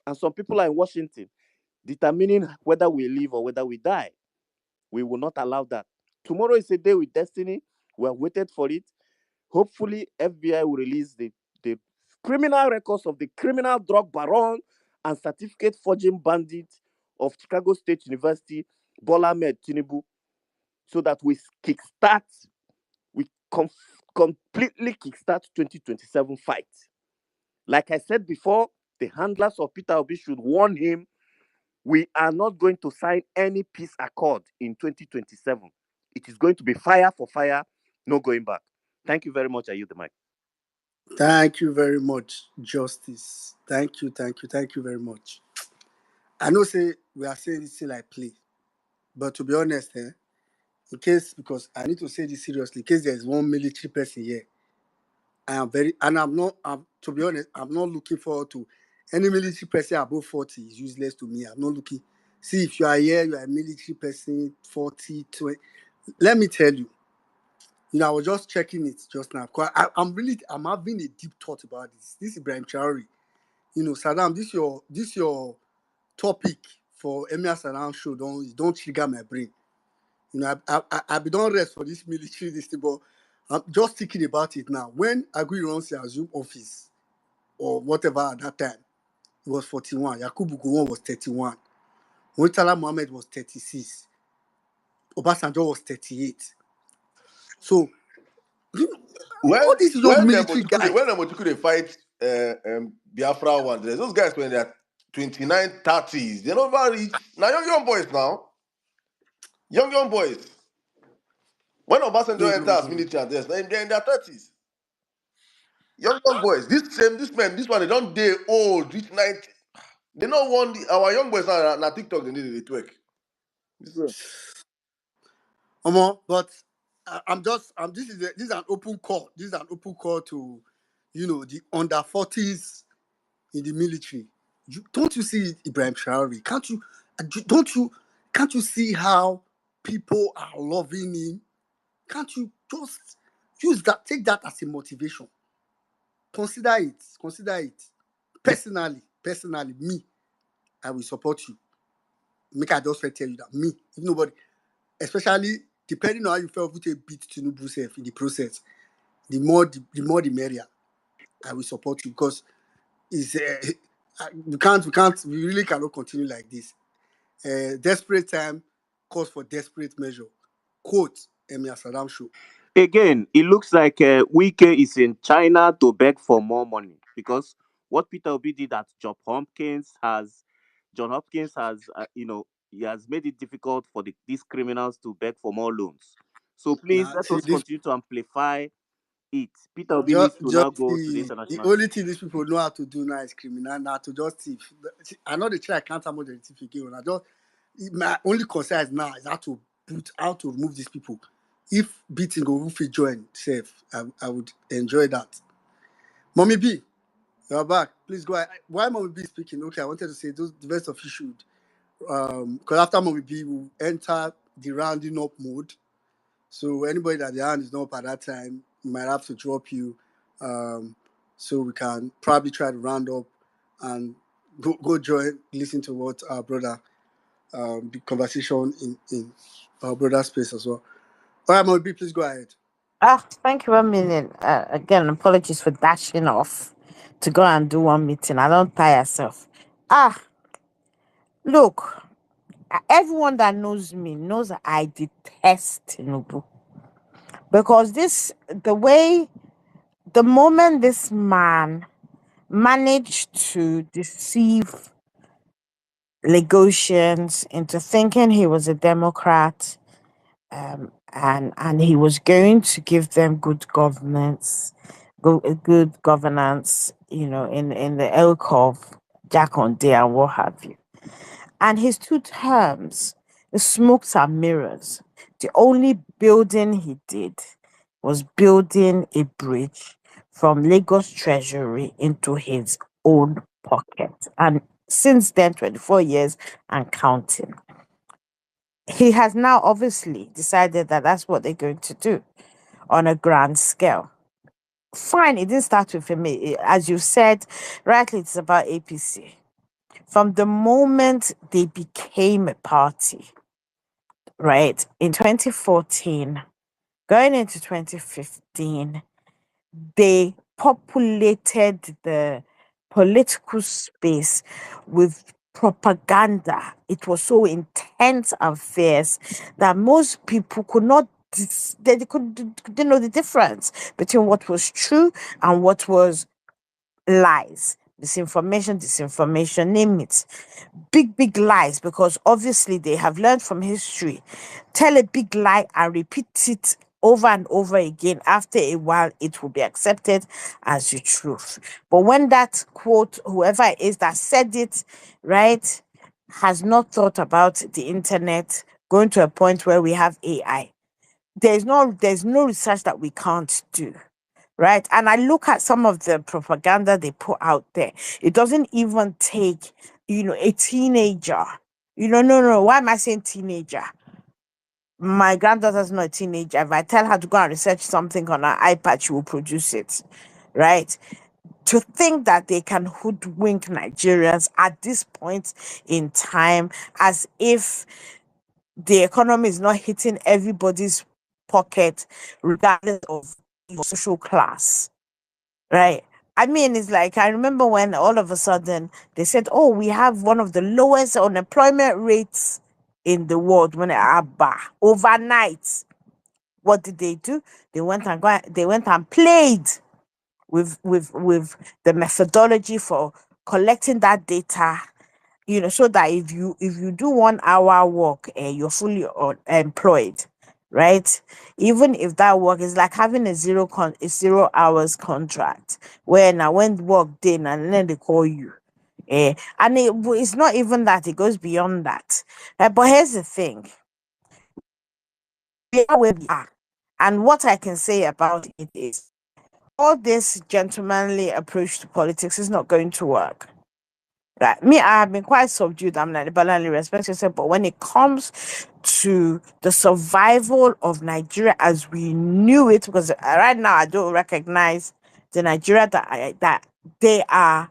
and some people are in Washington determining whether we live or whether we die. We will not allow that. Tomorrow is a day with destiny. We have waited for it. Hopefully, FBI will release the criminal records of the criminal drug baron and certificate forging bandit of Chicago State University, Bola Ahmed Tinubu, so that we completely kickstart 2027 fight. Like I said before, the handlers of Peter Obi should warn him, we are not going to sign any peace accord in 2027. It is going to be fire for fire, no going back. Thank you very much. I yield the mic. Thank you very much, Justice. Thank you very much. I know say we are saying this thing like play, but to be honest, in case, because I need to say this seriously, in case there is one military person here, to be honest, I'm not looking forward to any military person above 40 is useless to me. I'm not looking. See, if you are here, you are a military person, 40, 20. Let me tell you, I was just checking it just now. I'm having a deep thought about this. This is Ibrahim Traore. Saddam, this your topic for Emir Saddam show. Don't trigger my brain. I be don't rest for this military this thing, but I'm just thinking about it now. When Agui Ronsi assumed office or whatever at that time, it was 41. Yakubu Gowon was 31. Murtala Mohammed was 36. Obasanjo was 38. So all these young military guys. When Motuku they fight Biafra one, those guys when they're 29, 30s, they never reach. Now young boys now. Young boys. When Obasanjo enters No. military and they're in their 30s. Young boys. This one, they don't day old, reach 90. They don't want our young boys now TikTok they need to twerk. But this is an open call. This is an open call to, the under 40s in the military. Don't you see Ibrahim Traore? Can't you see how people are loving him? Can't you just take that as a motivation? Consider it. Personally, me, I will support you. Make I just tell you that me, if nobody, especially depending on how you felt with a beat Tinubu self in the process, the more the merrier. I will support you because it's we really cannot continue like this. Desperate time calls for desperate measure. Quote Emir Saddam show. Again, it looks like Wike is in China to beg for more money because what Peter Obi did at John Hopkins has, he has made it difficult for these criminals to beg for more loans. So please Now, let see us this. continue to amplify it. Peter Obi needs to now go to the The international only stage. thing these people know how to do now is criminal. Now to just thief. I know the try I can't more than thief again. My only concern is now is how to remove these people. If beating or if join safe, I would enjoy that. Mommy B, you're back. Please go ahead. Why Mommy B speaking? Okay, I wanted to say the rest of you should. Because after Mommy B, we'll enter the rounding up mode. So anybody that the hand is not up at that time, we might have to drop you. So we can probably try to round up and go join, listen to what our brother, the conversation in our brother space as well. All right, Mobi, please go ahead. Thank you 1 million. Again, apologies for dashing off to go and do one meeting. I don't tire yourself. Look, everyone that knows me knows that I detest Tinubu because the moment this man managed to deceive Lagosians into thinking he was a Democrat, and he was going to give them good governance, in the ilk of Jack on Day and what have you. And his 2 terms, the smokes and mirrors. The only building he did was building a bridge from Lagos Treasury into his own pocket. And since then, 24 years and counting. He has now obviously decided that that's what they're going to do on a grand scale. Fine, it didn't start with him. As you said, rightly, it's about APC. From the moment they became a party, right, in 2014, going into 2015, they populated the political space with propaganda. It was so intense and fierce that most people could not didn't know the difference between what was true and what was lies, disinformation, name it. Big lies, because obviously they have learned from history. Tell a big lie and repeat it over and over again. After a while, it will be accepted as the truth. But when that quote, whoever it is that said it, right, has not thought about the internet going to a point where we have AI, there's no research that we can't do, right? And I look at some of the propaganda they put out there. It doesn't even take, a teenager. No. Why am I saying teenager? My granddaughter's not a teenager. If I tell her to go and research something on her iPad, she will produce it, right? To think that they can hoodwink Nigerians at this point in time, as if the economy is not hitting everybody's pocket, regardless of your social class, right? I mean, it's like I remember when all of a sudden they said, "Oh, we have one of the lowest unemployment rates in the world." When overnight, what did they do? They went and played with the methodology for collecting that data, so that if you do 1 hour work, you're fully employed, right? Even if that work is like having a 0 hours contract, where now when work done and then they call you, and it's not even that, it goes beyond that. But here's the thing: we are where we are, and what I can say about it is all this gentlemanly approach to politics is not going to work. Right. Me, I have been quite subdued. I'm like, balance respect yourself. But when it comes to the survival of Nigeria as we knew it, because right now I don't recognize the Nigeria that they are.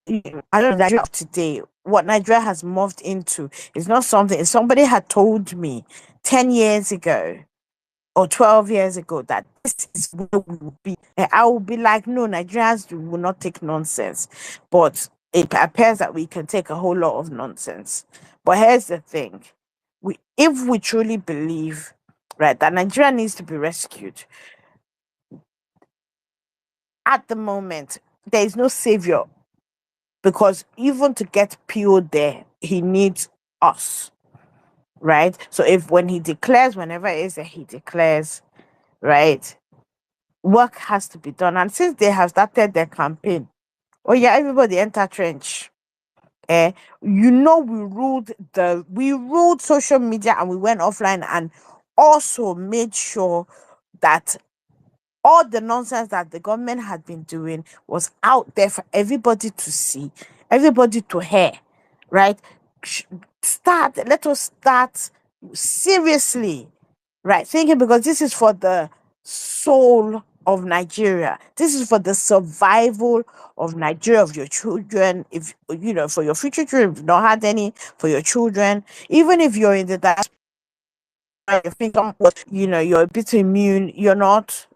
I don't know Nigeria of today. What Nigeria has morphed into is not something. If somebody had told me 10 years ago or 12 years ago that this is where we will be, I will be like, no, Nigerians will not take nonsense. But it appears that we can take a whole lot of nonsense. But here's the thing: if we truly believe, right, that Nigeria needs to be rescued, at the moment, there is no savior, because even to get Pio there, he needs us, right? So if when he declares, whenever it is that he declares, right, work has to be done. And since they have started their campaign, oh yeah, everybody enter trench. Eh, we ruled social media, and we went offline, and also made sure that all the nonsense that the government had been doing was out there for everybody to see, everybody to hear, right? Sh- Let us start seriously, right? Thinking, because this is for the soul of Nigeria. This is for the survival of Nigeria, of your children. If for your future children, if you've not had any, for your children, even if you're in the diaspora, you think you're a bit immune. You're not,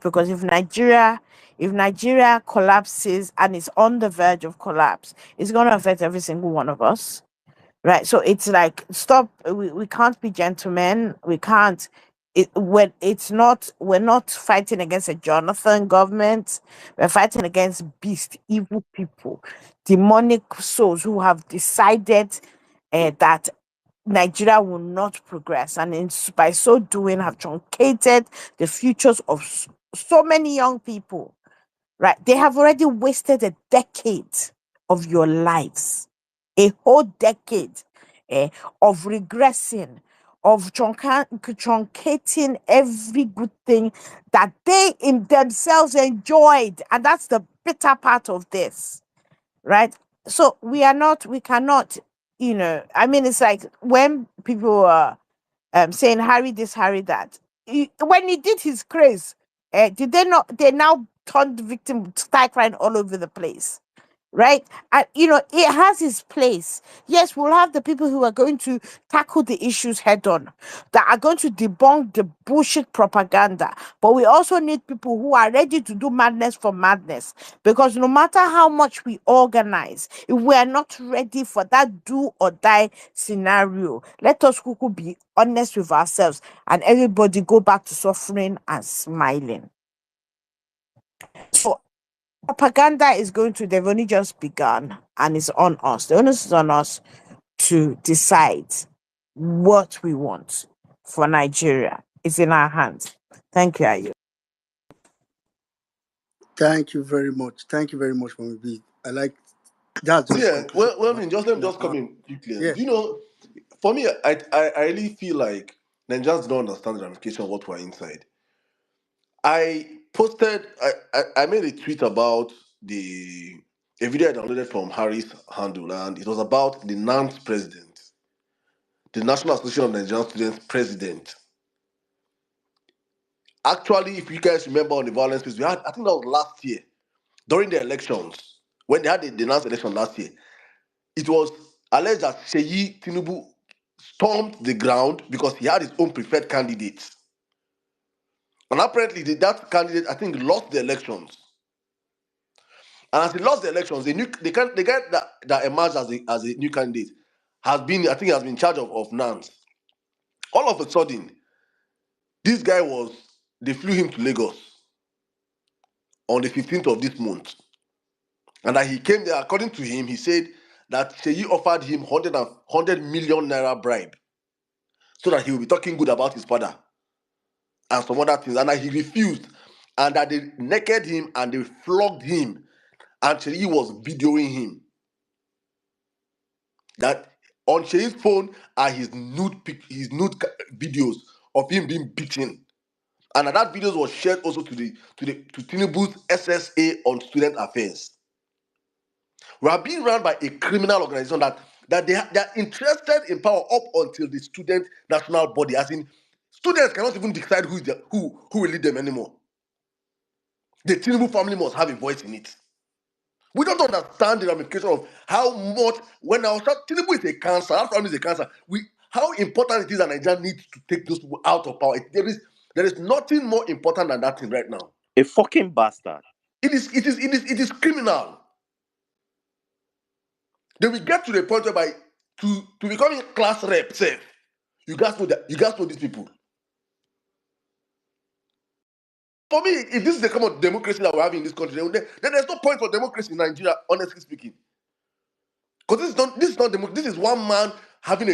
because if Nigeria collapses and is on the verge of collapse, it's going to affect every single one of us. Right. So it's like, stop. We can't be gentlemen. We can't. We're not fighting against a Jonathan government. We're fighting against beast, evil people, demonic souls who have decided that Nigeria will not progress, and by so doing have truncated the futures of so many young people. Right? They have already wasted a decade of your lives, a whole decade eh, of regressing, of truncating every good thing that they in themselves enjoyed. And that's the bitter part of this, right? So we cannot, I mean, it's like when people are saying Harry this, Harry that. When he did his craze, did they not? They now turned victim, start crying all over the place, right? And it has its place. Yes, we'll have the people who are going to tackle the issues head on, that are going to debunk the bullshit propaganda. But we also need people who are ready to do madness for madness. Because no matter how much we organize, if we are not ready for that do or die scenario, let us kuku be honest with ourselves, and everybody go back to suffering and smiling. So propaganda is they've only just begun, and it's on us. The onus is on us to decide what we want for Nigeria. It's in our hands. Thank you, Ayu. Thank you very much. Thank you very much, Mami B. I like that's just the Yeah, conclusion. I mean, just let me just come in quickly. Yeah. Do you know, for me, I really feel like Nigerians don't understand the ramification of what we're inside. I made a tweet about the a video I downloaded from Harry's handle, and it was about the NANS president, the National Association of Nigerian Students president. Actually, if you guys remember on the violence piece, we had, I think that was last year, during the elections, when they had the NANS election last year, it was alleged that Sheyi Tinubu stormed the ground because he had his own preferred candidates. And apparently, that candidate, I think, lost the elections. And as he lost the elections, the guy that emerged as a new candidate has been, I think, has been in charge of NANS. All of a sudden, this guy they flew him to Lagos on the 15th of this month. And that he came there, according to him, he said that Sheyi offered him 100 million naira bribe so that he will be talking good about his father and some other things. And that he refused. And that they naked him and they flogged him. And Sheyi was videoing him. That on Sheyi's phone are his nude videos of him being beaten. And that videos was shared also to Tinubu's SSA on student affairs. We are being run by a criminal organization that they are interested in power up until the student national body. As in, students cannot even decide who will lead them anymore. The Tinubu family must have a voice in it. We don't understand the ramification of how much when our Tinubu is a cancer, our family is a cancer. How important it is that Nigeria needs to take those people out of power. There is nothing more important than that thing right now. A fucking bastard. It is criminal. Then we get to the point whereby to become a class rep, say, you guys know these people. For me, if this is the kind of democracy that we're having in this country, then there's no point for democracy in Nigeria, honestly speaking. Because this is not democracy. This is one man having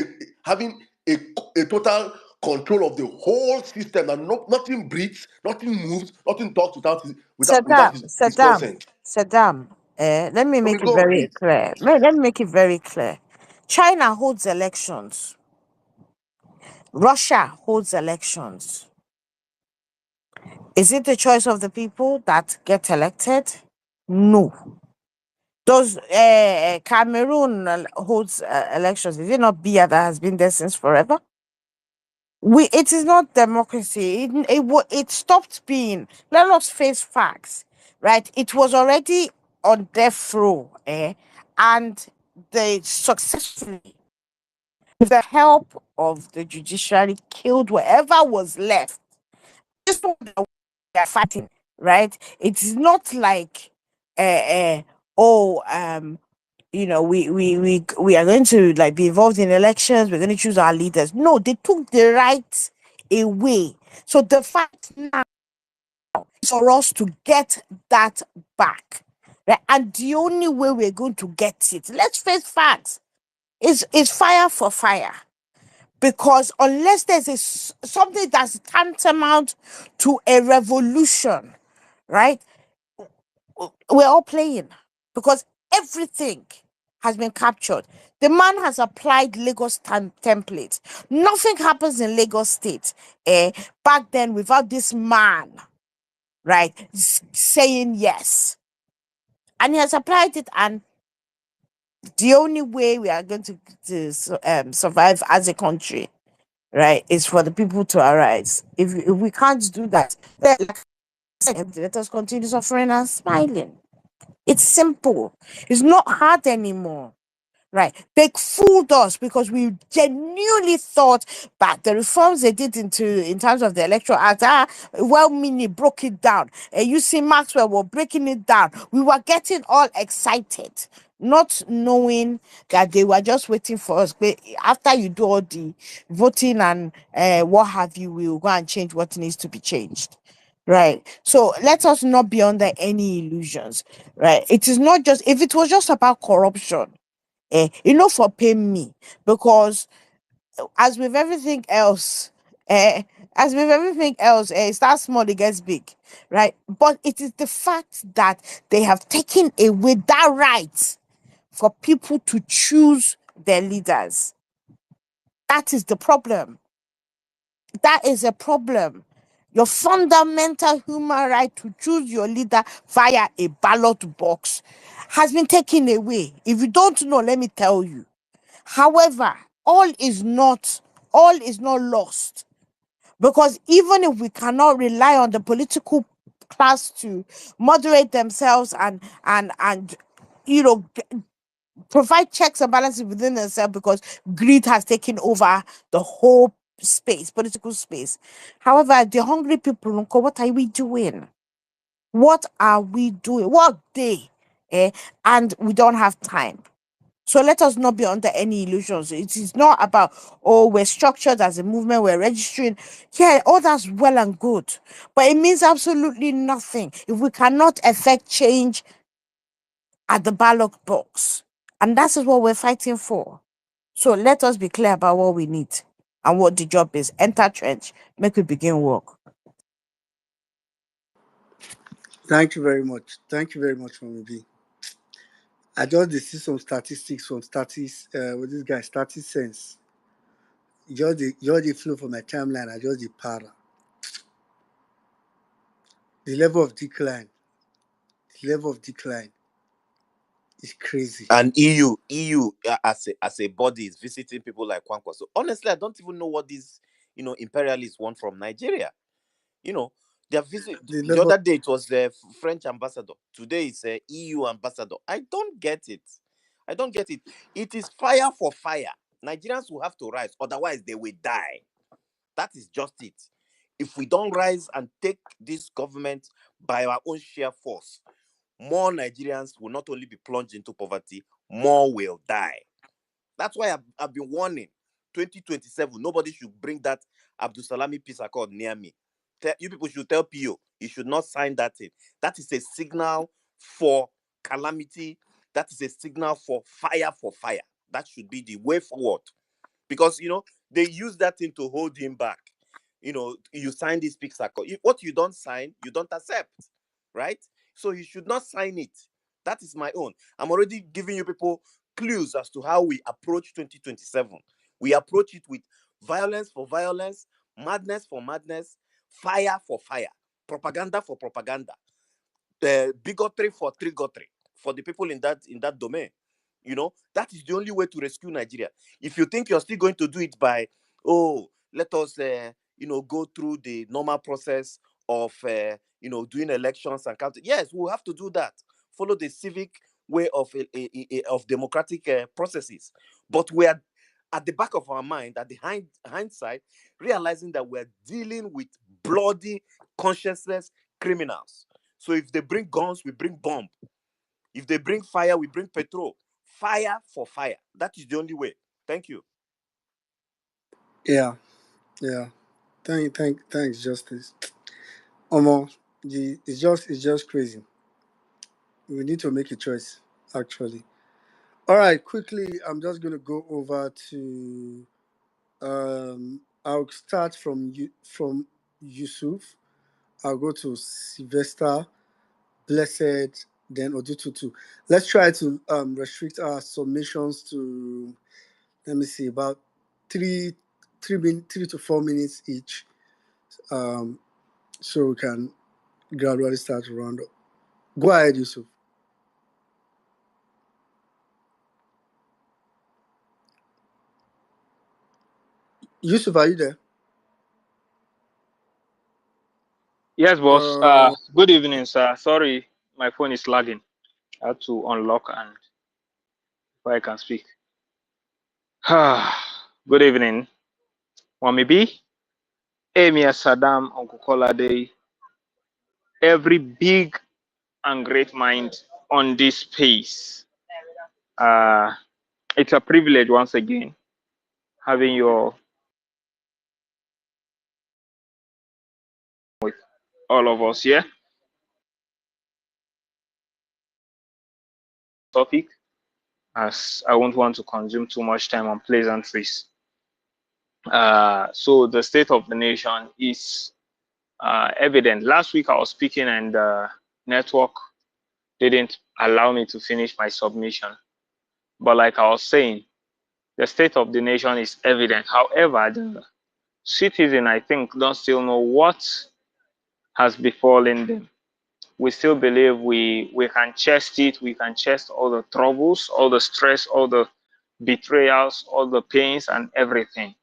a total control of the whole system, and nothing breathes, nothing moves, nothing talks without his consent. Saddam, let me I mean, make it go on, very please. clear. Let me make it very clear. China holds elections. Russia holds elections. Is it the choice of the people that get elected? No. Does Cameroon holds elections? Is it not Biya that has been there since forever? It is not democracy. It stopped being. Let us face facts, right? It was already on death row, and they successfully, with the help of the judiciary, killed whatever was left. This one that we are fighting, right? It is not like, uh, uh, oh, we are going to like be involved in elections. We're going to choose our leaders. No, they took the rights away. So the fact now is for us to get that back, right? And the only way we're going to get it, let's face facts, is fire for fire. Because unless there's something that's tantamount to a revolution, right? We're all playing because everything has been captured. The man has applied Lagos templates. Nothing happens in Lagos State back then without this man, right, saying yes. And he has applied it, and the only way we are going to survive as a country, right, is for the people to arise. If we can't do that, then like I said, let us continue suffering and smiling. It's simple. It's not hard anymore. Right. They fooled us because we genuinely thought that the reforms they did in terms of the Electoral Act, well-meaning broke it down. And you see Maxwell were breaking it down. We were getting all excited, not knowing that they were just waiting for us. But after you do all the voting and what have you, we will go and change what needs to be changed. Right. So let us not be under any illusions. Right. It is not just, if it was just about corruption, for paying me, because as with everything else, it starts small, it gets big, right? But it is the fact that they have taken away that right for people to choose their leaders. That is the problem. That is a problem. Your fundamental human right to choose your leader via a ballot box has been taken away. If you don't know, let me tell you. However, all is not lost, because even if we cannot rely on the political class to moderate themselves and provide checks and balances within themselves, because greed has taken over the whole space, political space. However, the hungry people, what are we doing? What are we doing? What day? And we don't have time. So let us not be under any illusions. It is not about, oh, we're structured as a movement, we're registering. Yeah, all that's well and good. But it means absolutely nothing if we cannot effect change at the ballot box. And that is what we're fighting for. So let us be clear about what we need and what the job is. Enter trench, make we begin work. Thank you very much. Thank you very much, Mami B. I just see some statistics from with this guy, Statis Sense. Just the flow from my timeline, I just the para. The level of decline. The level of decline is crazy. And EU as a body is visiting people like Kwankwa. So honestly, I don't even know what these imperialists want from Nigeria. Their visit The the level other day it was the French ambassador. Today it's a EU ambassador. I don't get it. I don't get it. It is fire for fire. Nigerians will have to rise, otherwise they will die. That is just it. If we don't rise and take this government by our own sheer force, more Nigerians will not only be plunged into poverty, more will die. That's why I've been warning. 2027, nobody should bring that Abdul Salami peace accord near me. You people should tell PO he should not sign that thing. That is a signal for calamity. That is a signal for fire for fire. That should be the way forward. Because they use that thing to hold him back. You sign this peace accord. What you don't sign, you don't accept, right? So you should not sign it. That is my own. I'm already giving you people clues as to how we approach 2027. We approach it with violence for violence, madness for madness, fire for fire, propaganda for propaganda, bigotry for trigotry for the people in that domain. That is the only way to rescue Nigeria. If you think you're still going to do it by, let us go through the normal process of doing elections and counting. Yes, we'll have to do that. Follow the civic way of democratic processes. But we are at the back of our mind, at the hindsight, realizing that we're dealing with bloody, conscienceless criminals. So if they bring guns, we bring bomb. If they bring fire, we bring petrol. Fire for fire. That is the only way. Thank you. Yeah, yeah. Thanks, Justice. Omo, it's just crazy. We need to make a choice, actually. All right, quickly, I'm just gonna go over to I'll start from Yusuf. I'll go to Sylvester, Blessed, then Odututu. Let's try to restrict our submissions to, let me see, about 3 to 4 minutes each, so we can gradually start to round up. Go ahead, Yusuf. Yusuf, are you there? Yes, boss. Uh, Good evening, sir. Sorry, my phone is lagging. I had to unlock and before I can speak. Good evening, Mommy B, Emir Saddam, Uncle Kolade, every big and great mind on this space. It's a privilege once again having your with all of us here. Topic, as I won't want to consume too much time on pleasantries. So the state of the nation is evident. Last week I was speaking and network didn't allow me to finish my submission. But like I was saying, the state of the nation is evident. However, the citizen, I think, don't still know what has befallen them. We still believe we can chest it, we can chest all the troubles, all the stress, all the betrayals, all the pains and everything.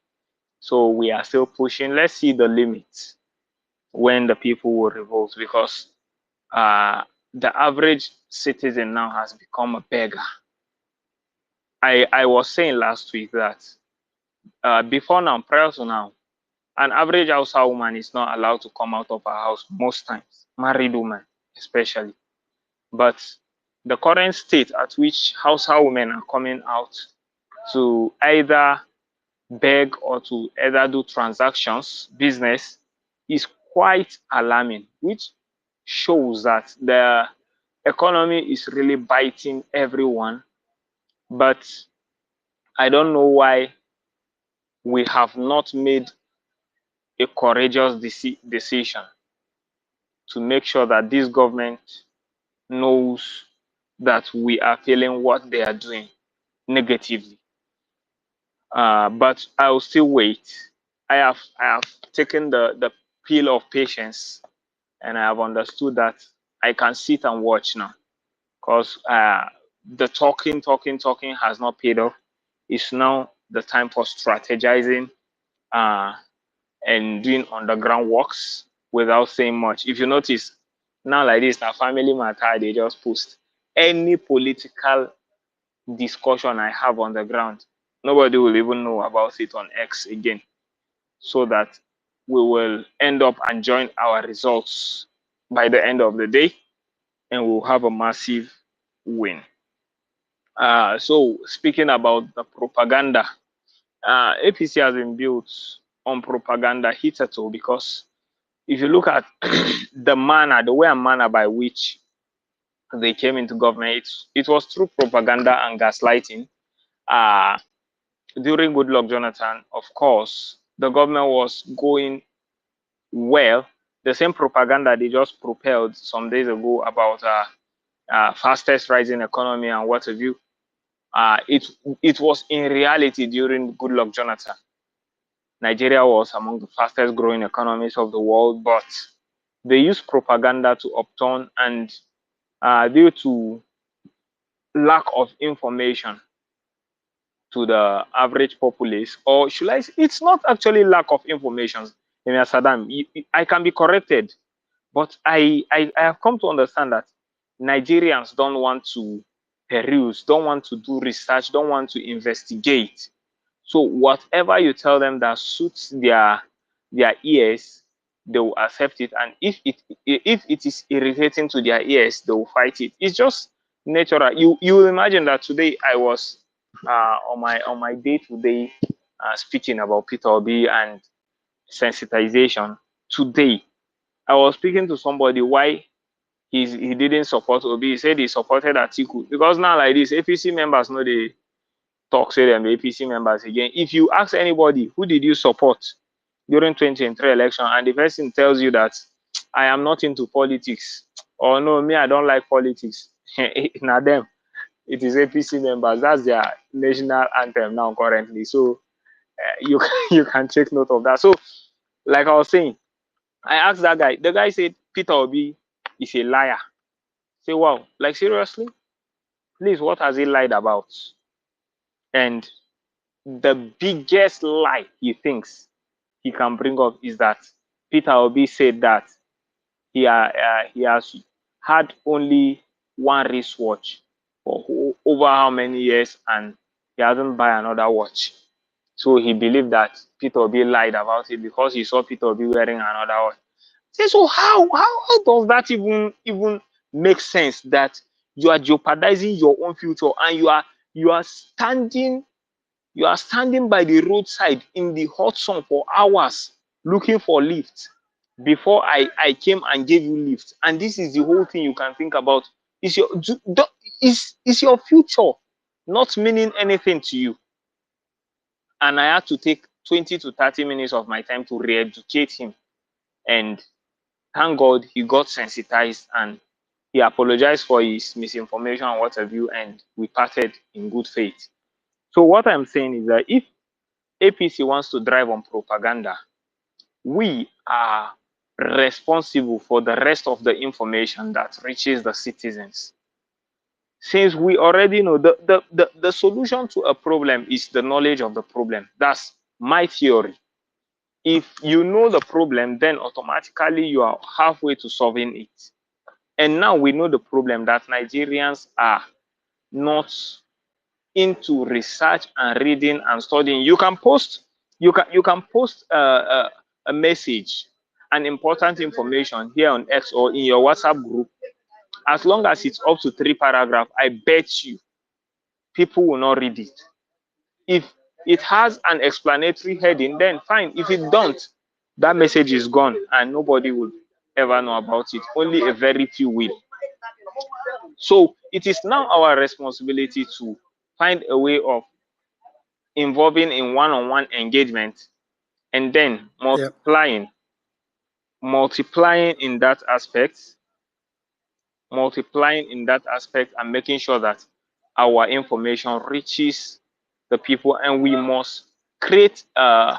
So we are still pushing. Let's see the limits when the people will revolt, because the average citizen now has become a beggar. I was saying last week that before now, prior to now, An average household woman is not allowed to come out of her house most times, married woman especially. But the current state at which household women are coming out to either beg or to either do transactions, business, is quite alarming, which shows that the economy is really biting everyone. But I don't know why we have not made a courageous decision to make sure that this government knows that we are feeling what they are doing negatively. But I will still wait. I have taken the pill of patience, and I have understood that I can sit and watch now, because the talking has not paid off. It's now the time for strategizing and doing underground works without saying much. If you notice, now like this, now family matter, they just post any political discussion I have on the ground. Nobody will even know about it on X again, so that we will end up enjoying our results by the end of the day, and we'll have a massive win. So speaking about the propaganda, APC has been built on propaganda hitherto, because if you look at the way and manner by which they came into government, it was through propaganda and gaslighting. During Goodluck Jonathan, of course, the government was going well. The same propaganda they just propelled some days ago about fastest rising economy and what have you. It was in reality during Goodluck Jonathan. Nigeria was among the fastest growing economies of the world, but they used propaganda to upturn, and due to lack of information to the average populace, or should I say, it's not actually lack of information. Saddam, I can be corrected, but I have come to understand that Nigerians don't want to peruse, don't want to do research, don't want to investigate. So whatever you tell them that suits their ears, they will accept it. And if it is irritating to their ears, they will fight it. It's just natural. You will imagine that today I was on my day-to-day speaking about Peter Obi and sensitization. Today I was speaking to somebody why he didn't support Obi. He said he supported Atiku, because now like this APC members know they talk, say them APC members again. If you ask anybody who did you support during 2023 election, and the person tells you that I am not into politics, or no, me I don't like politics, now them, it is APC members. That's their national anthem now currently. So you you can take note of that. So like I was saying, I asked that guy. The guy said Peter Obi is a liar. Say wow, like seriously? Please, what has he lied about? And the biggest lie he thinks he can bring up is that Peter Obi said that he has had only one wristwatch for over how many years, and he hasn't buy another watch. So he believed that Peter Obi lied about it because he saw Peter Obi wearing another watch. So how does that even make sense, that you are jeopardizing your own future, and you are standing by the roadside in the hot sun for hours looking for lift before I came and gave you lift, and this is the whole thing you can think about. Is your future not meaning anything to you? And I had to take 20 to 30 minutes of my time to re-educate him, and thank God he got sensitized, and he apologized for his misinformation and what have you, and we parted in good faith. So what I'm saying is that if APC wants to drive on propaganda, we are responsible for the rest of the information that reaches the citizens. Since we already know the solution to a problem is the knowledge of the problem. That's my theory. If you know the problem, then automatically you are halfway to solving it. And now we know the problem, that Nigerians are not into research and reading and studying. You can post a message, an important information here on X or in your WhatsApp group, as long as it's up to 3 paragraphs, I bet you people will not read it. If it has an explanatory heading, then fine. If it don't, that message is gone and nobody will ever know about it. Only a very few will. So it is now our responsibility to find a way of involving in one-on-one engagement and then Yeah. multiplying in that aspect, and making sure that our information reaches the people, and we must create a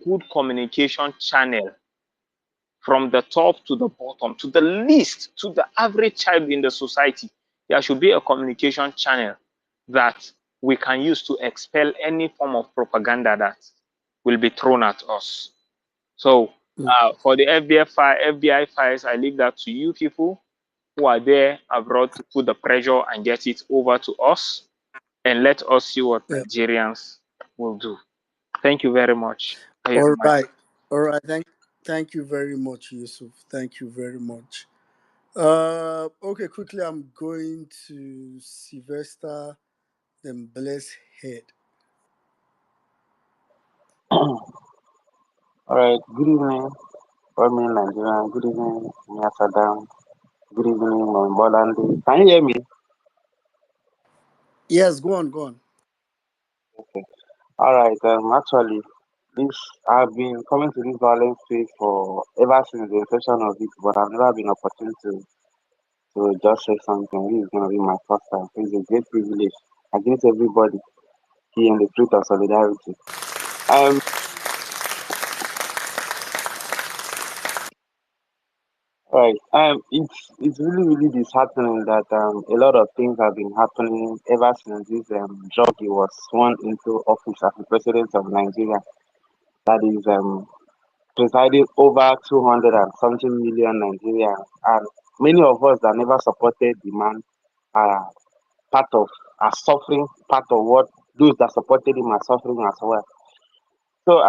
good communication channel from the top to the bottom, to the least, to the average child in the society. There should be a communication channel that we can use to expel any form of propaganda that will be thrown at us. So for the FBI files, I leave that to you people who are there abroad to put the pressure and get it over to us, and let us see what Yeah. Nigerians will do. Thank you very much. All right. All right. Thank you very much, Yusuf. Thank you very much. Okay, quickly I'm going to Sylvester, then Bless Head. All right. Good evening, from me, Nigeria. Good evening, Mia Saddam. Good evening, Bolandi. Can you hear me? Yes, go on, go on. Okay. All right. Actually, this I've been coming to this violence space for ever since the inception of it, but I've never been opportune to just say something. This is gonna be my first time. It's a great privilege against everybody here in the truth of solidarity. Um. Right. It's really disheartening that a lot of things have been happening ever since this Jogi was sworn into office as the president of Nigeria. That is presiding over 200 and something million Nigerians, and many of us that never supported the man are part of are suffering. Part of what those that supported him are suffering as well. So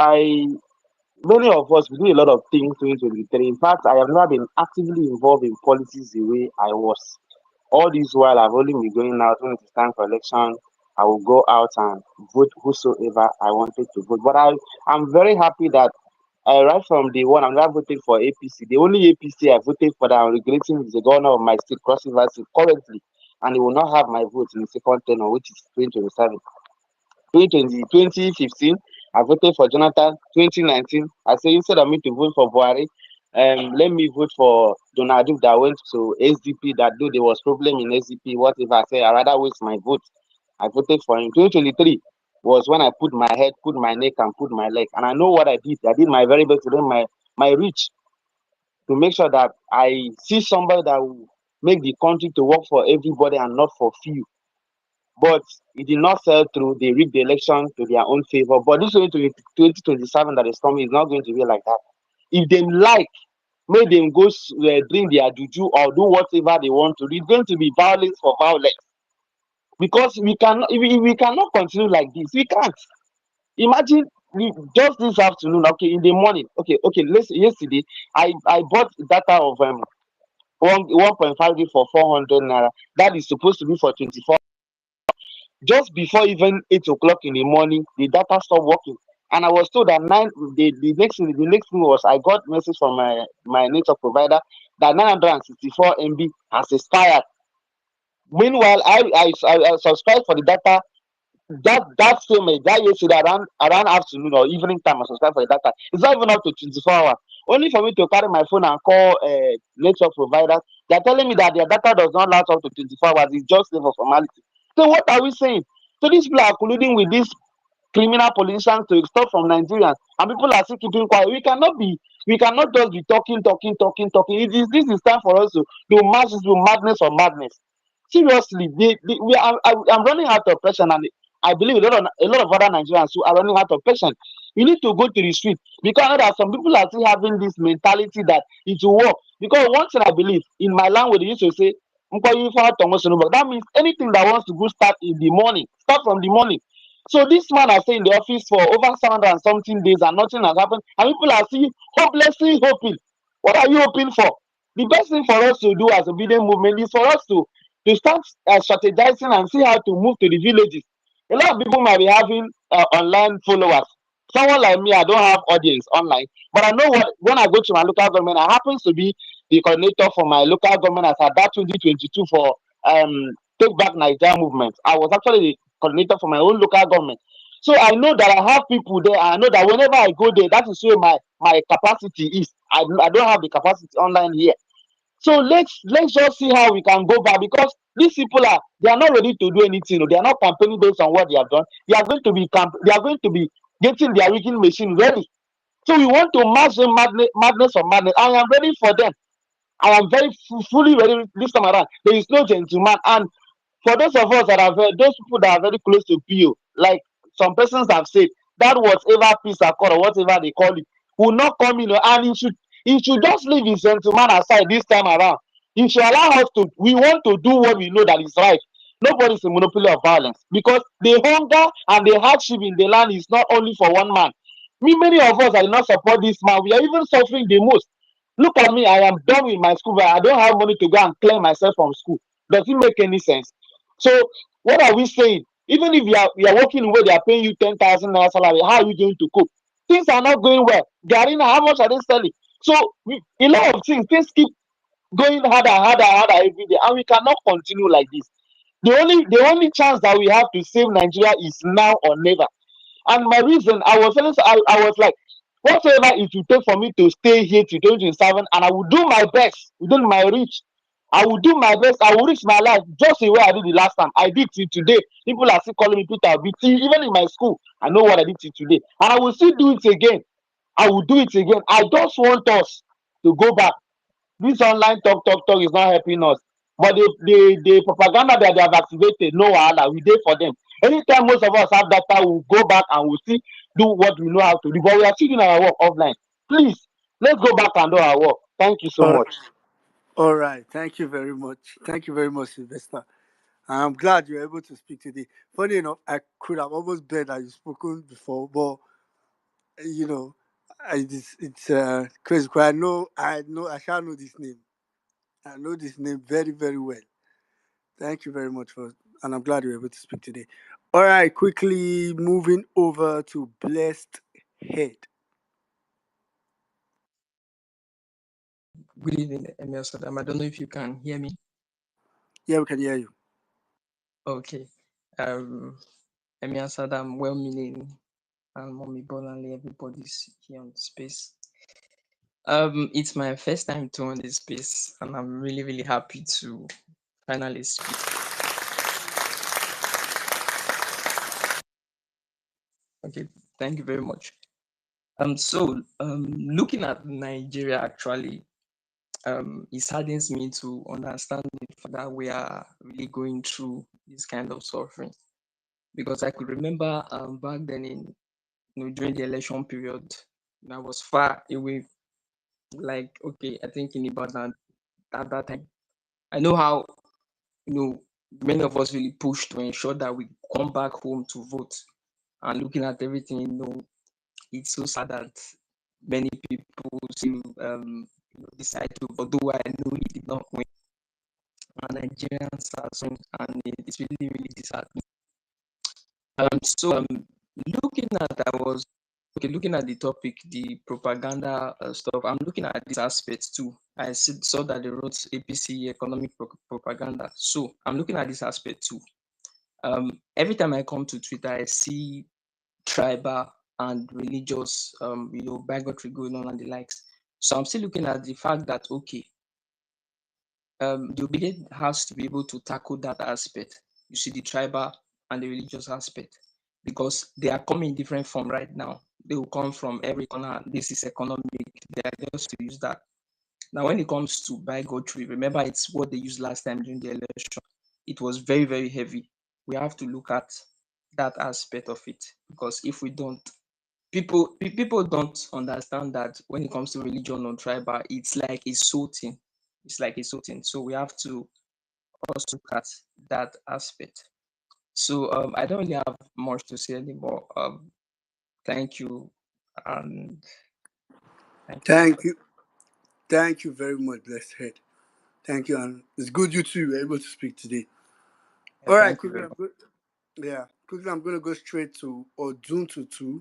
many of us we do a lot of things 2023. In fact, I have never been actively involved in politics the way I was. All this while, I've only been going out when it's time for election. I will go out and vote whosoever I wanted to vote. But I'm very happy that right from day one, I'm not voting for APC. The only APC I voted for that I'm regretting is the governor of my state, Cross River State, currently, and he will not have my vote in the second tenure, which is 2027. 2015, I voted for Jonathan. 2019, I said instead of me to vote for Buhari, let me vote for Donald Duke that went to SDP. That though there was problem in SDP, whatever, I said I rather waste my vote. I voted for him. 2023 was when I put my head, put my neck, and put my leg, and I know what I did. I did my very best to do my reach to make sure that I see somebody that will make the country to work for everybody and not for few. But it did not sell through. They rigged the election to their own favor. But this 2027 that is coming is not going to be like that. If they like, may them go drink their juju or do whatever they want to. It's going to be violence for violence. Because we cannot, we cannot continue like this. We can't. Imagine just this afternoon, okay, in the morning, okay, yesterday, I bought data of 1.5 gig for 400 naira. That is supposed to be for 24. Just before even 8 o'clock in the morning, the data stopped working. And I was told that the next thing was I got message from my network provider that 964 MB has expired. Meanwhile, I subscribed for the data that same that yesterday around afternoon or evening time. I subscribed for the data. It's not even up to 24 hours. Only for me to carry my phone and call network providers. They're telling me that their data does not last up to 24 hours. It's just for formality. So what are we saying? So these people are colluding with these criminal politicians to stop from Nigerians, and people are still keeping quiet. We cannot just be talking. This is time for us to match this with madness or madness. Seriously, I'm running out of patience, and I believe a lot of other Nigerians who are running out of patience. We need to go to the street because I know that some people are still having this mentality that it will work. Because one thing I believe in my language, they used to say, that means anything that wants to go start in the morning, start from the morning. So this man has stayed in the office for over 700 and something days and nothing has happened, and people are still hopelessly hoping. What are you hoping for? The best thing for us to do as a building movement is for us to start strategizing and see how to move to the villages. A lot of people might be having online followers. Someone like me, I don't have audience online, but I know what when I go to my local government, I happen to be the coordinator for my local government as at that 2022 for Take Back Nigeria movement. I was actually the coordinator for my own local government. So I know that I have people there. I know that whenever I go there, that is where my capacity is. I don't have the capacity online here. So let's just see how we can go back, because these people they are not ready to do anything. They are not campaigning based on what they have done. They are going to be they are going to be getting their rigging machine ready. So we want to match them madness for madness. I am ready for them. I am very fully ready this time around. There is no gentleman. And for those of us that are those people that are very close to PO, like some persons have said, that whatever peace accord or whatever they call it will not come in, and he should just leave his gentleman aside this time around. He should allow us to. We want to do what we know that is right. Nobody is a monopoly of violence, because the hunger and the hardship in the land is not only for one man. Many of us that do not support this man, we are even suffering the most. Look at me, I am done with my school, but I don't have money to go and clear myself from school. Does it make any sense? So what are we saying? Even if you are working where they are paying you 10,000 naira salary, how are you going to cope? Things are not going well. Garina, how much are they selling? So a lot of things keep going harder every day, and we cannot continue like this. The only chance that we have to save Nigeria is now or never. And my reason, I was like, whatever it will take for me to stay here to 2027, and I will do my best within my reach. I will do my best. I will risk my life just the way I did the last time. I did till today. People are still calling me Peter BT. Even in my school, I know what I did till today. And I will still do it again. I will do it again. I just want us to go back. This online talk is not helping us. But the propaganda that they have activated, no wahala, we dey for them. Anytime most of us have data, we'll go back and we'll still do what we know how to do. But we are still doing our work offline. Please, let's go back and do our work. Thank you so All right. much. All right. Thank you very much. Thank you very much, Sylvester. I'm glad you're able to speak today. Funny enough, I could have almost bet that you've spoken before, but you know, it's crazy. 'Cause I shall know this name. I know this name very, very well. Thank you very much and I'm glad you're able to speak today. All right, quickly moving over to Blessed Head. Good evening, Emil Saddam. I don't know if you can hear me. Yeah, we can hear you. Okay. Emil Saddam, well-meaning, and Mommy Bolanle, everybody's here on the space. It's my first time to on this space, and I'm really, really happy to finally speak. Okay, thank you very much. Looking at Nigeria, actually, it saddens me to understand that we are really going through this kind of suffering, because I could remember back then during the election period, I was far away, like, okay, I think in Ibadan at that time. I know how many of us really pushed to ensure that we come back home to vote, and looking at everything, it's so sad that many people still decide to, although I know he did not win, and Nigerians are so, and it's really, really disheartening. Looking at looking at the topic, the propaganda stuff, I'm looking at this aspect too. I saw that they wrote APC economic propaganda. So I'm looking at this aspect too. Every time I come to Twitter, I see tribal and religious, bigotry going on and the likes. So I'm still looking at the fact that, okay, the obedient has to be able to tackle that aspect. You see, the tribal and the religious aspect, because they are coming in different form right now. They will come from every corner. This is economic. They are just to use that. Now, when it comes to bigotry, remember it's what they used last time during the election. It was very, very heavy. We have to look at that aspect of it, because if we don't, people don't understand that when it comes to religion or tribal, it's like a sorting. It's like a sorting. So we have to also look at that aspect. So I don't really have much to say anymore. Thank you, and thank you. Thank you very much, blessed head. Thank you, and it's good you two were able to speak today. Yeah, All right, thank you quickly, very much. quickly, I'm gonna go straight to Odun Tutu.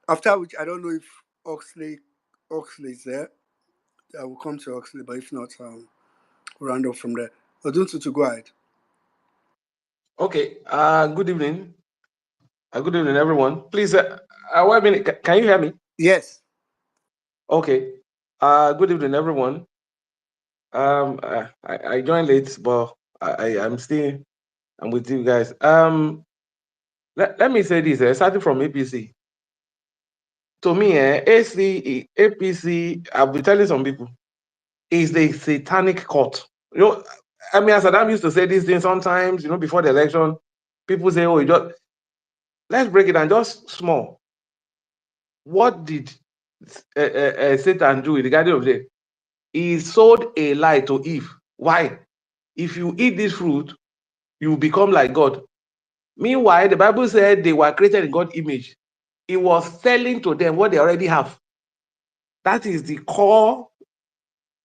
After which, I don't know if Oxley is there. I will come to Oxley, but if not, we'll round up from there. Odun Tutu, go ahead. Okay. Good evening. Good evening, everyone. Please, wait a minute. Can you hear me? Yes. Okay. Good evening, everyone. I joined late, but I'm with you guys. Let me say this. Starting from APC. To me, APC. I've been telling some people, is the satanic court. You know, I mean, as Adam used to say this thing sometimes. You know, before the election, people say, "Oh, you just let's break it down just small." What did Satan do in the Garden of Eden? He sold a lie to Eve. Why? If you eat this fruit, you will become like God. Meanwhile, the Bible said they were created in God's image. He was selling to them what they already have. That is the core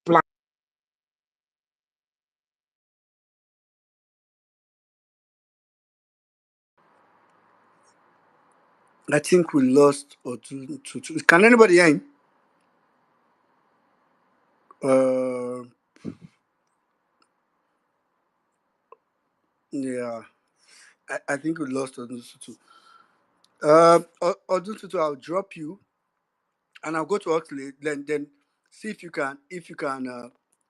plan. I think we lost Odun Tutu. Can anybody hear him? Yeah. I think we lost Odun Tutu. Odun Tutu, I'll drop you and I'll go to Oxley. Then see if you can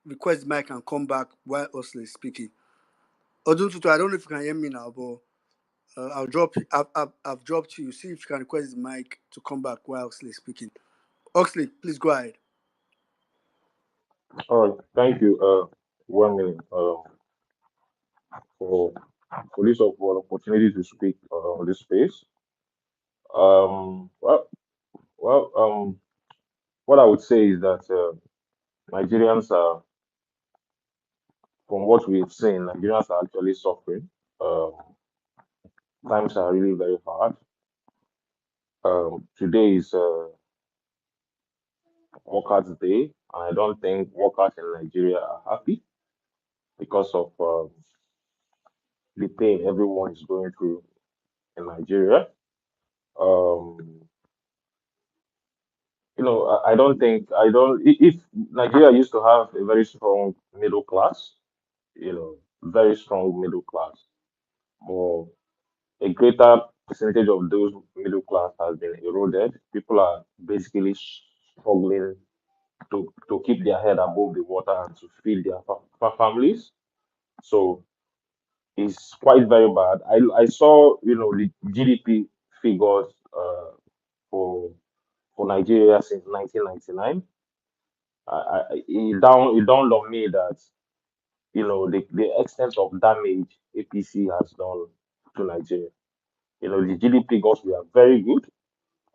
request mic and come back while Oxley is speaking. Odun Tutu, I don't know if you can hear me now, but I'll drop. I've dropped you. See if you can request the mic to come back while Oxley is speaking. Oxley, please go ahead. All right, thank you. 1 minute for this opportunity to speak on this space. Um, well, well, what I would say is that Nigerians are, from what we've seen, Nigerians are actually suffering. Um, Times are really very hard. Today is Workers' Day, and I don't think workers in Nigeria are happy because of the pain everyone is going through in Nigeria. Um, I don't think I don't. If Nigeria used to have a very strong middle class, very strong middle class, but a greater percentage of those middle class has been eroded. People are basically struggling to keep their head above the water and to feed their families. So it's quite very bad. I saw the GDP figures for Nigeria since 1999. It dawned on me that the extent of damage APC has done to Nigeria. The GDP figures were very good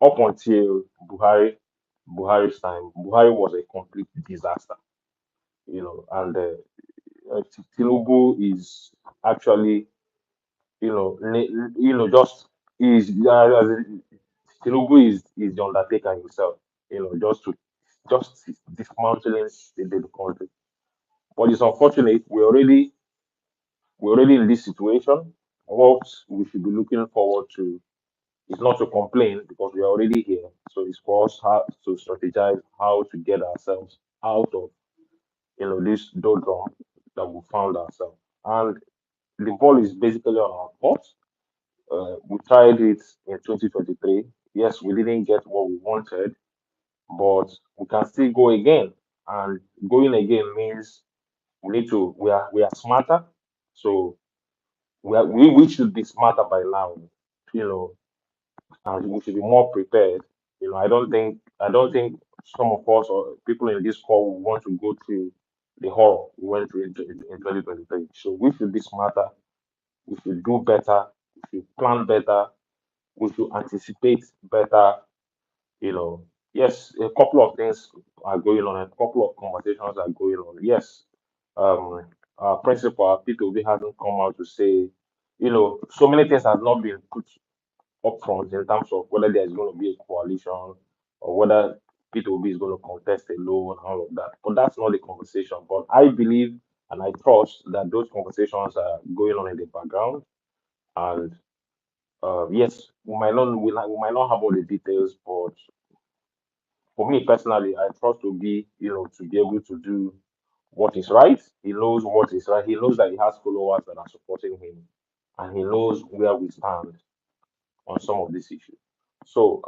up until Buhari's time. Buhari was a complete disaster. And Tinubu is actually just is Tinubu is the undertaker himself. Just dismantling the country. But it's unfortunate we're already in this situation. What we should be looking forward to is not to complain because we are already here. So it's for us how to strategize how to get ourselves out of this doldrum that we found ourselves. And the ball is basically on our court. We tried it in 2023. Yes, we didn't get what we wanted, but we can still go again. And going again means we are smarter. So we should be smarter by now, you know, and we should be more prepared. I don't think some of us or people in this call will want to go through the horror we went through in 2023. So we should be smarter. We should do better. We should plan better. We should anticipate better. Yes, a couple of things are going on. A couple of conversations are going on. Yes, our principal P2B hasn't come out to say so many things have not been put up front in terms of whether there's going to be a coalition or whether P2B is going to contest alone and all of that. But that's not the conversation. But I believe and I trust that those conversations are going on in the background. And yes, we might not have all the details, but for me personally, I trust to be, to be able to do what is right. He knows what is right. He knows that he has followers that are supporting him, and he knows where we stand on some of these issues. So,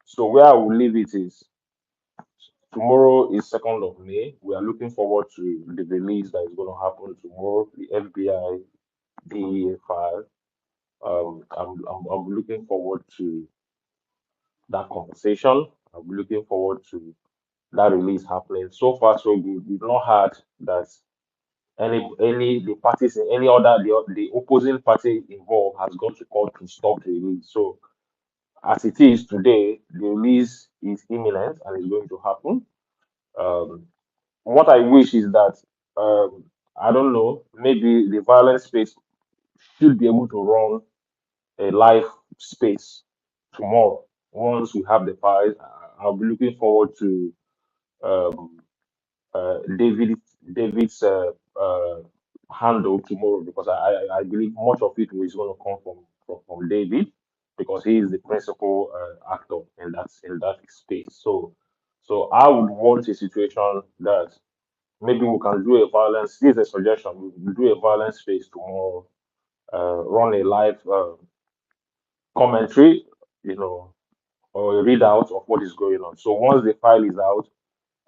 so where I will leave it is tomorrow is 2nd of May. We are looking forward to the release that is going to happen tomorrow. The FBI DEA file. I'm looking forward to that conversation. I'm looking forward to that release happening. So far, so good. We've not heard that any the parties in any other the opposing party involved has gone to court to stop the release. So as it is today, the release is imminent and is going to happen. Um, what I wish is that I don't know, maybe the violence space should be able to run a live space tomorrow. Once we have the files, I'll be looking forward to um, David's handle tomorrow because I believe much of it is going to come from David because he is the principal actor in that space. So I would want a situation that maybe we can do a violence. This is a suggestion. We do a violence space tomorrow. Run a live commentary, or a readout of what is going on. So once the file is out,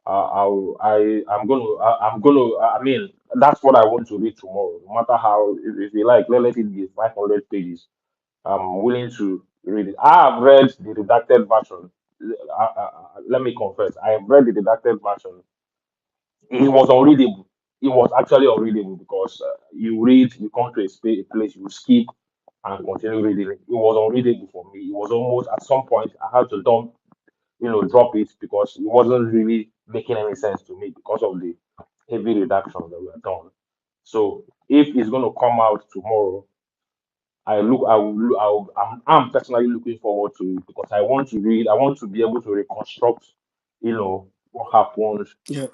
I'm gonna, I mean, that's what I want to read tomorrow. No matter how, if you like, let it be 500 pages. I'm willing to read it. I have read the redacted version. Let me confess, I have read the redacted version. It was unreadable. It was actually unreadable because you read, you come to a place, you skip and continue reading it. It was unreadable for me. It was almost at some point I had to drop it because it wasn't really making any sense to me because of the heavy reductions that were done. So if it's going to come out tomorrow, I'm personally looking forward to it because I want to read, I want to be able to reconstruct, what happened, Yeah.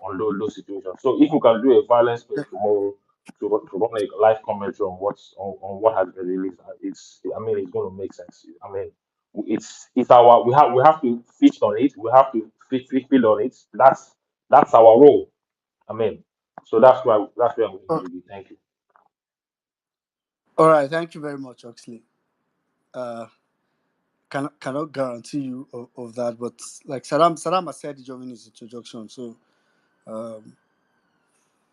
on those situations. So if we can do a violence space tomorrow to run a live commentary on what has been released, I mean, it's going to make sense. I mean, it's our we have to feast on it. We have to feed on it. That's our role. I mean, so that's where I'm going to Uh, leave it. Thank you. all right. Thank you very much, Oxley. Uh, cannot guarantee you of that, but like Saddam has said during his introduction. Um,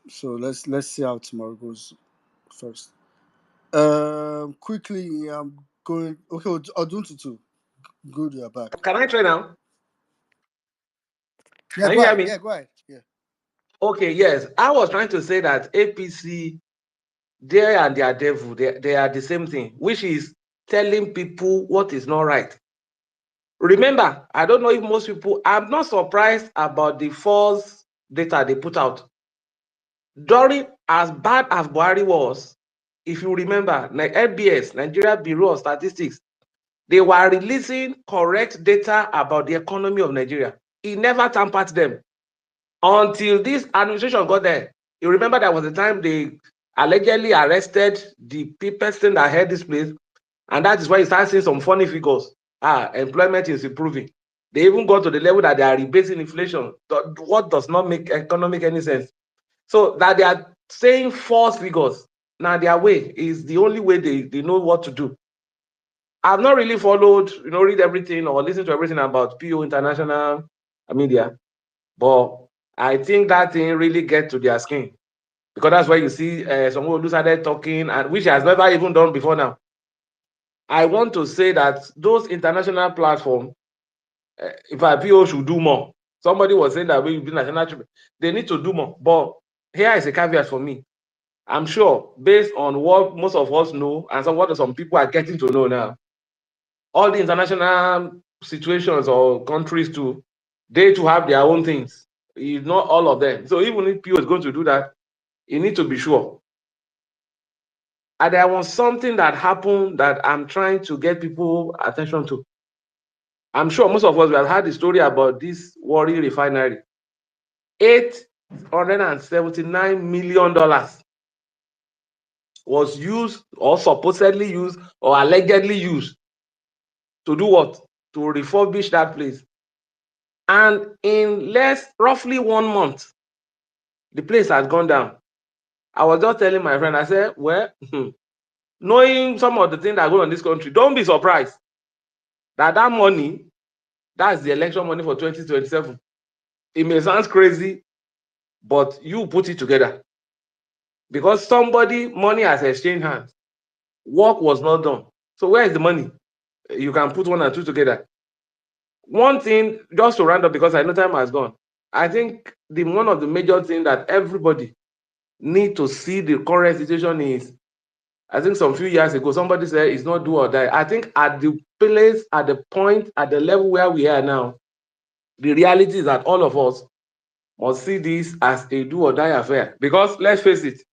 so let's see how tomorrow goes first. Quickly, I'm going. Okay, Oduntutu, good, you're back. Can I try now? Yeah, Can go you hear ahead. me? Yeah, go ahead. Yeah. Okay, yes. I was trying to say that APC, they and their devil, they are the same thing, which is telling people what is not right. Remember, I don't know if most people, I'm not surprised about the false data they put out. During as bad as Buhari was, if you remember, NBS, Nigeria Bureau of Statistics, they were releasing correct data about the economy of Nigeria. He never tampered them until this administration got there. You remember there was a time they allegedly arrested the person that had this place, and that is why you start seeing some funny figures. Employment is improving. They even got to the level that they are rebasing inflation. What does not make economic any sense? So that they are saying false figures. Now their way is the only way they know what to do. I've not really followed, read everything or listen to everything about PO International Media, but I think that thing really gets to their skin because that's why you see someone who started talking, and which has never even done before now. I want to say that those international platforms, if PO should do more. Somebody was saying that we be national, they need to do more. But here is a caveat for me. I'm sure, based on what most of us know and what some people are getting to know now, all the international situations or countries too, they too have their own things. It's not all of them. So even if PO is going to do that, you need to be sure. And there was something that happened that I'm trying to get people attention to. I'm sure most of us have heard the story about this Warri refinery. $879 million was used or supposedly used or allegedly used to do what? To refurbish that place. And in roughly 1 month, the place has gone down. I was just telling my friend, I said, well, knowing some of the things that go on in this country, don't be surprised that money, that's the election money for 2027. It may sound crazy, but you put it together. Because money has exchanged hands. Work was not done. So where is the money? You can put one and two together. One thing, just to round up, because I know time has gone, I think one of the major things that everybody need to see the current situation is, I think some few years ago, somebody said it's not do or die. I think at the place, at the point, at the level where we are now, the reality is that all of us must see this as a do or die affair. Because let's face it,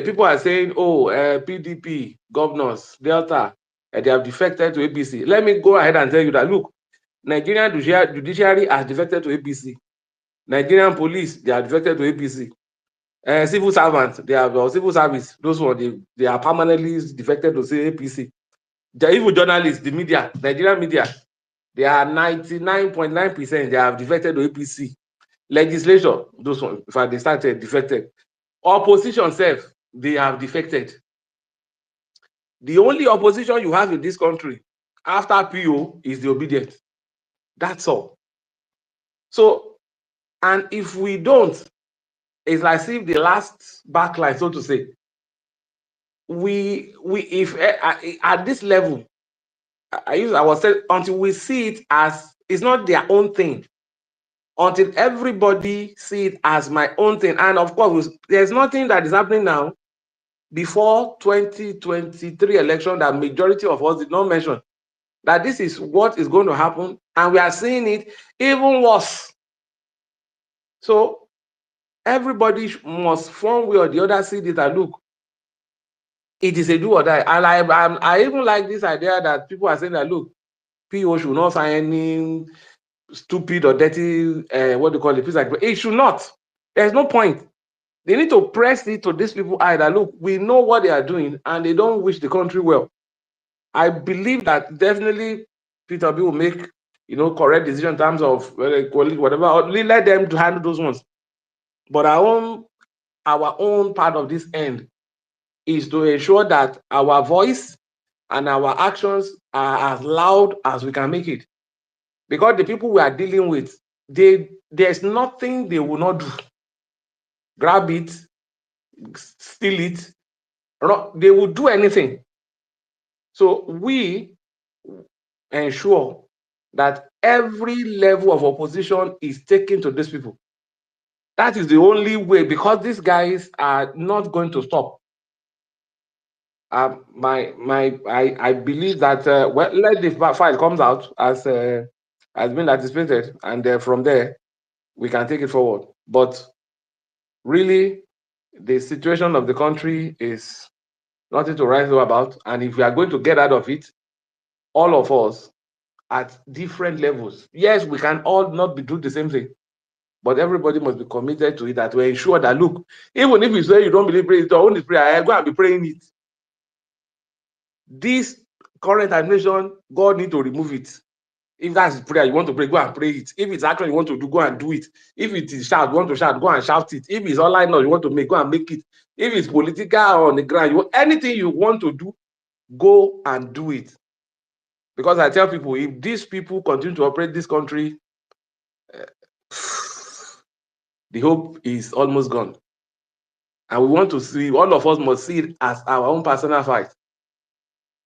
people are saying, oh, PDP, governors, Delta, they have defected to APC. Let me go ahead and tell you that, look, Nigerian judiciary has defected to APC. Nigerian police, they are defected to APC. Civil servants, they have civil service, those ones, they are permanently defected to say APC. The even journalists, the media, Nigerian media, they are 99.9%, they have defected to APC. Legislature, those ones, in fact, they started defected. Opposition self, they have defected. The only opposition you have in this country after PO is the obedient. That's all. So, and if we don't, it's like if the last backline, so to say, if at this level, I was saying, until we see it as it's not their own thing, until everybody see it as my own thing. And of course, there's nothing that is happening now before 2023 election that majority of us did not mention, that this is what is going to happen, and we are seeing it even worse. So everybody must, one way or the other, see this and look, it is a do or die. And I even like this idea that people are saying that, look, PO should not sign any stupid or dirty, what do you call it, peace agreement. It should not. There's no point. They need to press it to these people either. Look, we know what they are doing and they don't wish the country well. I believe that definitely Peter B will make, correct decision in terms of whatever, or let them to handle those ones. But our own part of this end is to ensure that our voice and our actions are as loud as we can make it. Because the people we are dealing with, there's nothing they will not do. Grab it, steal it, they will do anything. So we ensure that every level of opposition is taken to these people. That is the only way, because these guys are not going to stop. I believe that let the file comes out as been anticipated, and from there we can take it forward. But really, the situation of the country is nothing to write home about, and if we are going to get out of it, all of us at different levels. Yes, we can all not be doing the same thing, but everybody must be committed to it, that we ensure that, look, even if you say you don't believe prayer, your own is prayer, go and be praying it. This current administration, God need to remove it. If that's prayer, you want to pray, go and pray it. If it's action you want to do, go and do it. If it is shout, you want to shout, go and shout it. If it's online or you want to make, go and make it. If it's political or on the ground, anything you want to do, go and do it. Because I tell people, if these people continue to operate this country, the hope is almost gone. And we want to see, all of us must see it as our own personal fight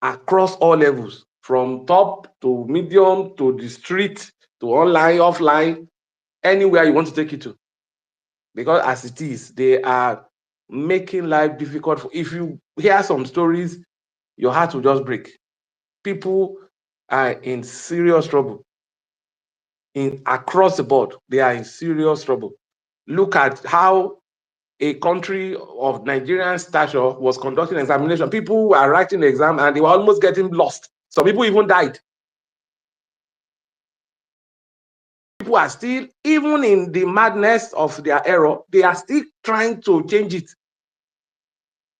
across all levels, from top to medium to the street to online, offline, anywhere you want to take it to. Because as it is, they are making life difficult. If you hear some stories, your heart will just break. People are in serious trouble. Across the board, they are in serious trouble. Look at how a country of Nigerian stature was conducting examination. People were writing the exam and they were almost getting lost. Some people even died. People are still, even in the madness of their error, they are still trying to change it.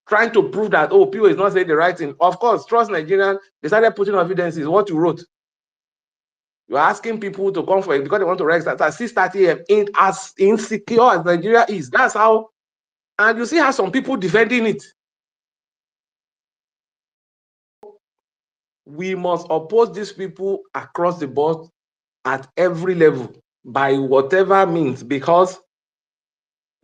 Trying to prove that, oh, people is not saying the right thing. Of course, trust Nigerian, they started putting evidences, what you wrote. You're asking people to come for it because they want to write at 6:30 a.m. As insecure as Nigeria is. That's how, and you see how some people defending it. We must oppose these people across the board at every level by whatever means because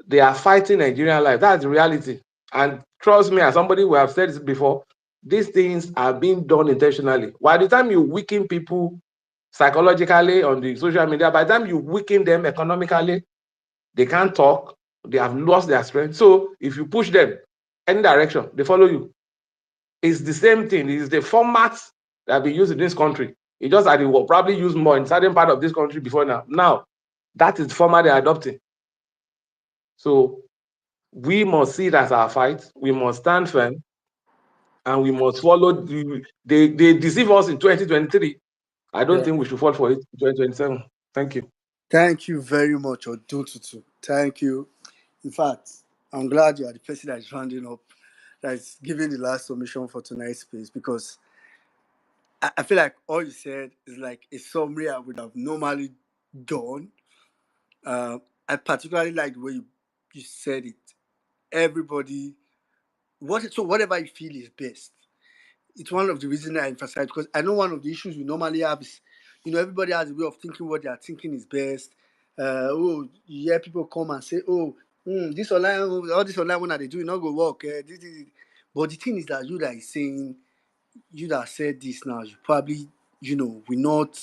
they are fighting Nigerian life. That's the reality. And trust me, as somebody who have said this before, these things are being done intentionally. By the time you weaken people psychologically on the social media, by the time you weaken them economically, they can't talk, they have lost their strength. So if you push them any direction, they follow you. It's the same thing. It's the format that we use in this country. It's just that it will probably use more in certain part of this country before now. Now, that is the format they're adopting. So we must see it as our fight. We must stand firm, and we must follow. They deceive us in 2023. I don't think we should fall for it in 2027. Thank you. Thank you very much, Odotutu. Thank you. In fact, I'm glad you are the person that is rounding up, that is giving the last submission for tonight's space, because I feel like all you said is like a summary I would have normally done. I particularly like the way you said it. Everybody, whatever you feel is best. It's one of the reasons I emphasize, because I know one of the issues we normally have is, everybody has a way of thinking what they are thinking is best. You hear people come and say, this online, all this online one that they do, not go work. But the thing is that you that is saying, you that said this now, you probably, will not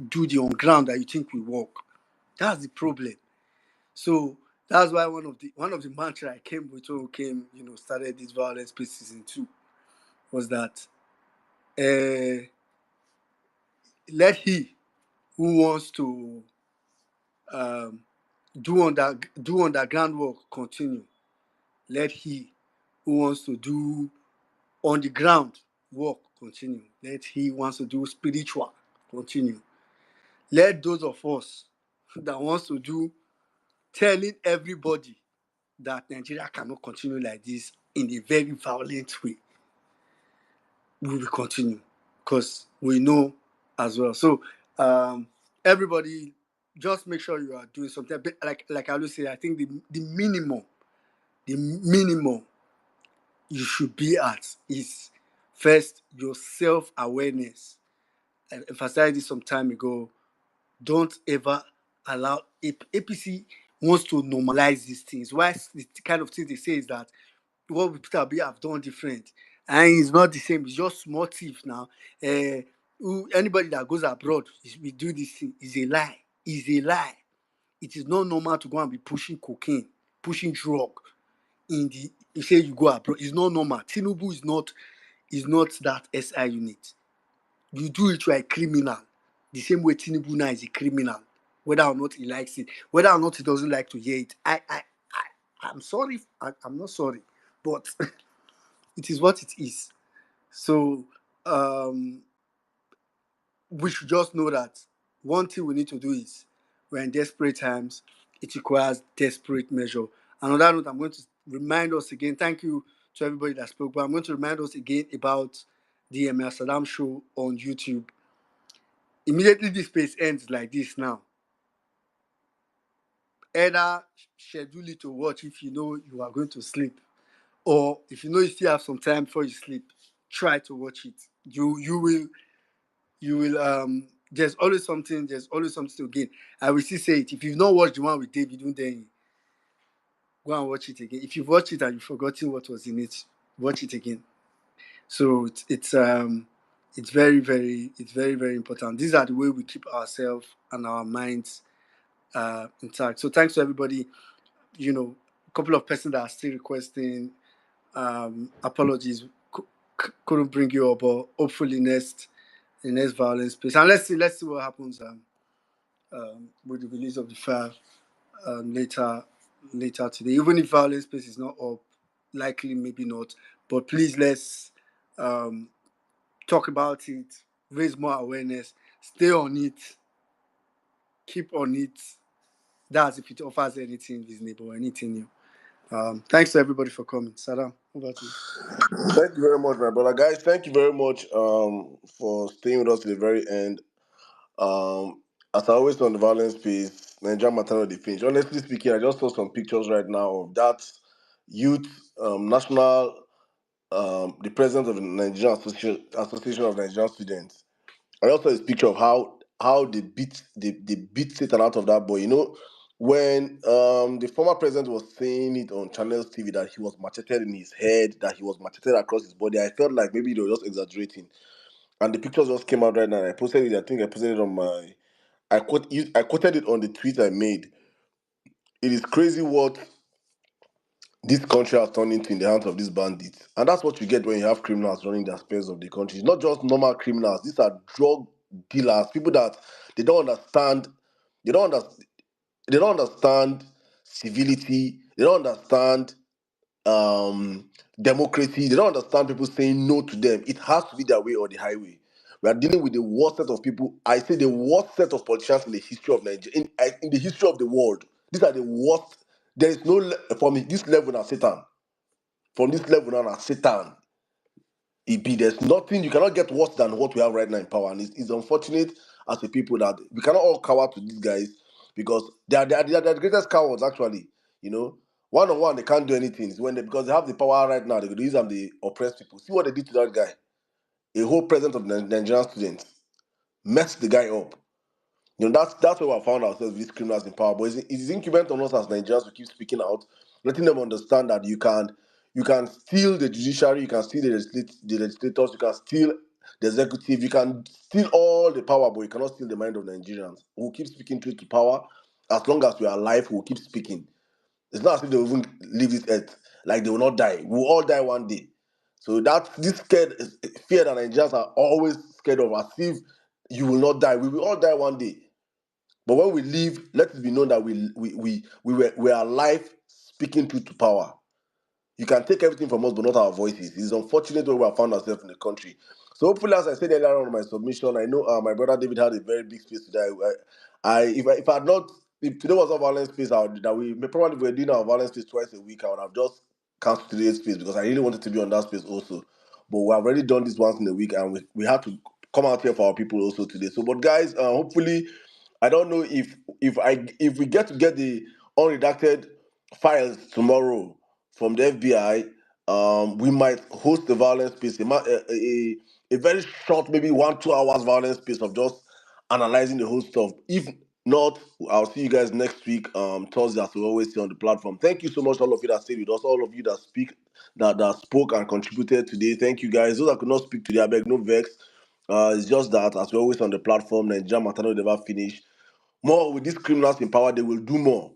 do the on ground that you think will work. That's the problem. So that's why one of the mantra I came with when we came, started this Violence Space Season 2 was that let he who wants to do underground work continue. Let he who wants to do on the ground work continue. Let he who wants to do spiritual continue. Let those of us that wants to do telling everybody that Nigeria cannot continue like this in a very violent way, we will continue, because we know as well. So everybody, just make sure you are doing something. But like I always say, I think the minimum you should be at is first your self-awareness. I emphasized this some time ago. Don't ever allow APC wants to normalize these things. Why the kind of things they say is that what Peter Obi have done different, and it's not the same. It's just motive now. Anybody that goes abroad we do this thing is a lie. Is a lie. It is not normal to go and be pushing cocaine, pushing drug in the. You say you go abroad. It's not normal. Tinubu is not that SI unit. You do it, you are a criminal. The same way Tinubu now is a criminal, whether or not he likes it, whether or not he doesn't like to hear it. I'm sorry. I'm not sorry, but it is what it is. So we should just know that one thing we need to do is, we're in desperate times. It requires desperate measure. And on that note, I'm going to remind us again. Thank you to everybody that spoke, but I'm going to remind us again about the Emir Saddam show on YouTube. Immediately this space ends like this now. Either schedule it to watch if you know you are going to sleep, or if you know you still have some time before you sleep, try to watch it. You will there's always something to gain. I will still say it. If you've not watched the one with David, then go and watch it again. If you've watched it and you've forgotten what was in it, watch it again. So it's very, very, very important. These are the way we keep ourselves and our minds intact. So thanks to everybody. A couple of persons that are still requesting apologies. Couldn't bring you up, but hopefully the next Violence Space. And let's see what happens with the release of the file later later today. Even if Violence Space is not up, likely maybe not. But please let's um, talk about it, raise more awareness, stay on it, keep on it. That's if it offers anything reasonable, anything new. Thanks to everybody for coming. Saddam, over to you. Thank you very much, my brother. Guys, thank you very much for staying with us to the very end. As I always say on the Violence piece, Nigeria Maternal the finish. Honestly speaking, I just saw some pictures right now of that youth national, the president of the Nigerian Association of Nigerian Students. I also saw this picture of how they beat Satan out of that boy. You know, when the former president was saying it on Channels TV that he was macheted in his head, that he was macheted across his body, I felt like maybe they were just exaggerating. And the pictures just came out right now. I posted it. I think I posted it on my. I quoted it on the tweet I made. It is crazy what this country has turned into in the hands of these bandits. And that's what you get when you have criminals running the affairs of the country. It's not just normal criminals. These are drug dealers, people that they don't understand, they don't understand, they don't understand civility, they don't understand democracy, they don't understand people saying no to them. It has to be their way or the highway. We are dealing with the worst set of people. I say the worst set of politicians in the history of Nigeria, in the history of the world. These are the worst. There is no from this level now, Satan. From this level now, Satan. It be there's nothing you cannot get worse than what we have right now in power, and it's unfortunate as a people that we cannot all cower to these guys because they are the greatest cowards actually. You know, one on one they can't do anything. It's when because they have the power right now, they could use them the oppressed people. See what they did to that guy, a whole president of the Nigerian students, messed the guy up. You know, that's where we found ourselves, these criminals in power. But it's incumbent on us as Nigerians to keep speaking out, letting them understand that you can steal the judiciary, you can steal the legislators, you can steal the executive, you can steal all the power, but you cannot steal the mind of Nigerians. We'll keep speaking truth to power. As long as we are alive, we'll keep speaking. It's not as if they will even leave this earth. Like they will not die. We'll all die one day. So that's this fear that Nigerians are always scared of, as if you will not die. We will all die one day. But when we leave, let it be known that we are alive, speaking truth to power. You can take everything from us, but not our voices. It's unfortunate where we have found ourselves in the country. So hopefully, as I said earlier on in my submission, I know my brother David had a very big space today. If I had not, if today was a violence space, that we probably were doing our violence space twice a week, I would have just cancelled today's space because I really wanted to be on that space also. But we have already done this once in a week, and we had to come out here for our people also today. So, but guys, hopefully, I don't know if we get the unredacted files tomorrow from the FBI, we might host a violence piece, a very short, maybe 1-2 hours violence piece of just analyzing the whole stuff. If not, I'll see you guys next week, Thursday, as we always see on the platform. Thank you so much, all of you that stayed with us, all of you that that spoke and contributed today. Thank you guys. Those that could not speak today, I beg no vex. It's just that, as we're always on the platform, Nigeria Matano never finish. More with these criminals in power, they will do more.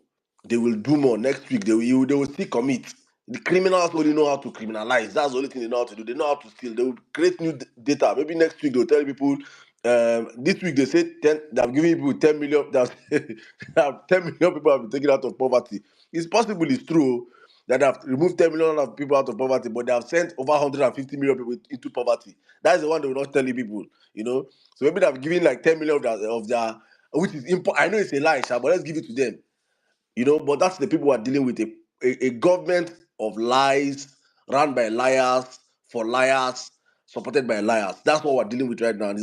They will do more next week. They will still commit. The criminals only know how to criminalize. That's the only thing they know how to do. They know how to steal. They will create new data. Maybe next week they'll tell people. This week they say they have given people 10 million. That 10 million people have been taken out of poverty. It's possible. It's true that they have removed 10 million of people out of poverty, but they have sent over 150 million people into poverty. That's the one they will not tell you people. You know. So maybe they have given like 10 million of their which is I know it's a lie, Sha, but let's give it to them. You know, but that's the people who are dealing with a government of lies, run by liars, for liars, supported by liars. That's what we're dealing with right now. And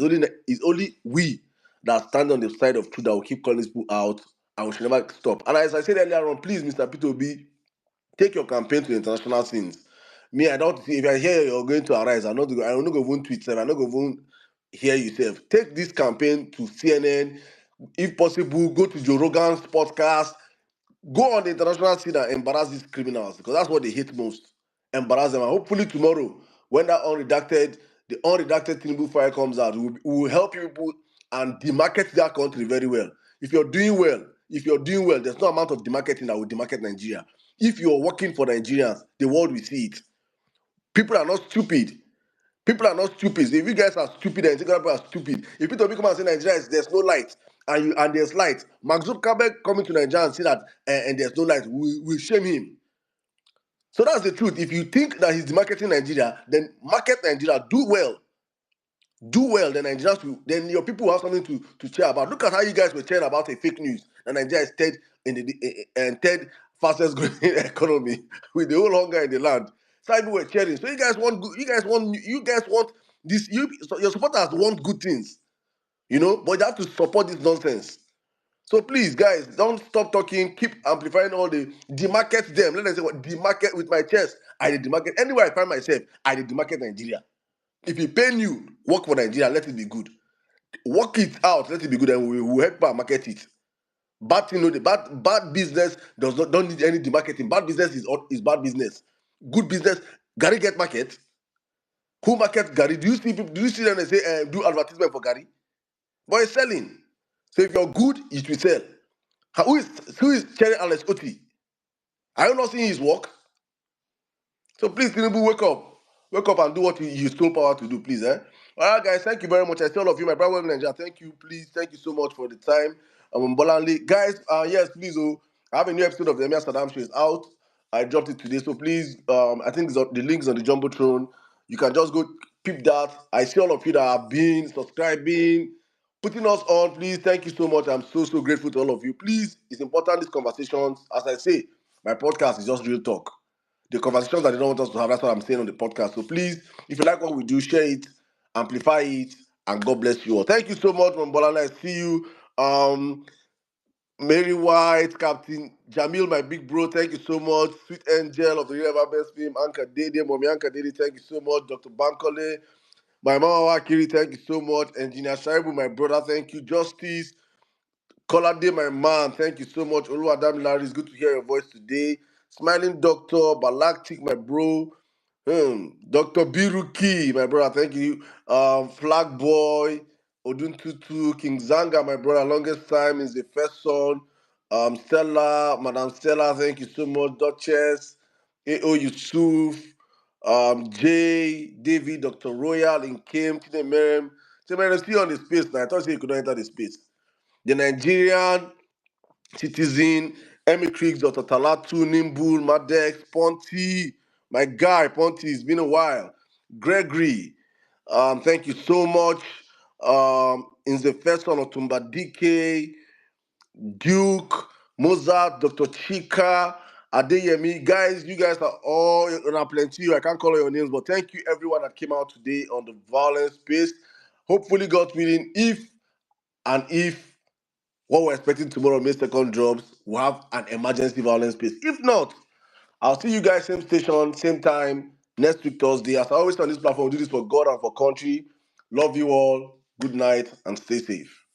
it's only we that stand on the side of truth that will keep calling these people out, and we should never stop. And as I said earlier on, please, Mr. P2B, take your campaign to international scenes. Me, I don't see if I hear you're going to arise, I'm not going to tweet, sef, I'm not going to hear yourself. Take this campaign to CNN. If possible, go to Joe Rogan's podcast. Go on the international scene and embarrass these criminals because that's what they hate most. Embarrass them. And hopefully tomorrow, when the unredacted Tinubu file comes out, we will help you people and demarket that country very well. If you're doing well, there's no amount of demarketing that will demarket Nigeria. If you're working for Nigerians, the world will see it. People are not stupid. People are not stupid. If you guys are stupid and think other people are stupid, if people come and say Nigeria there's no light and there's light, Mark Zuckerberg coming to Nigeria and say that and there's no light, we shame him. So that's the truth. If you think that he's demarketing Nigeria, then market Nigeria, do well. Do well, then Nigerians will, then your people will have something to cheer about. Look at how you guys were cheering about a fake news that Nigeria is third in the and third fastest growing economy with the whole hunger in the land. So people were cheering. So you guys want good, you guys want this. So your supporters want good things, but you have to support this nonsense. So please, guys, don't stop talking. Keep amplifying all the demarket them. Let us say what demarket with my chest. I did demarket anywhere I find myself. I did demarket Nigeria. If you pay you, work for Nigeria. Let it be good. Work it out. Let it be good, and we will help market it. Bad thing, the bad business don't need any demarketing. Bad business is bad business. Good business, Gary get market. Who market Gary? Do you see people? Do you see them? They say do advertisement for Gary? But it's selling. So if you're good, it will sell. Who is Cherry Alex Oti? Are you not seeing his work? So please, Tinubu, wake up. Wake up and do what you stole power to do, please. All right, guys, thank you very much. I see all of you, my brother in Nigeria. Thank you, please. Thank you so much for the time. Bolanle. Guys, yes, please, I have a new episode of the Emir Saddam Show is out. I dropped it today, so please, I think the link's on the Jumbotron. You can just go peep that. I see all of you that have been subscribing, putting us on. Please, thank you so much. I'm so grateful to all of you. Please, it's important, these conversations. As I say, my podcast is just real talk. The conversations that they don't want us to have, that's what I'm saying on the podcast. So please, if you like what we do, share it, amplify it, and God bless you all. Thank you so much, Mambolana. I see you. Mary White, Captain Jamil, my big bro, thank you so much. Sweet Angel of the River Best Film, Anka Dede, Mommy Anka Dede, thank you so much. Dr. Bankole, my mama Wakiri, thank you so much. Engineer Shaibu, my brother, thank you. Justice, Kolade, my man, thank you so much. Oluwadam Larry, it's good to hear your voice today. Smiling Doctor, Balaktik, my bro. Dr. Biruki, my brother, thank you. Flag Boy, Oduntutu, King Zanga, my brother, longest time is the first son. Stella, Madam Stella, thank you so much. Duchess, A.O. Yusuf, Jay, David, Dr. Royal, Inkem, Chinemerem. Chinemerem, still on the space now. I thought you could not enter the space. The Nigerian Citizen, Emmy Creeks, Dr. Talatu, Nimbul, Madex, Ponty, my guy, Ponty, it's been a while. Gregory, thank you so much. In the first one, Otumba DK, Duke, Mozart, Dr. Chika, Adeyemi. Guys, you guys are all, plenty. I can't call all your names, but thank you everyone that came out today on the violence space. Hopefully, God willing, if what we're expecting tomorrow, May 2nd drops, we'll have an emergency violence space. If not, I'll see you guys same station, same time, next week, Thursday. As I always on this platform, do this for God and for country. Love you all. Good night and stay safe.